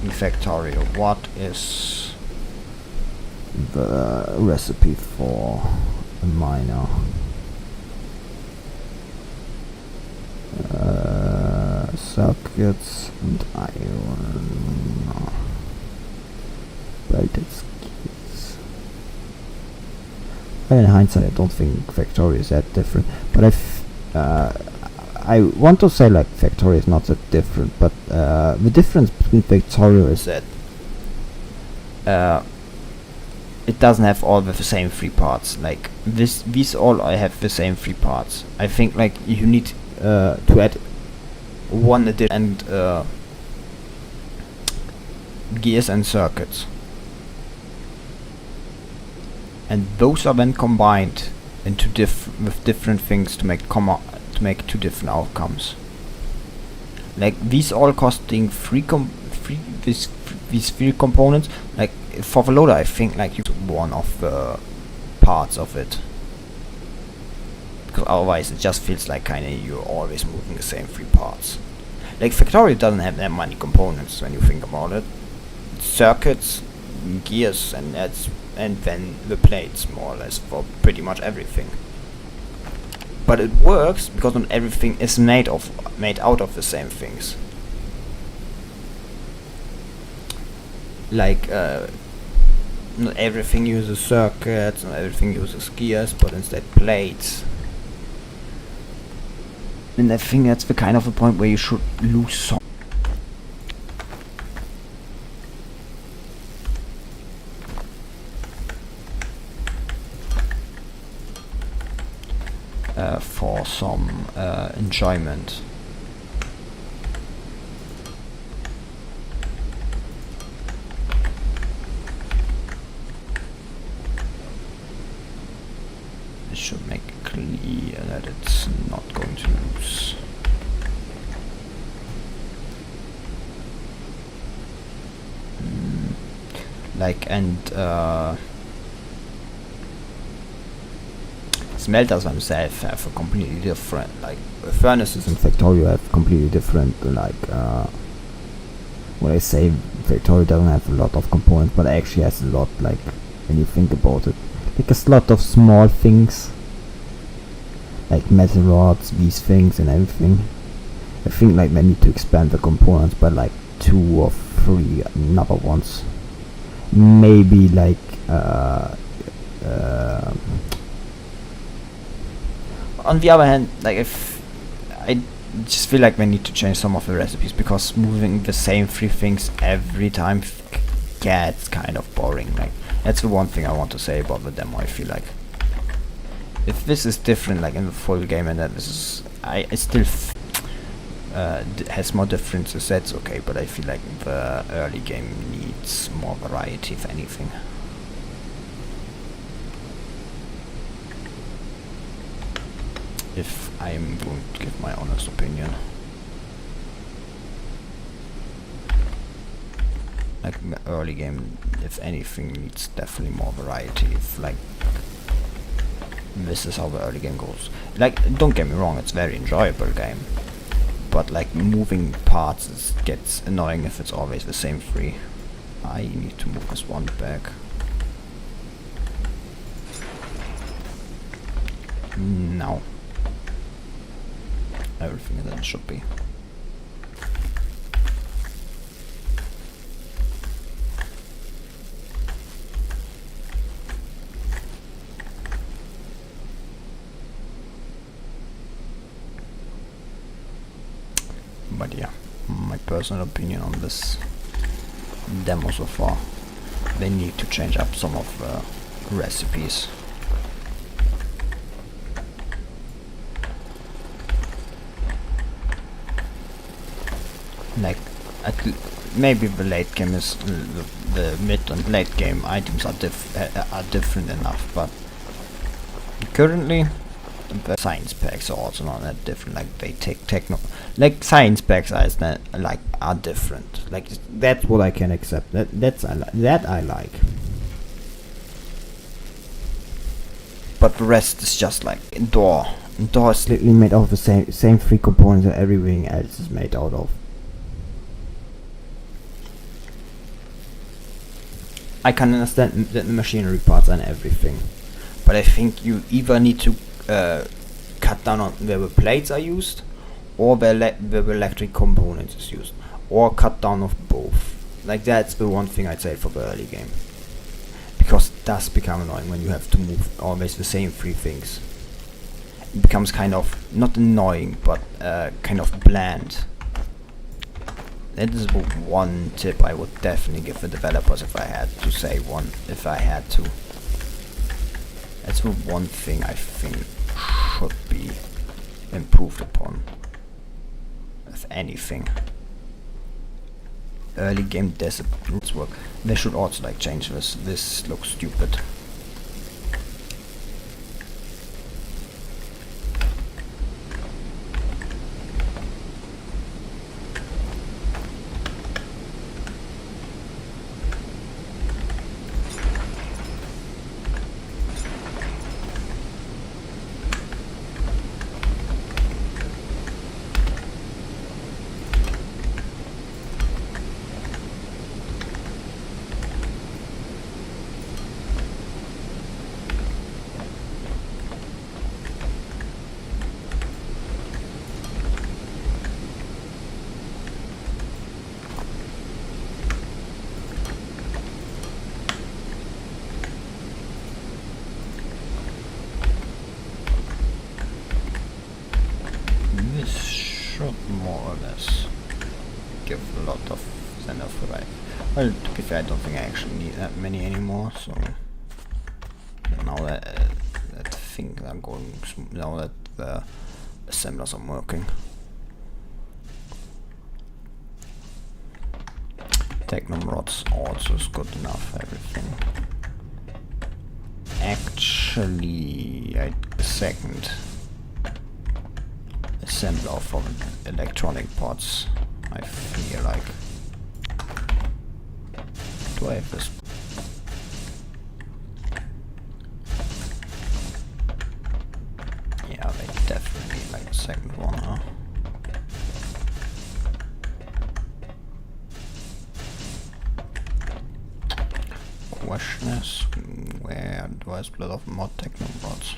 In Factorio, what is the recipe for a miner? Circuits and iron. Belted skis. In hindsight, I don't think Factorio is that different, but I want to say like Factorio is not that different, but the difference between Factorio is that it doesn't have all the same three parts. Like these all have the same three parts. I think like you need to add one addition and gears and circuits, and those are then combined into with different things to make two different outcomes. Like these all costing these three components. Like for the loader, I think like you one of the parts of it, because otherwise it just feels like kind of you're always moving the same 3 parts. Like Factorio doesn't have that many components when you think about it. Circuits, gears, and then the plates, more or less, for pretty much everything. But it works because not everything is made out of the same things. Like not everything uses circuits, not everything uses gears, but instead plates. And I think that's the kind of a point where you should lose some. For some enjoyment. This should make clear that it's not going to lose. Smelters themselves have a completely different, like furnaces in Factorio have completely different, like when I say Factorio doesn't have a lot of components, but actually has a lot, like when you think about it, like a lot of small things, like metal rods, these things and everything. I think like they need to expand the components by like 2 or 3 another ones. Maybe like on the other hand, like if I just feel like we need to change some of the recipes, because moving the same 3 things every time gets kind of boring. Like that's the one thing I want to say about the demo. I feel like if this is different, like in the full game, and that this is, I still has more differences, that's okay, but I feel like the early game needs more variety, if anything. If I'm going to give my honest opinion. Like the early game, if anything, needs definitely more variety. If like this is how the early game goes. Like, don't get me wrong, it's a very enjoyable game, but like moving parts gets annoying if it's always the same 3. I need to move this one back. Now everything as it should be. But yeah, my personal opinion on this demo so far, they need to change up some of the recipes. Like maybe the late game is the mid and late game items are different enough, but currently the science packs are also not that different. Like they take like science packs are different. Like that's what I can accept. That I like. But the rest is just like door. Door is literally made out of the same 3 components that everything else is made out of. I can understand the machinery parts and everything, but I think you either need to cut down on where the plates are used, or where the electric components is used, or cut down of both. Like that's the one thing I'd say for the early game, because it does become annoying when you have to move always the same 3 things. It becomes kind of not annoying, but kind of bland. That is one tip I would definitely give the developers if I had to say one. If I had to, that's the one thing I think should be improved upon. If anything, early game rules work. They should also like change this. This looks stupid. should more or less give a lot of send off right. Well, to be fair, I don't think I actually need that many anymore, so now that things are going smooth, now that the assemblers are working. Technum rods also is good enough, everything. Actually, the second assembler for electronic parts, I feel like. Do I have this? Yeah, they definitely like the second one, huh? Question is, where do I split off more technum rods?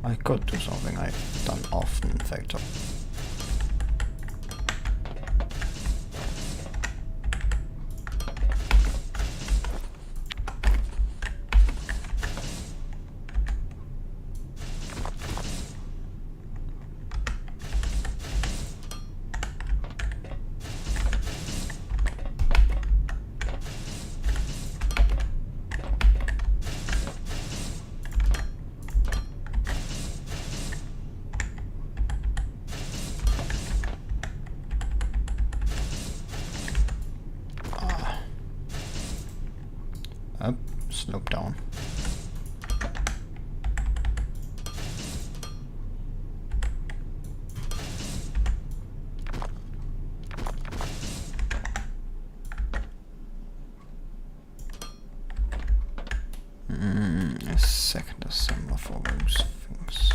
I could do something I've done often in Factorio. Up, slope down. A second assembler for those things.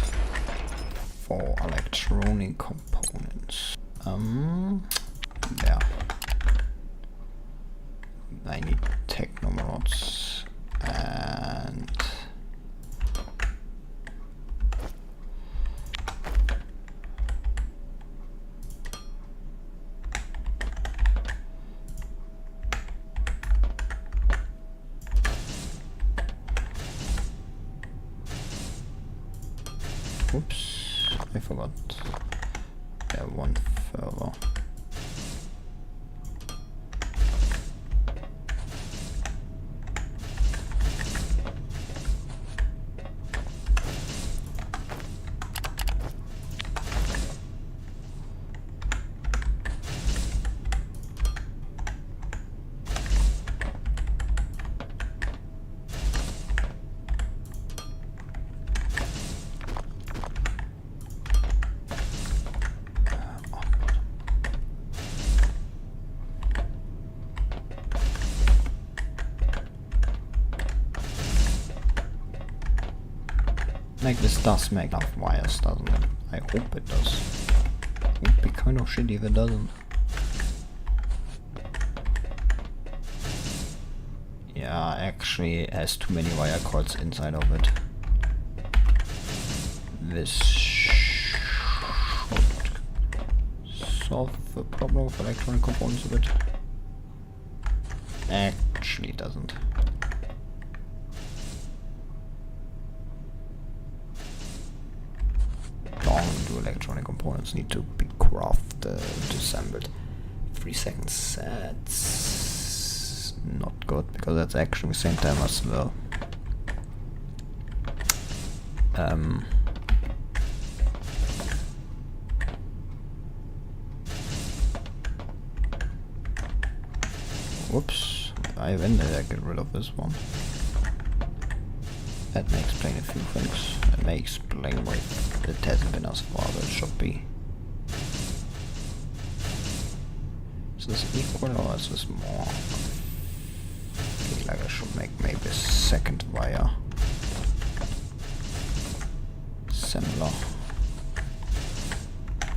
For electronic components. Yeah. I need technum rods and oops, I forgot. Yeah, one further. Like this does make enough wires, doesn't it? I hope it does. It would be kind of shitty if it doesn't. Yeah, actually it has too many wire cords inside of it. This should solve the problem of electronic components a bit. Actually it doesn't. Electronic components need to be crafted, assembled. 3 seconds. That's not good because that's actually the same time as well. Whoops! When did I get rid of this one? That may explain a few things. That may explain why it hasn't been as far as it should be. Is this equal or is this more? I feel like I should make maybe a second wire assembler.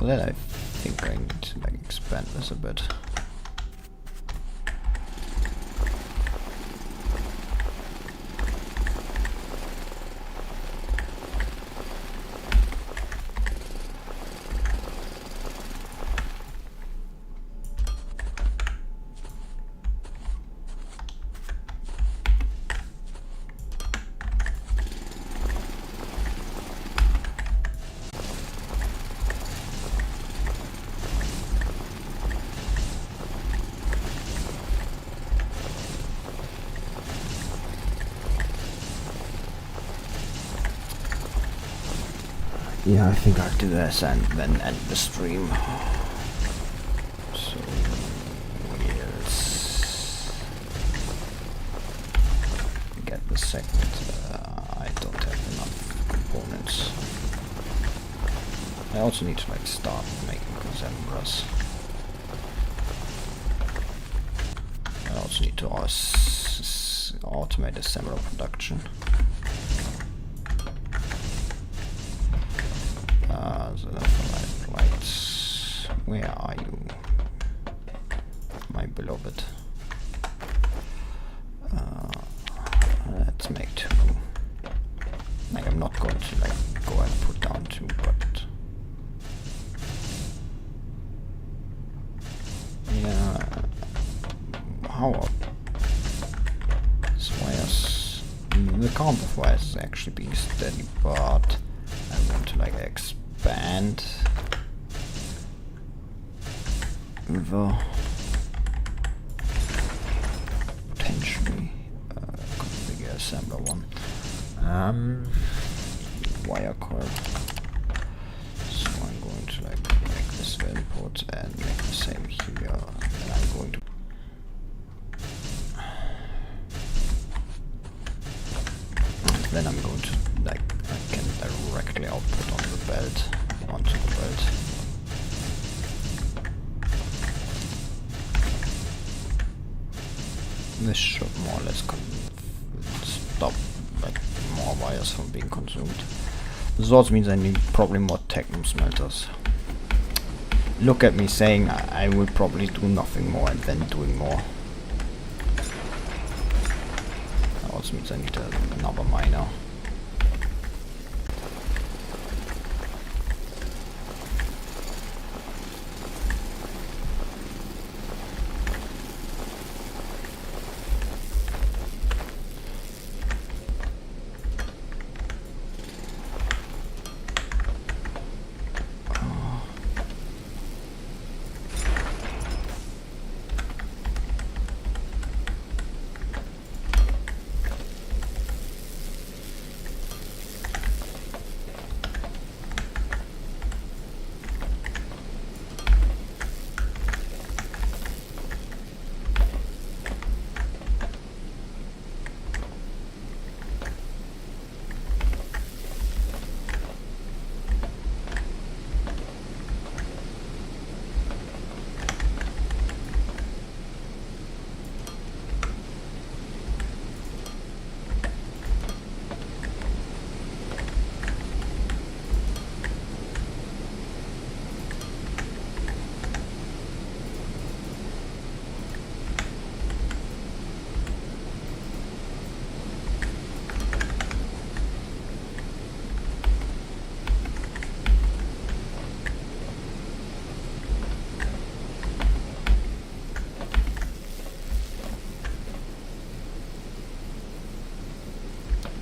Well, then I think I need to like expand this a bit. Yeah, I think I'll do this and then end the stream. So, yes. Get the second. I don't have enough components. I also need to like start making assemblers. I also need to automate assembler production. So that's right. Where are you, my beloved? Let's make 2. Like, I'm not going to like go and put down 2, but yeah. How wires? The count of wires is actually being steady, but I want to like expand the potentially configure assembler one. Wire coil. So I'm going to like make this the input and make the same here. And I'm going to then I'm going to like I can directly output on the belt, onto the belt. This should more or less stop like more wires from being consumed. This also means I need probably more techno smelters. Look at me saying I will probably do nothing more and then doing more. That also means I need another miner.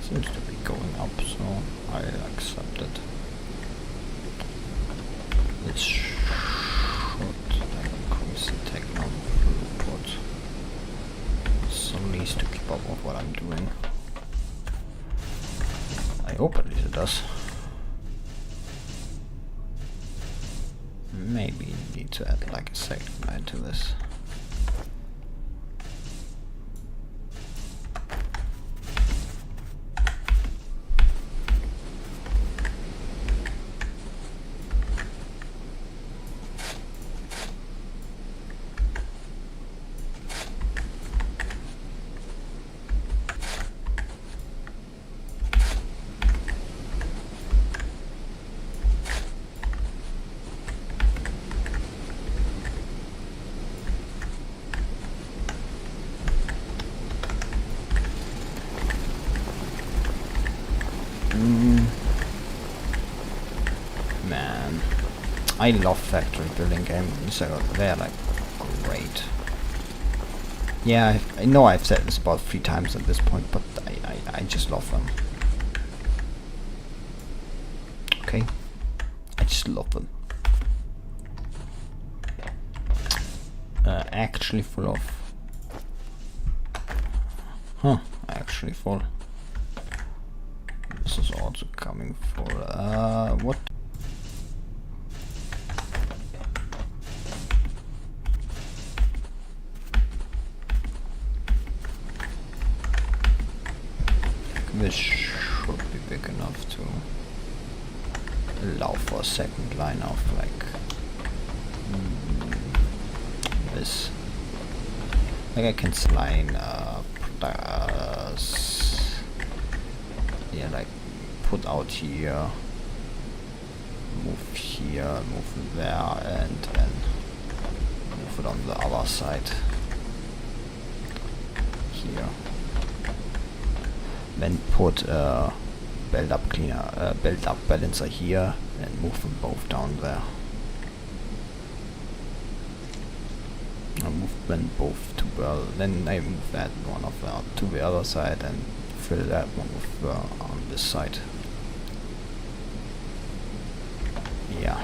Seems to be going up, so I accept it. This should increase the techno throughput, so at least to keep up with what I'm doing. I hope at least it does. Maybe need to add like a second line to this. I love factory building games. They're like great. Yeah, I know I've said this about 3 times at this point, but I just love them. Okay, I just love them. Actually full of. Huh? Actually full. This is also coming for what? This should be big enough to allow for a second line of like this. Like I can line yeah, like put out here, move here, move there, and then move it on the other side here. Then put build up balancer here and move them both down there. I move them both to then I move that one to the other side and fill that one with on this side. Yeah,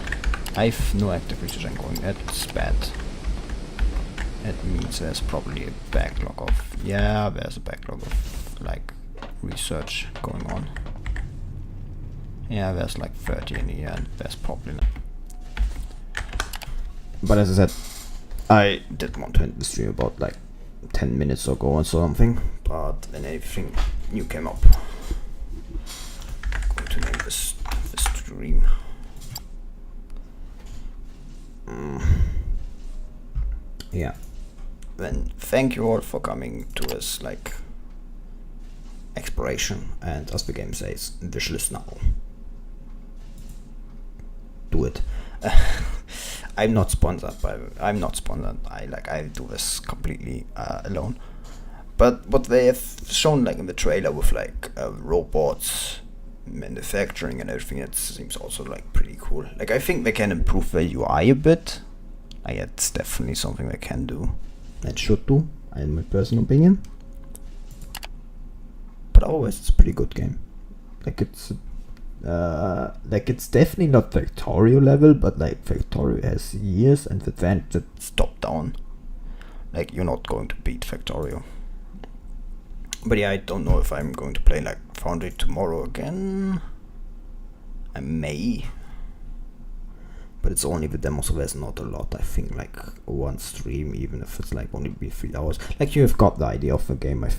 I've no active research ongoing. That's bad. That means there's probably a backlog of there's a backlog of like research going on. Yeah, there's like 30 in here, and there's probably not. But as I said, I did want to end the stream about like 10 minutes ago or something, but then everything new came up. I'm going to name this stream. Yeah. Then thank you all for coming to this like exploration, and as the game says, wishlist now. Do it. I'm not sponsored. I do this completely alone. But what they have shown like in the trailer with like robots, manufacturing and everything, it seems also like pretty cool. Like I think they can improve the UI a bit. Like it's definitely something they can do. And should do, in my personal opinion. But otherwise it's a pretty good game. Like it's definitely not Factorio level, but like Factorio has years and the advantage that's top down. Like you're not going to beat Factorio. But yeah, I don't know if I'm going to play like Foundry tomorrow again. I may. But it's only the demo, so there's not a lot. I think like one stream, even if it's like only be 3 hours. Like you have got the idea of the game.